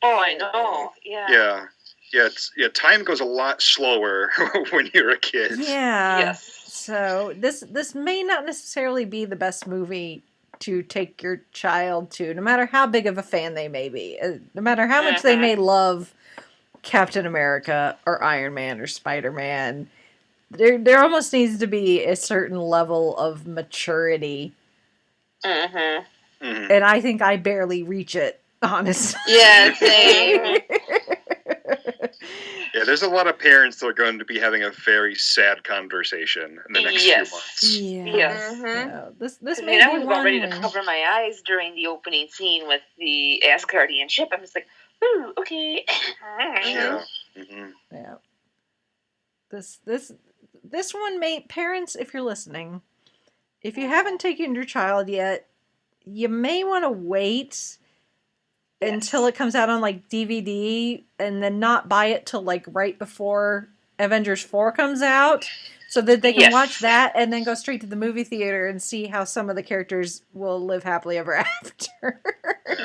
Oh, I know. Yeah. Yeah. Time goes a lot slower when you're a kid. Yeah. Yes. So this may not necessarily be the best movie to take your child to, no matter how big of a fan they may be, no matter how much they may love Captain America or Iron Man or Spider-Man. There almost needs to be a certain level of maturity. And I think I barely reach it, honestly. Yeah, same. Yeah, there's a lot of parents that are going to be having a very sad conversation in the next few months. Yeah. Yes. So this I may mean, I be was about one ready to where- cover my eyes during the opening scene with the Asgardian ship. I'm just like, ooh, okay. Yeah. Mm-hmm. Yeah. This one may, parents, if you're listening, if you haven't taken your child yet, you may want to wait until it comes out on like DVD and then not buy it till like right before Avengers 4 comes out so that they can watch that and then go straight to the movie theater and see how some of the characters will live happily ever after.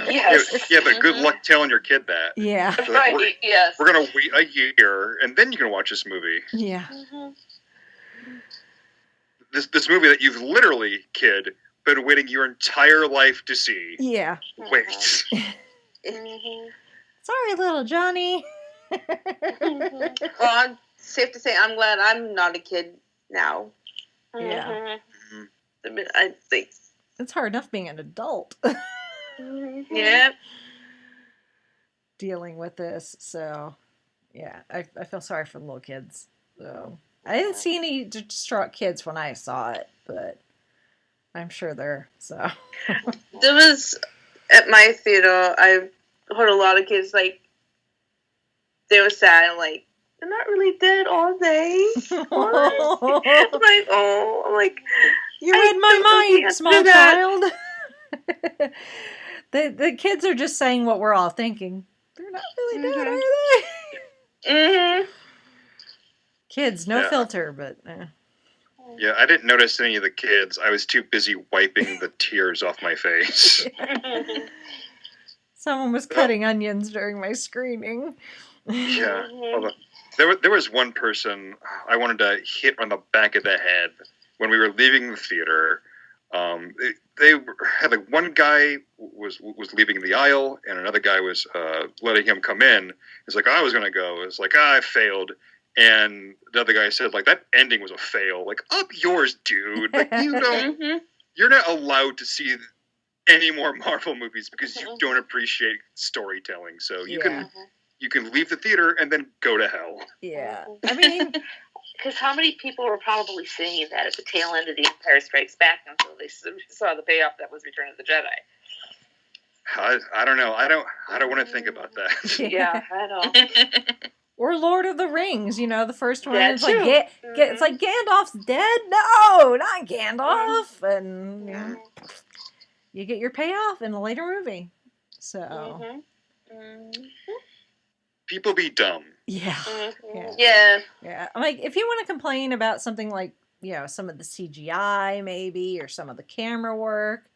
Yes. Yeah, but good luck telling your kid that. Yeah. So Right, yes. We're going to wait a year and then you can watch this movie. Yeah. This movie that you've literally, kid, been waiting your entire life to see. Yeah. Wait. Sorry, little Johnny. Well, safe to say, I'm glad I'm not a kid now. Yeah. I mean, I think. It's hard enough being an adult Yeah. dealing with this. So, yeah, I feel sorry for the little kids. So, I didn't see any distraught kids when I saw it, but I'm sure they're so. There was, at my theater, I heard a lot of kids, like, they were sad, like, they're not really dead, are they? I'm like, oh, I'm like, you read my mind, can't small do that. child. The kids are just saying what we're all thinking. They're not really dead, are they? Kids, no filter, but. Yeah, I didn't notice any of the kids. I was too busy wiping the tears off my face. Someone was cutting onions during my screening. Yeah. Well, there was one person I wanted to hit on the back of the head when we were leaving the theater. They had like one guy was leaving the aisle, and another guy was letting him come in. He's like, I was gonna go. It's like, I failed. And the other guy said, like, that ending was a fail. Like, up yours, dude. Like, you don't, you're not allowed to see any more Marvel movies because you don't appreciate storytelling. So you can leave the theater and then go to hell. Yeah, I mean, because how many people were probably saying that at the tail end of The Empire Strikes Back until they saw the payoff that was Return of the Jedi? I don't know. I don't want to think about that. Yeah, I know. or Lord of the Rings, the first one. That It's too. like it's like Gandalf's dead. No, not Gandalf, and you get your payoff in a later movie. So People be dumb. yeah. Yeah. Like if you want to complain about something like some of the CGI maybe or some of the camera work,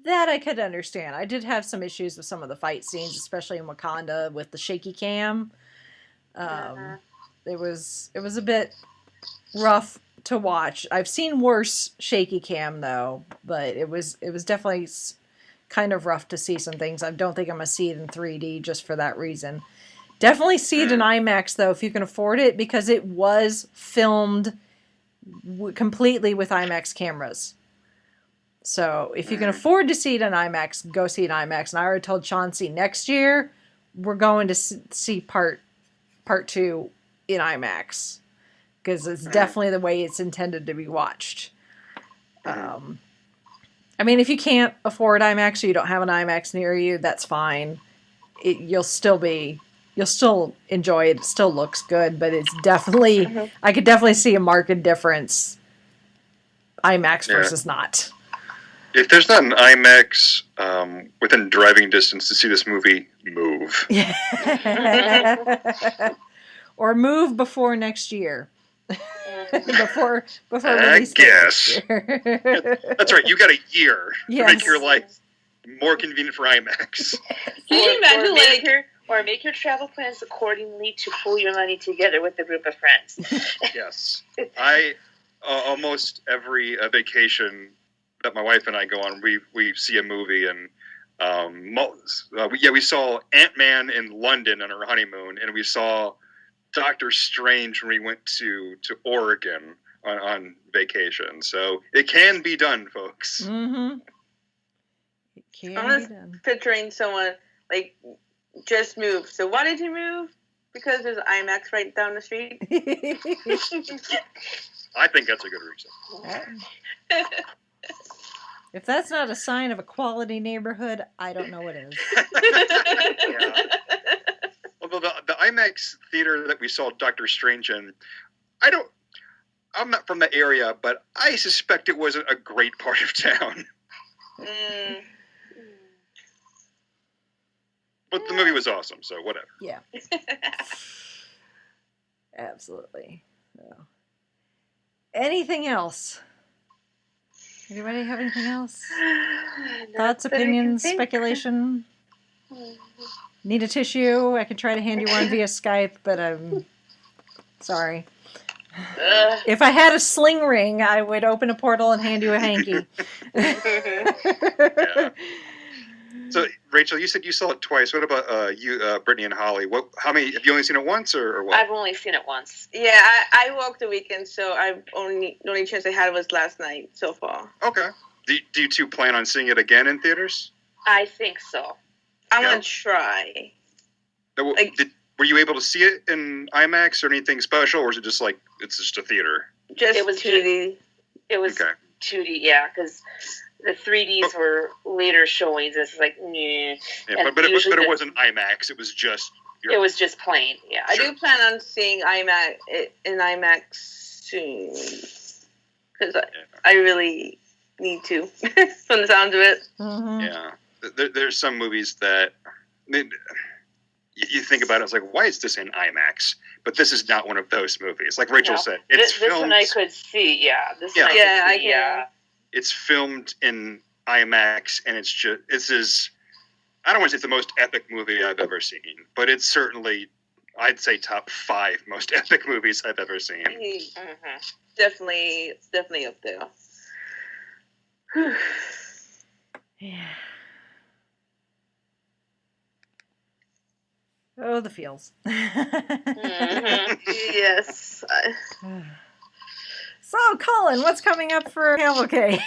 that I could understand. I did have some issues with some of the fight scenes, especially in Wakanda with the shaky cam. It was a bit rough to watch. I've seen worse shaky cam though, but it was definitely kind of rough to see some things. I don't think I'm gonna see it in 3D just for that reason. Definitely see it in IMAX though if you can afford it, because it was filmed completely with IMAX cameras. So if you can afford to see it in IMAX, go see it in IMAX. And I already told Chauncey next year we're going to see part 2 in IMAX, because it's definitely the way it's intended to be watched. I mean, if you can't afford IMAX or you don't have an IMAX near you, that's fine. You'll still enjoy it. It still looks good, but it's definitely, I could definitely see a marked difference, IMAX versus not. If there's not an IMAX within driving distance to see this movie, move. Or move before next year. before I release guess. next year. That's right. You got a year to make your Yes. life more convenient for IMAX. Can you imagine, or make your travel plans accordingly to pull your money together with a group of friends. Yes. I almost every vacation that my wife and I go on, we see a movie, and we saw Ant-Man in London on our honeymoon, and we saw Doctor Strange when we went to Oregon on vacation. So it can be done, folks. Mm-hmm. It can I'm be done. picturing someone like just moved. So why did you move? Because there's IMAX right down the street. I think that's a good reason. If that's not a sign of a quality neighborhood, I don't know what is. Yeah. Although the IMAX theater that we saw Doctor Strange in, I'm not from the area, but I suspect it wasn't a great part of town. But the movie was awesome, so whatever. Yeah. Absolutely. So. Anything else? Anybody have anything else? Thoughts, opinions, speculation? Need a tissue? I can try to hand you one via Skype, but I'm sorry. If I had a sling ring, I would open a portal and hand you a hanky. Yeah. So, Rachel, you said you saw it twice. What about you, Brittany and Holly? How many? Have you only seen it once, or what? I've only seen it once. Yeah, I walked the weekend, so the only chance I had was last night so far. Okay. Do you two plan on seeing it again in theaters? I think so. I'm gonna try. Were you able to see it in IMAX or anything special, or is it just like it's just a theater? It was 2D. It was Okay. 2D, yeah, because the 3Ds were later showings. It's like, meh. Yeah, but it wasn't IMAX. It was just. It was just plain, yeah. I do plan on seeing IMAX soon, because I really need to, from the sounds of it. Mm-hmm. Yeah, there's some movies that you think about it, it's like, why is this in IMAX? But this is not one of those movies. Like Rachel said, it's this filmed. one I could see, yeah. This one I can. yeah. It's filmed in IMAX, and I don't want to say it's the most epic movie I've ever seen, but it's certainly, I'd say, top 5 most epic movies I've ever seen. Mm-hmm. Definitely up there. Yeah. Oh, the feels. Yes. So, Cullen, what's coming up for Cavalcade?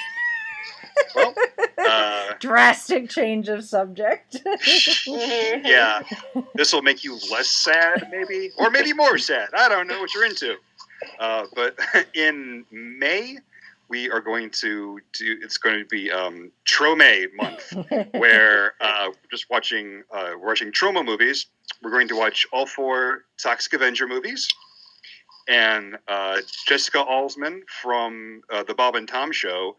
Well, Drastic change of subject. yeah, this will make you less sad, maybe, or maybe more sad. I don't know what you're into. But in May, we are going to do. It's going to be Trome month, where we're watching Troma movies. We're going to watch all 4 Toxic Avenger movies. And Jessica Alsman from the Bob and Tom Show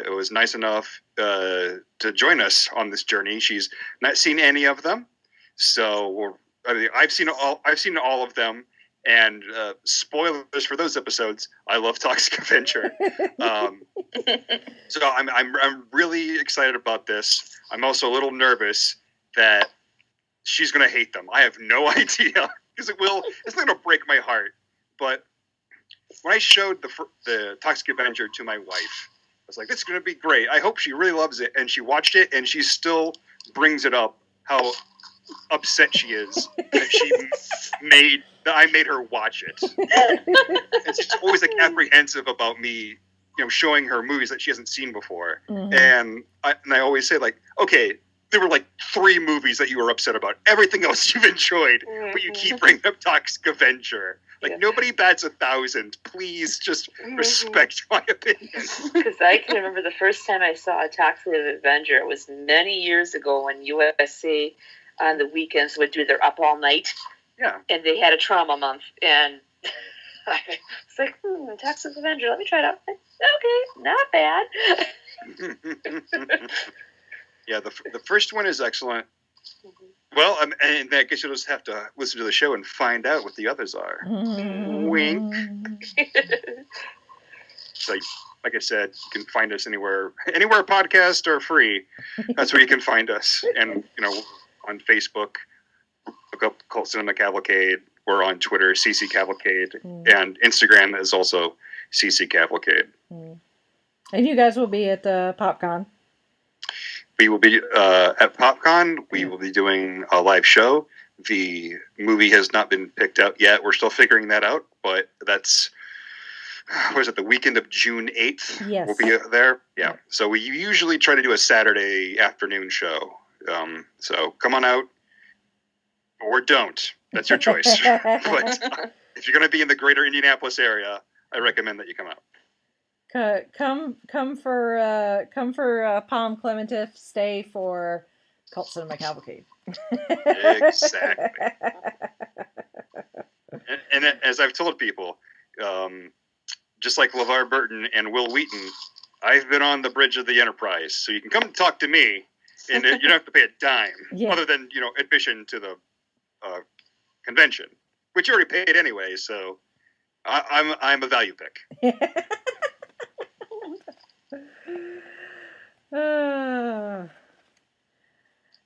was nice enough to join us on this journey. She's not seen any of them, so I've seen all of them. And spoilers for those episodes. I love Toxic Avenger, so I'm really excited about this. I'm also a little nervous that she's going to hate them. I have no idea because it's not going to break my heart. But when I showed the Toxic Avenger to my wife, I was like, "This is going to be great. I hope she really loves it." And she watched it, and she still brings it up how upset she is that I made her watch it. And she's always like apprehensive about me, showing her movies that she hasn't seen before. Mm-hmm. And I always say, like, okay, there were like 3 movies that you were upset about. Everything else you've enjoyed, but you keep bringing up Toxic Avenger. Like, nobody bats 1,000. Please just respect my opinion. Because I can remember the first time I saw a Toxic Avenger. It was many years ago when USA on the weekends would do their Up All Night. Yeah. And they had a trauma month. And I was like, Toxic Avenger, let me try it out. Okay, not bad. Yeah, the first one is excellent. Well, and I guess you'll just have to listen to the show and find out what the others are. Wink. So, like I said, you can find us anywhere podcasts are free. That's where you can find us. And, on Facebook, look up Cult Cinema Cavalcade. We're on Twitter, CC Cavalcade. And Instagram is also CC Cavalcade. And you guys will be at PopCon. We will be at PopCon. We will be doing a live show. The movie has not been picked out yet. We're still figuring that out, but that's, the weekend of June 8th? Yes. We'll be there. Yeah. So we usually try to do a Saturday afternoon show. So come on out or don't. That's your choice. But if you're going to be in the greater Indianapolis area, I recommend that you come out. Come for Palm Clementif, stay for Cult Cinema Cavalcade. Exactly. and as I've told people, just like LeVar Burton and Will Wheaton, I've been on the bridge of the Enterprise, so you can come talk to me, and you don't have to pay a dime, other than admission to the convention, which you already paid anyway. So I'm a value pick.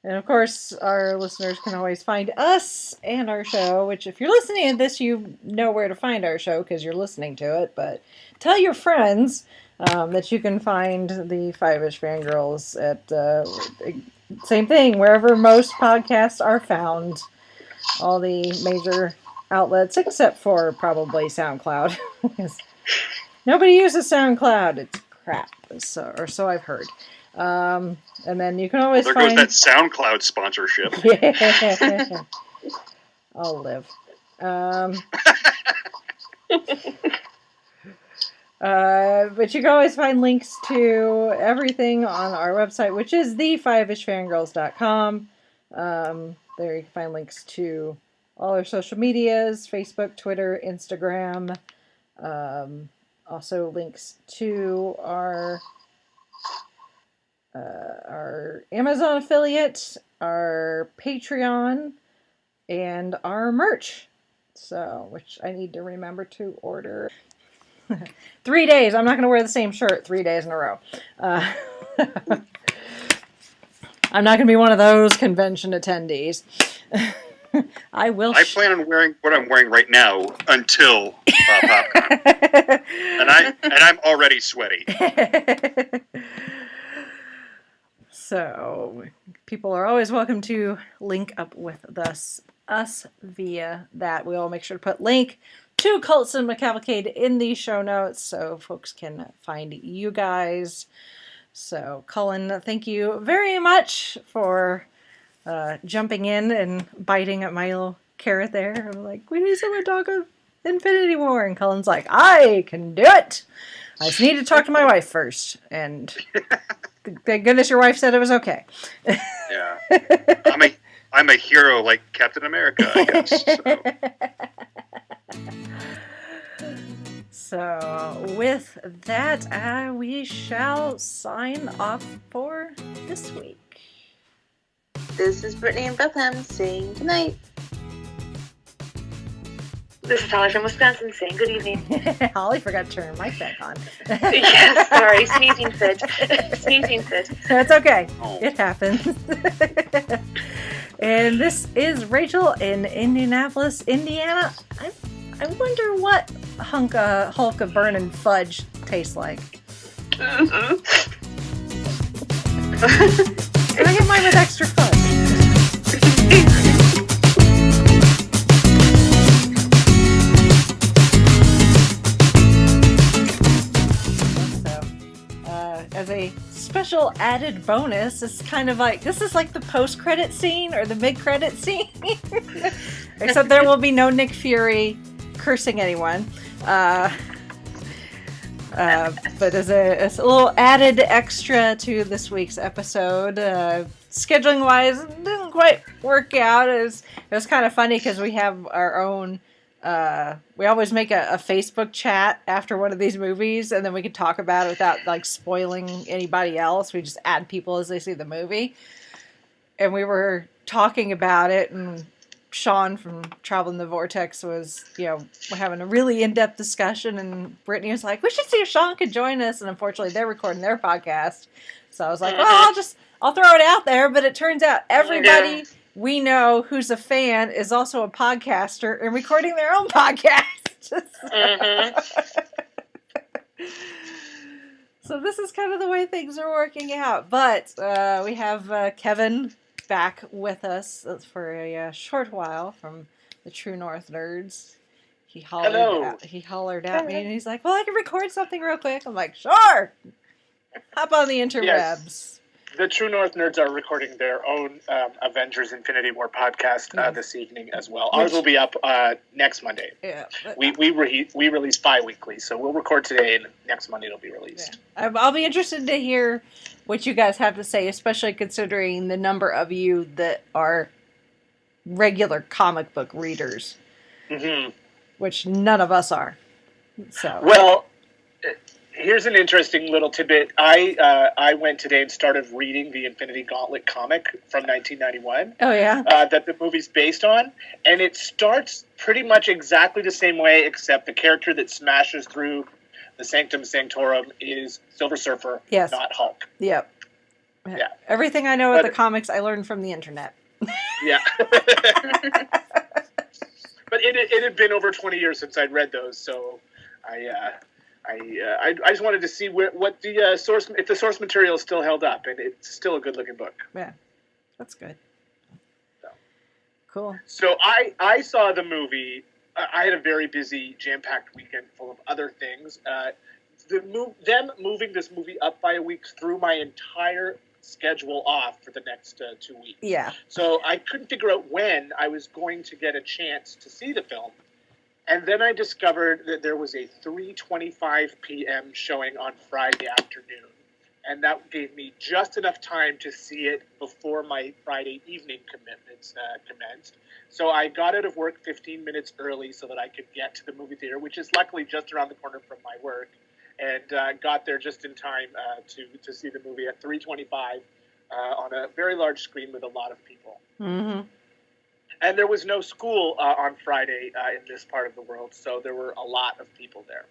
And of course, our listeners can always find us and our show, which if you're listening to this, you know where to find our show because you're listening to it. But tell your friends that you can find the Five-ish Fangirls at same thing, wherever most podcasts are found. All the major outlets, except for probably SoundCloud. Nobody uses SoundCloud. It's crap, or so I've heard. And then you can always there find... goes that SoundCloud sponsorship. Yeah. I'll live. But you can always find links to everything on our website, which is the5ishfangirls.com. There you can find links to all our social medias, Facebook, Twitter, Instagram. Also links to our Amazon affiliate, our Patreon, and our merch. So, which I need to remember to order. 3 days. I'm not going to wear the same shirt 3 days in a row. I'm not going to be one of those convention attendees. I will. I plan on wearing what I'm wearing right now until PopCon, and I'm already sweaty. So, people are always welcome to link up with us via that. We'll make sure to put link to Cullen and Cavalcade in the show notes so folks can find you guys. So, Cullen, thank you very much for jumping in and biting at my little carrot there. I'm like, we need someone to talk of Infinity War. And Cullen's like, I can do it. I just need to talk to my wife first. And thank goodness your wife said it was okay. Yeah. I'm a hero like Captain America, I guess. So with that, we shall sign off for this week. This is Brittany and Bethlehem saying goodnight. This is Holly from Wisconsin saying good evening. Holly forgot to turn her mic back on. Yes, sorry, sneezing fit. Sneezing fit. That's okay. Oh. It happens. And this is Rachel in Indianapolis, Indiana. I wonder what hulk of burning fudge tastes like. Mm-hmm. Can I get mine with extra fudge? As a special added bonus, it's kind of like, this is like the post-credit scene or the mid-credit scene. Except there will be no Nick Fury cursing anyone. But as a little added extra to this week's episode, scheduling wise, didn't quite work out. It was kind of funny because we have our own. We always make a Facebook chat after one of these movies, and then we can talk about it without like spoiling anybody else. We just add people as they see the movie, and we were talking about it, and Sean from Traveling the Vortex was, we're having a really in-depth discussion, and Brittany was like, we should see if Sean could join us, and unfortunately they're recording their podcast, so I was like, well, I'll throw it out there, but it turns out everybody we know who's a fan is also a podcaster and recording their own podcast. So this is kind of the way things are working out. But we have Kevin back with us for a short while from the True North Nerds. He hollered at me, and he's like, well, I can record something real quick. I'm like, sure. Hop on the interwebs. Yes. The True North Nerds are recording their own Avengers Infinity War podcast this evening as well. Ours will be up next Monday. Yeah, we release bi-weekly, so we'll record today, and next Monday it'll be released. Yeah. I'll be interested to hear what you guys have to say, especially considering the number of you that are regular comic book readers, which none of us are. So well. Here's an interesting little tidbit. I went today and started reading the Infinity Gauntlet comic from 1991. Oh, yeah? That the movie's based on. And it starts pretty much exactly the same way, except the character that smashes through the Sanctum Sanctorum is Silver Surfer, not Hulk. Yep. Yeah. Everything I know about the comics, I learned from the internet. Yeah. But it had been over 20 years since I'd read those, so I just wanted to see what the source, if the source material is still held up, and it's still a good looking book. Yeah, that's good. Cool. So I saw the movie. I had a very busy, jam-packed weekend full of other things. Them moving this movie up by a week threw my entire schedule off for the next 2 weeks. Yeah. So I couldn't figure out when I was going to get a chance to see the film. And then I discovered that there was a 3:25 p.m. showing on Friday afternoon. And that gave me just enough time to see it before my Friday evening commitments commenced. So I got out of work 15 minutes early so that I could get to the movie theater, which is luckily just around the corner from my work, and got there just in time to see the movie at 3:25 on a very large screen with a lot of people. Mm-hmm. And there was no school on Friday in this part of the world, so there were a lot of people there.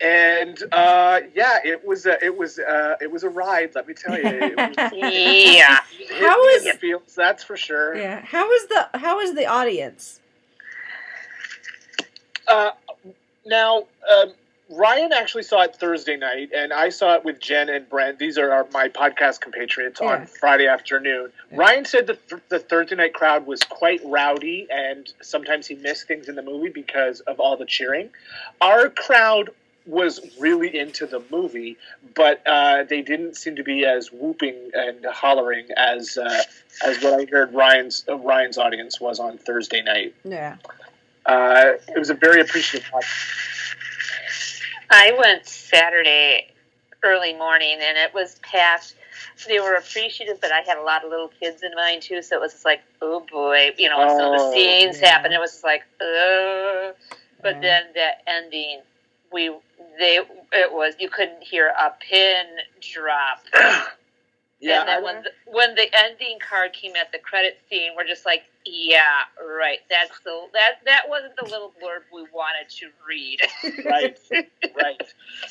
And it was a ride. Let me tell you. It was, Yeah. How was the feels, that's for sure. Yeah. How was the audience? Now, Ryan actually saw it Thursday night, and I saw it with Jen and Brent. These are my podcast compatriots on Friday afternoon. Yeah. Ryan said that the Thursday night crowd was quite rowdy, and sometimes he missed things in the movie because of all the cheering. Our crowd was really into the movie, but they didn't seem to be as whooping and hollering as what I heard Ryan's audience was on Thursday night. Yeah. It was a very appreciative podcast. I went Saturday early morning, and it was packed. They were appreciative, but I had a lot of little kids in mine, too, so it was just like, oh, boy. You know, when some of the scenes happened, it was just like, But then the ending, you couldn't hear a pin drop. Yeah, and then when the ending card came at the credit scene, we're just like, yeah, right. That wasn't the little blurb we wanted to read. Right.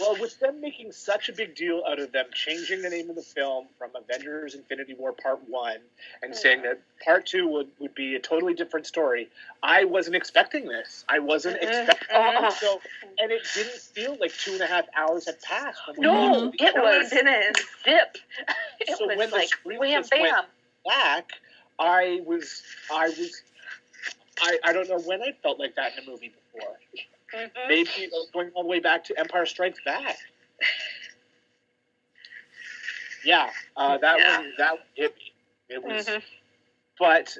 Well, with them making such a big deal out of them changing the name of the film from Avengers Infinity War Part 1 and saying that Part 2 would be a totally different story, I wasn't expecting this. I wasn't expecting it. So, and it didn't feel like 2.5 hours had passed. No, it was in a zip. So when like, the screen wham, just bam. went back, I don't know when I felt like that in a movie before. Mm-hmm. Maybe going all the way back to Empire Strikes Back. That one hit me. It was, but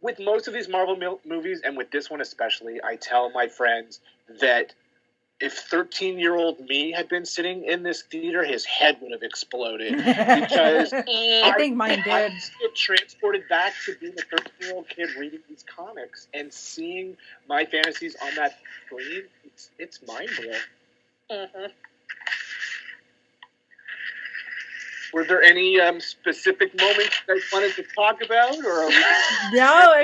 with most of these Marvel movies, and with this one especially, I tell my friends that if 13-year-old me had been sitting in this theater, his head would have exploded. Because I think mine did. I get transported back to being a 13-year-old kid reading these comics and seeing my fantasies on that screen. It's mind-blowing. Mm-hmm. Were there any specific moments you guys wanted to talk about, or are we No, we're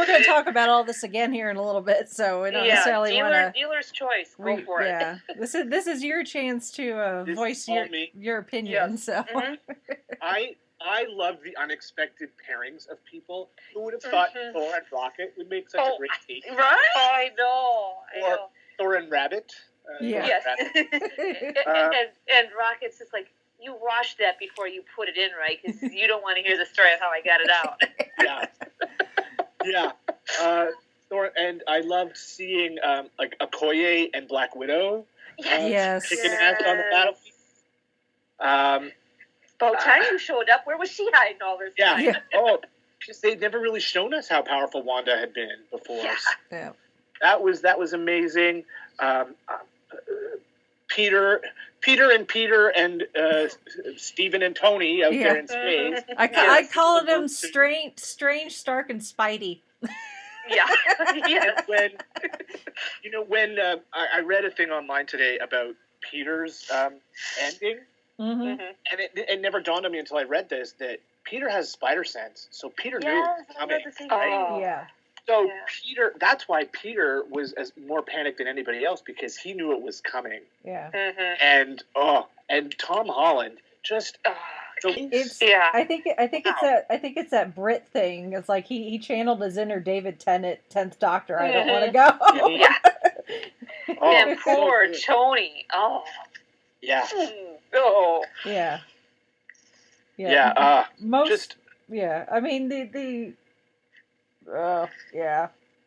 going to talk about all this again here in a little bit, so we don't necessarily want to. Dealer's choice. Go for it. Yeah, this is your chance to voice your opinion. Yes. So, I love the unexpected pairings of people. Who would have thought Thor and Rocket would make such a great team? Right? I know. Thor and Rabbit. Yes. And Rocket's just like, you washed that before you put it in, right? Because you don't want to hear the story of how I got it out. Thor, and I loved seeing like Okoye and Black Widow kicking ass on the battlefield. About time you showed up. Where was she hiding all this time? Yeah. Because they'd never really shown us how powerful Wanda had been before. Yeah. That was amazing. Peter and Stephen and Tony out there in space. I called them Strange, Stark, and Spidey. Yeah. Yes. When I read a thing online today about Peter's ending, and it never dawned on me until I read this that Peter has spider sense, so Peter knew it was coming. Right? Yeah. So Peter, that's why Peter was more panicked than anybody else, because he knew it was coming. Yeah. And Tom Holland just. I think it's that Brit thing. It's like he channeled his inner David Tennant, 10th Doctor. I don't want to go. Yeah. And poor Tony. Oh. Yeah. Oh. Yeah. Yeah.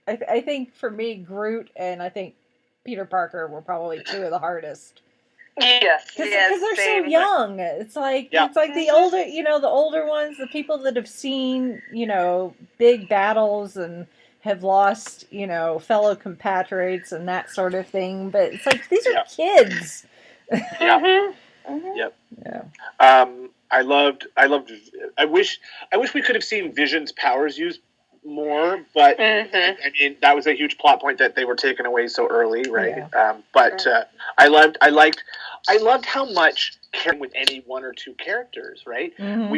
I think for me, Groot and I think Peter Parker were probably two of the hardest. Yes, because they're so young. It's like the older ones, the people that have seen big battles and have lost fellow compatriots and that sort of thing. But it's like these are kids. Yeah. Yep. Yeah. I wish we could have seen Vision's powers used more, but Mhm. I mean that was a huge plot point that they were taken away so early, right? Yeah. But I loved how much caring with any one or two characters, right? Mhm.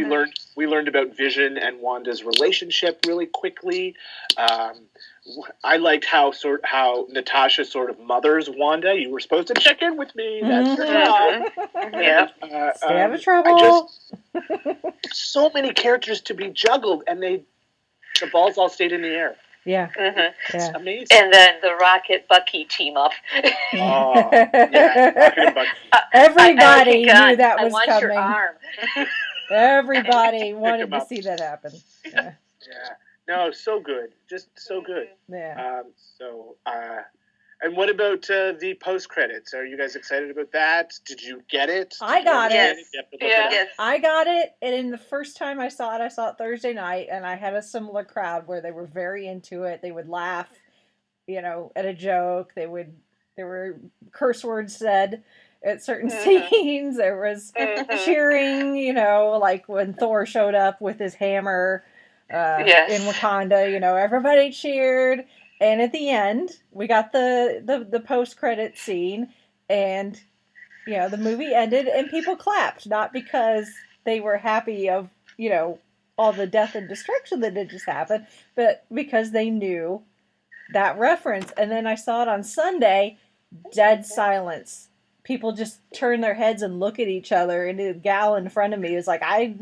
We learned about Vision and Wanda's relationship really quickly. I liked how Natasha sort of mothers Wanda. You were supposed to check in with me. That's your job. Yeah. Stay out of trouble. So many characters to be juggled, and the balls all stayed in the air. Yeah. Mhm. It's Yeah. amazing. And then the Rocket Bucky team up. Oh, yeah, Rocket and Bucky. Everybody God, knew that I was want coming. your arm. Everybody wanted him to up. see that happen. Yeah. Yeah, no, so good, just so good. Yeah. And what about the post credits? Are you guys excited about that? Did you get it? I got Did you it. understand You have to look it up. Yes. I got it, and in the first time I saw it Thursday night, and I had a similar crowd where they were very into it. They would laugh, at a joke. There were curse words said at certain scenes. There was cheering, like when Thor showed up with his hammer Yes. in Wakanda. Everybody cheered. And at the end, we got the post-credit scene, and the movie ended, and people clapped, not because they were happy of all the death and destruction that had just happened, but because they knew that reference. And then I saw it on Sunday, dead silence. People just turn their heads and look at each other, and the gal in front of me was like, I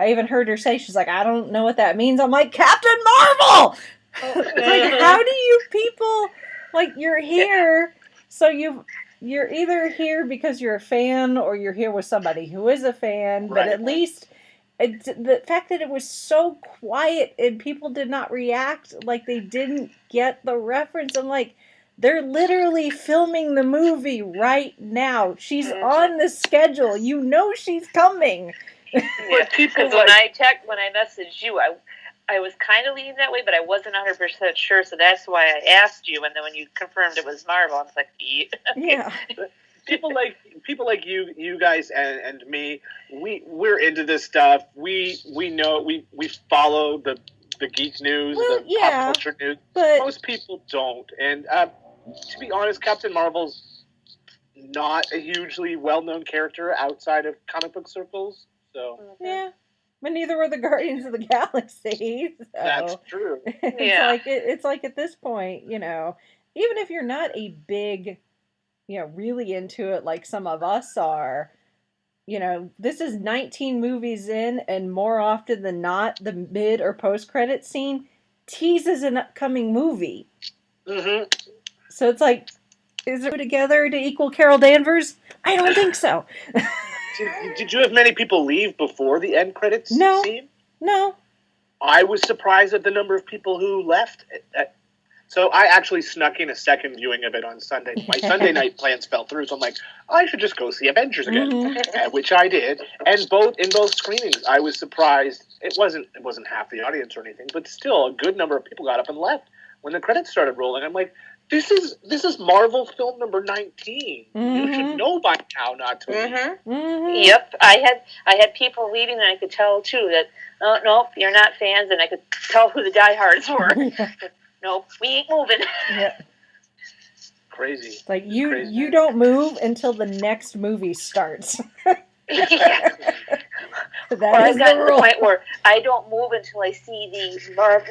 even heard her say, she's like, I don't know what that means. I'm like, Captain Marvel! It's like, how do you people, like, you're here, so you're either here because you're a fan, or you're here with somebody who is a fan, but Right. at least the fact that it was so quiet and people did not react like they didn't get the reference. I'm like, they're literally filming the movie right now. She's on the schedule. She's coming. Yeah. Because when I messaged you, I was kind of leaning that way, but I wasn't 100% sure, so that's why I asked you. And then when you confirmed it was Marvel, I was like, Yeah. People like you guys and me, we're into this stuff. We know we follow the geek news, Well, the pop culture news. but Most people don't, and to be honest, Captain Marvel's not a hugely well-known character outside of comic book circles. So yeah, but neither were the Guardians of the Galaxy. So. that's true. It's like at this point, even if you're not a big, really into it like some of us are, this is 19 movies in, and more often than not, the mid or post-credit scene teases an upcoming movie. Mm-hmm. So it's like, is it together to equal Carol Danvers? I don't think so. Did you have many people leave before the end credits scene? No. I was surprised at the number of people who left. So I actually snuck in a second viewing of it on Sunday. My Sunday night plans fell through, so I'm like, I should just go see Avengers again, which I did. And in both screenings, I was surprised. It wasn't half the audience or anything, but still a good number of people got up and left when the credits started rolling. I'm like, this is Marvel film number 19. You should know by now not to leave. Yep, I had people leaving, and I could tell too that nope, you're not fans, and I could tell who the diehards were. Nope, we ain't moving. Yeah. Crazy. Like you don't move until the next movie starts. Yeah. I've gotten to the point where I don't move until I see the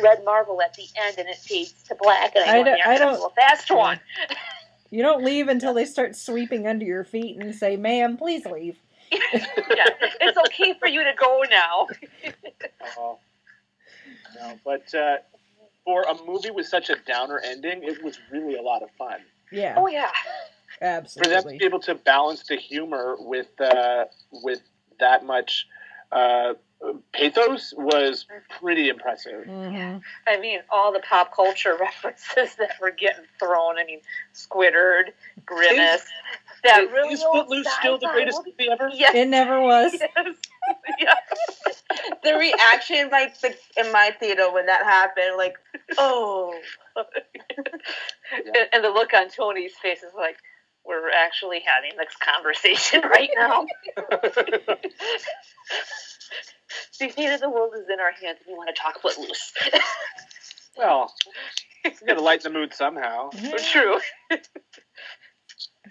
red Marvel at the end, and it fades to black, and I don't a fast one. You don't leave until they start sweeping under your feet and say, "Ma'am, please leave." Yeah, it's okay for you to go now. No, but for a movie with such a downer ending, it was really a lot of fun. Yeah. Oh yeah. Absolutely. For them to be able to balance the humor with that much pathos was pretty impressive. Mm-hmm. I mean, all the pop culture references that were getting thrown. I mean, Squidward, Grimace. Is Footloose still the greatest movie ever? Yes. It never was. Yes. Yeah. The reaction in my theater when that happened, like, oh. And the look on Tony's face is like, we're actually having this conversation right now. The fate of the world is in our hands, and we want to talk Footloose. Well, you got to lighten the mood somehow. True.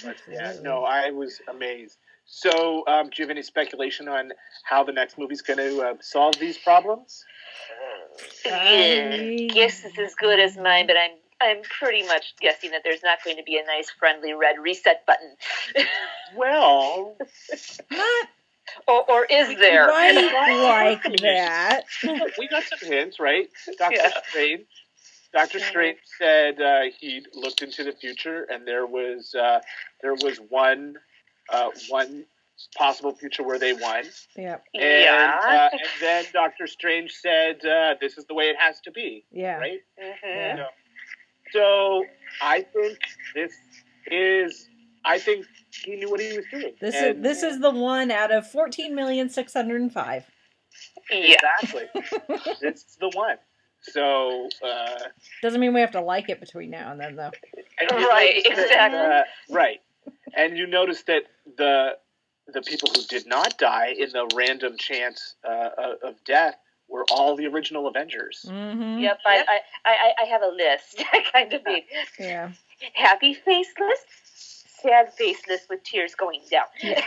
But yeah, no, I was amazed. So, do you have any speculation on how the next movie's going to solve these problems? Yeah, guess it's as good as mine, but I'm pretty much guessing that there's not going to be a nice, friendly red reset button. Well, or is there? Right like that. we got some hints, right? Dr. Strange said he looked into the future, and there was one possible future where they won. Yep. And then Dr. Strange said, "This is the way it has to be." Yeah. Right. Mm-hmm. Yeah. So I think I think he knew what he was doing. This is the one out of 14,605,000. Yeah. Exactly. This is the one. So Doesn't mean we have to like it between now and then, though. Right. Exactly. Right. And you notice that the people who did not die in the random chance of death were all the original Avengers. Mm-hmm. Yep. I have a list. I kind of mean. Yeah. Happy faceless, sad faceless with tears going down. Yeah.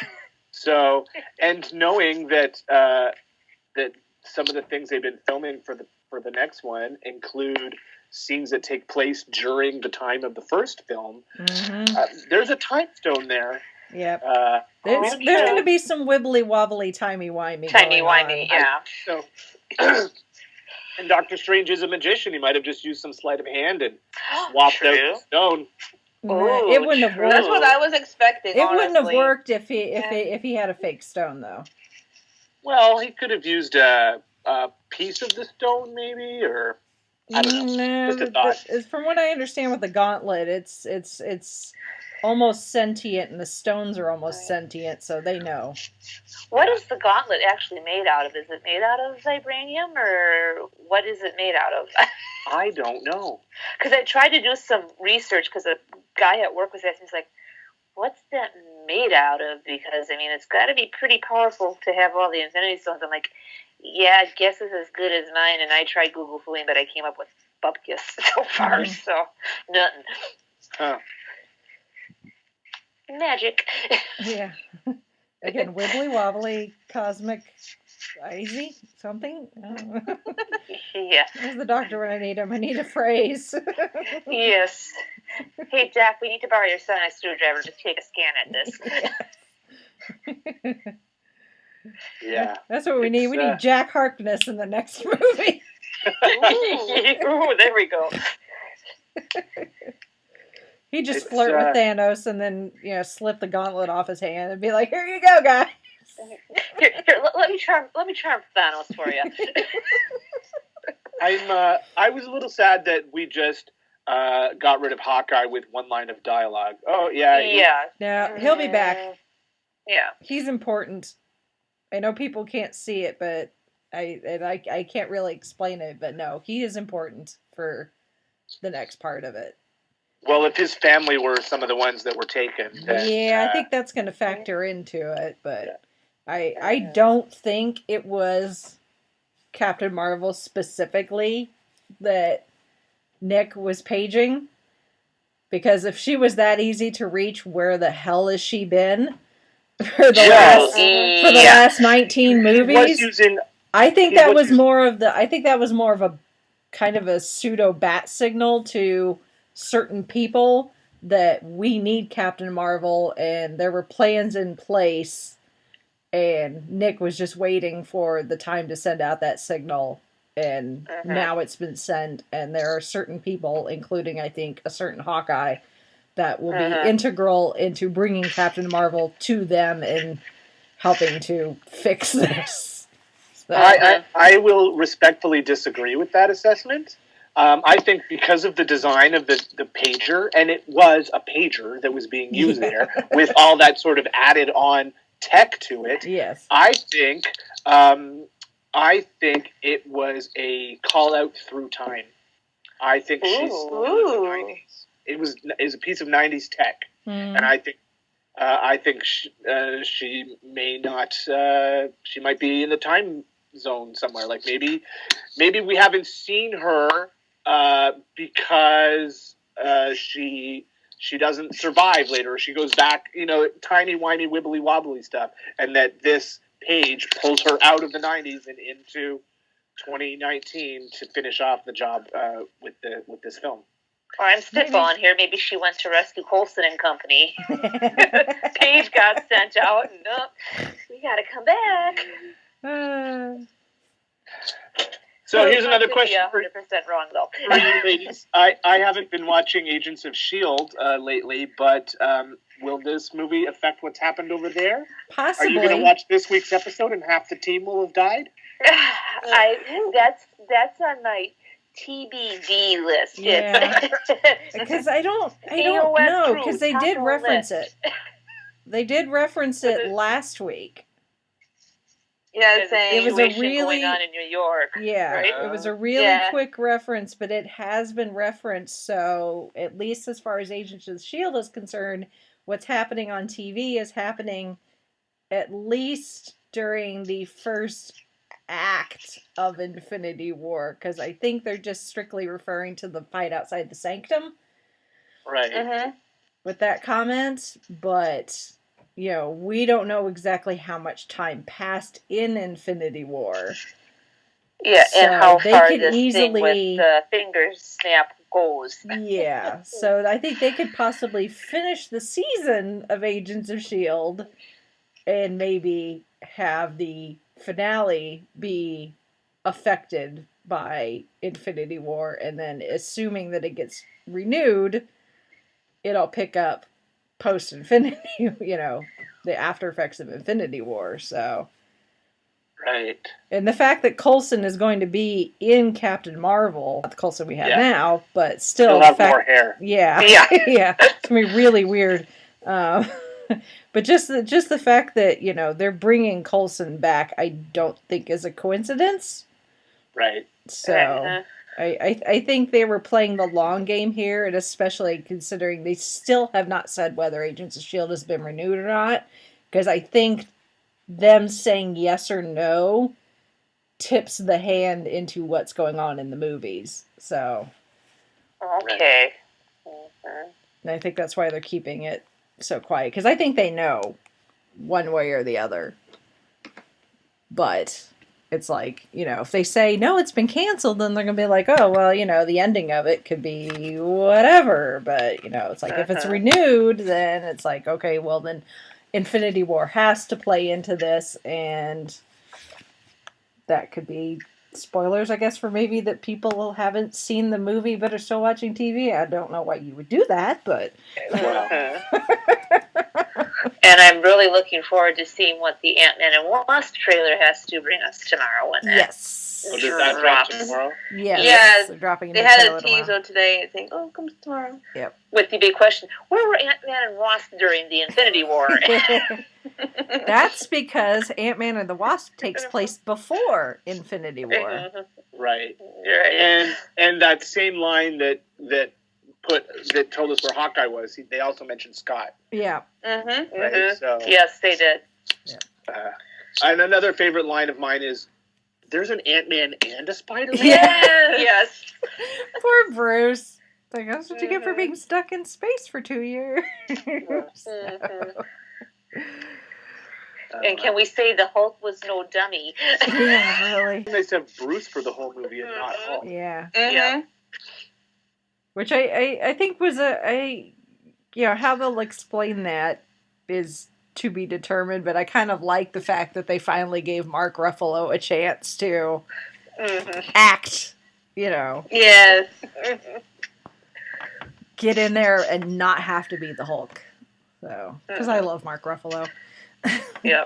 So, and knowing that that some of the things they've been filming for the next one include scenes that take place during the time of the first film, there's a time stone there. Yep. There's going to be some wibbly wobbly timey-wimey. Timey-wimey, yeah. So, and Doctor Strange is a magician. He might have just used some sleight of hand and swapped out the stone. Ooh, It wouldn't have worked. That's what I was expecting. It wouldn't have honestly. worked if he had a fake stone, though. Well, he could have used a piece of the stone, maybe, or I don't know. Just a thought. From what I understand with the gauntlet, it's almost sentient, and the stones are almost sentient, so they know. What is the gauntlet actually made out of? Is it made out of vibranium, or what is it made out of? I don't know. Because I tried to do some research, because a guy at work was asking, he's like, what's that made out of? Because, I mean, it's got to be pretty powerful to have all the Infinity Stones. I'm like, yeah, I guess it's as good as mine, and I tried Google fooling, but I came up with bupkis so far, so nothing. Huh. Magic. Yeah. Again, wibbly wobbly, cosmic, icy, something. Yeah. Where's the doctor when I need him? I need a phrase. Yes. Hey, Jack, we need to borrow your sonic screwdriver to take a scan at this. Yeah. That's what we need. We need Jack Harkness in the next movie. Ooh, there we go. He just flirt with Thanos and then, slip the gauntlet off his hand and be like, "Here you go, guys." Here, let me charm Thanos for you. I was a little sad that we just got rid of Hawkeye with one line of dialogue. Oh yeah. Yeah. No, he'll be back. Yeah. He's important. I know people can't see it, but I can't really explain it. But no, he is important for the next part of it. Well, if his family were some of the ones that were taken, then, I think that's going to factor into it. But I don't think it was Captain Marvel specifically that Nick was paging, because if she was that easy to reach, where the hell has she been for the last 19 movies? I think that was more of a kind of a pseudo bat signal to certain people that we need Captain Marvel, and there were plans in place, and Nick was just waiting for the time to send out that signal, and now it's been sent, and there are certain people, including I think a certain Hawkeye, that will be integral into bringing Captain Marvel to them and helping to fix this. So, I will respectfully disagree with that assessment. I think because of the design of the pager, and it was a pager that was being used there with all that sort of added on tech to it. Yes. I think it was a call out through time. I think she's still in the 90s. It was a piece of 90s tech, and I think she may not. She might be in the time zone somewhere. Like maybe we haven't seen her because she doesn't survive later. She goes back, tiny, whiny, wibbly wobbly stuff, and that this page pulls her out of the 90s and into 2019 to finish off the job with this film. Or I'm spitballing here. Maybe she went to rescue Coulson and company. Paige got sent out, and we gotta come back. So here's another question. 100% wrong, though. For you ladies, I haven't been watching Agents of S.H.I.E.L.D. Lately, but will this movie affect what's happened over there? Possibly. Are you going to watch this week's episode and half the team will have died? That's on my TBD list. Yeah. Because I don't know, because they did reference it. They did reference it last week. Yeah, saying it was a really going on in New York. Yeah, right? It was a really quick reference, but it has been referenced. So at least as far as Agents of S.H.I.E.L.D. is concerned, what's happening on TV is happening at least during the first act of Infinity War, because I think they're just strictly referring to the fight outside the Sanctum. Right. With that comment, but we don't know exactly how much time passed in Infinity War. Yeah, so and how far could this easily thing with the finger snap goes. Yeah, so I think they could possibly finish the season of Agents of S.H.I.E.L.D. and maybe have the finale be affected by Infinity War, and then assuming that it gets renewed, it'll pick up post-Infinity, the after effects of Infinity War, so. Right. And the fact that Coulson is going to be in Captain Marvel, not the Coulson we have now, but still have more hair. Yeah. It's going to be really weird. But just the fact that, they're bringing Coulson back, I don't think is a coincidence. Right. So, I think they were playing the long game here, and especially considering they still have not said whether Agents of S.H.I.E.L.D. has been renewed or not, because I think them saying yes or no tips the hand into what's going on in the movies. So. Okay. And I think that's why they're keeping it so quiet, because I think they know one way or the other. But it's like, if they say, no, it's been canceled, then they're going to be like, oh, well, the ending of it could be whatever. But, it's like, if it's renewed, then it's like, okay, well, then Infinity War has to play into this, and that could be spoilers, I guess, for maybe that people haven't seen the movie but are still watching TV. I don't know why you would do that, but. And I'm really looking forward to seeing what the Ant-Man and Wasp trailer has to bring us tomorrow. When yes. Does that drop tomorrow? Yes. They're dropping they had a teaser today saying, oh, it comes tomorrow. Yep. With the big question, where were Ant-Man and Wasp during the Infinity War? That's because Ant-Man and the Wasp takes place before Infinity War. Right. And that same line that told us where Hawkeye was, they also mentioned Scott. Yeah. Right? So, yes, they did. Yeah. And another favorite line of mine is, there's an Ant-Man and a Spider-Man? Yes. Poor Bruce. Like, that's what you get for being stuck in space for 2 years. And can we say the Hulk was no dummy? Yeah, really. They said Bruce for the whole movie and not Hulk. Yeah. Yeah. Which I think was how they'll explain that is to be determined, but I kind of like the fact that they finally gave Mark Ruffalo a chance to act, Yes. get in there and not have to be the Hulk. So, because I love Mark Ruffalo. Yeah.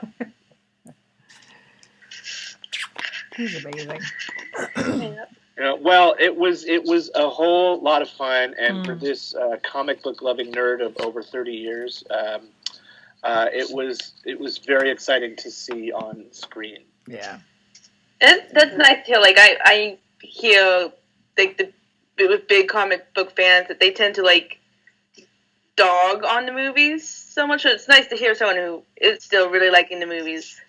He's amazing. Well, it was a whole lot of fun, and for this comic book loving nerd of over 30 years, it was very exciting to see on screen. Yeah, that's nice to hear. Like I hear like with big comic book fans that they tend to like dog on the movies so much. So it's nice to hear someone who is still really liking the movies.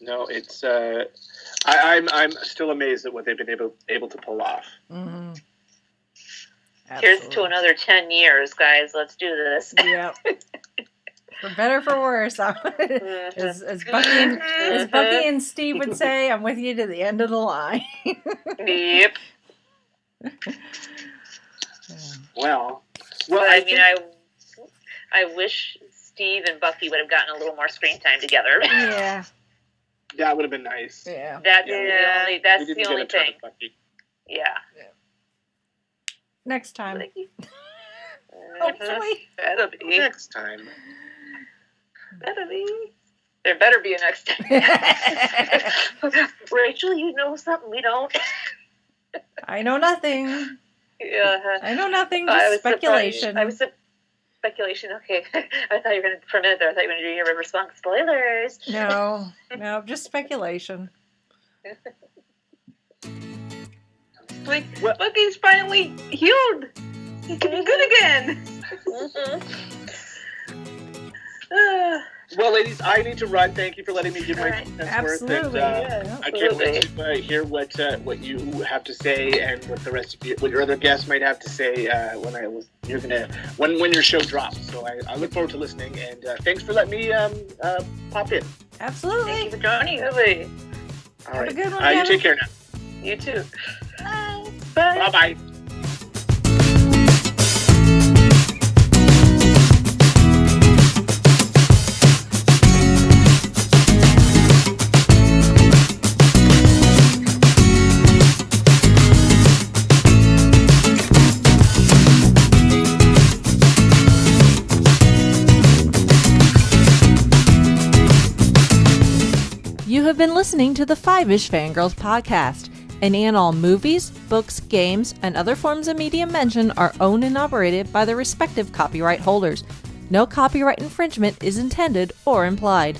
No, it's I'm still amazed at what they've been able to pull off. Mm-hmm. Here's to another 10 years, guys. Let's do this. Yep. For better, for worse. As Bucky and Steve would say, I'm with you to the end of the line. Yep. Well, I mean, I wish Steve and Bucky would have gotten a little more screen time together. Yeah. That would have been nice. Yeah. That's We the didn't only get a ton thing. of Bucky. Yeah. Next time. Hopefully. Better be. Next time. Better be. There better be a next time. Rachel, you know something we don't. I know nothing. Yeah. I know nothing. Just speculation. Speculation. Okay. I thought you were going to, for a minute there, I thought you were going to do your response. Spoilers. No, just speculation. Like, Bucky's finally healed. He can be good again. Well, ladies, I need to run. Thank you for letting me give my 2 cents worth. Absolutely. And, I can't wait to hear what you have to say and what the rest of what your other guests might have to say when your show drops. So I look forward to listening, and thanks for letting me pop in. Absolutely. Thank you for joining us. All Have right. a good one, You Kevin. take care now. You too. Bye. Bye. Bye. You have been listening to the Five-ish Fangirls podcast. Any and all movies, books, games, and other forms of media mentioned are owned and operated by the respective copyright holders. No copyright infringement is intended or implied.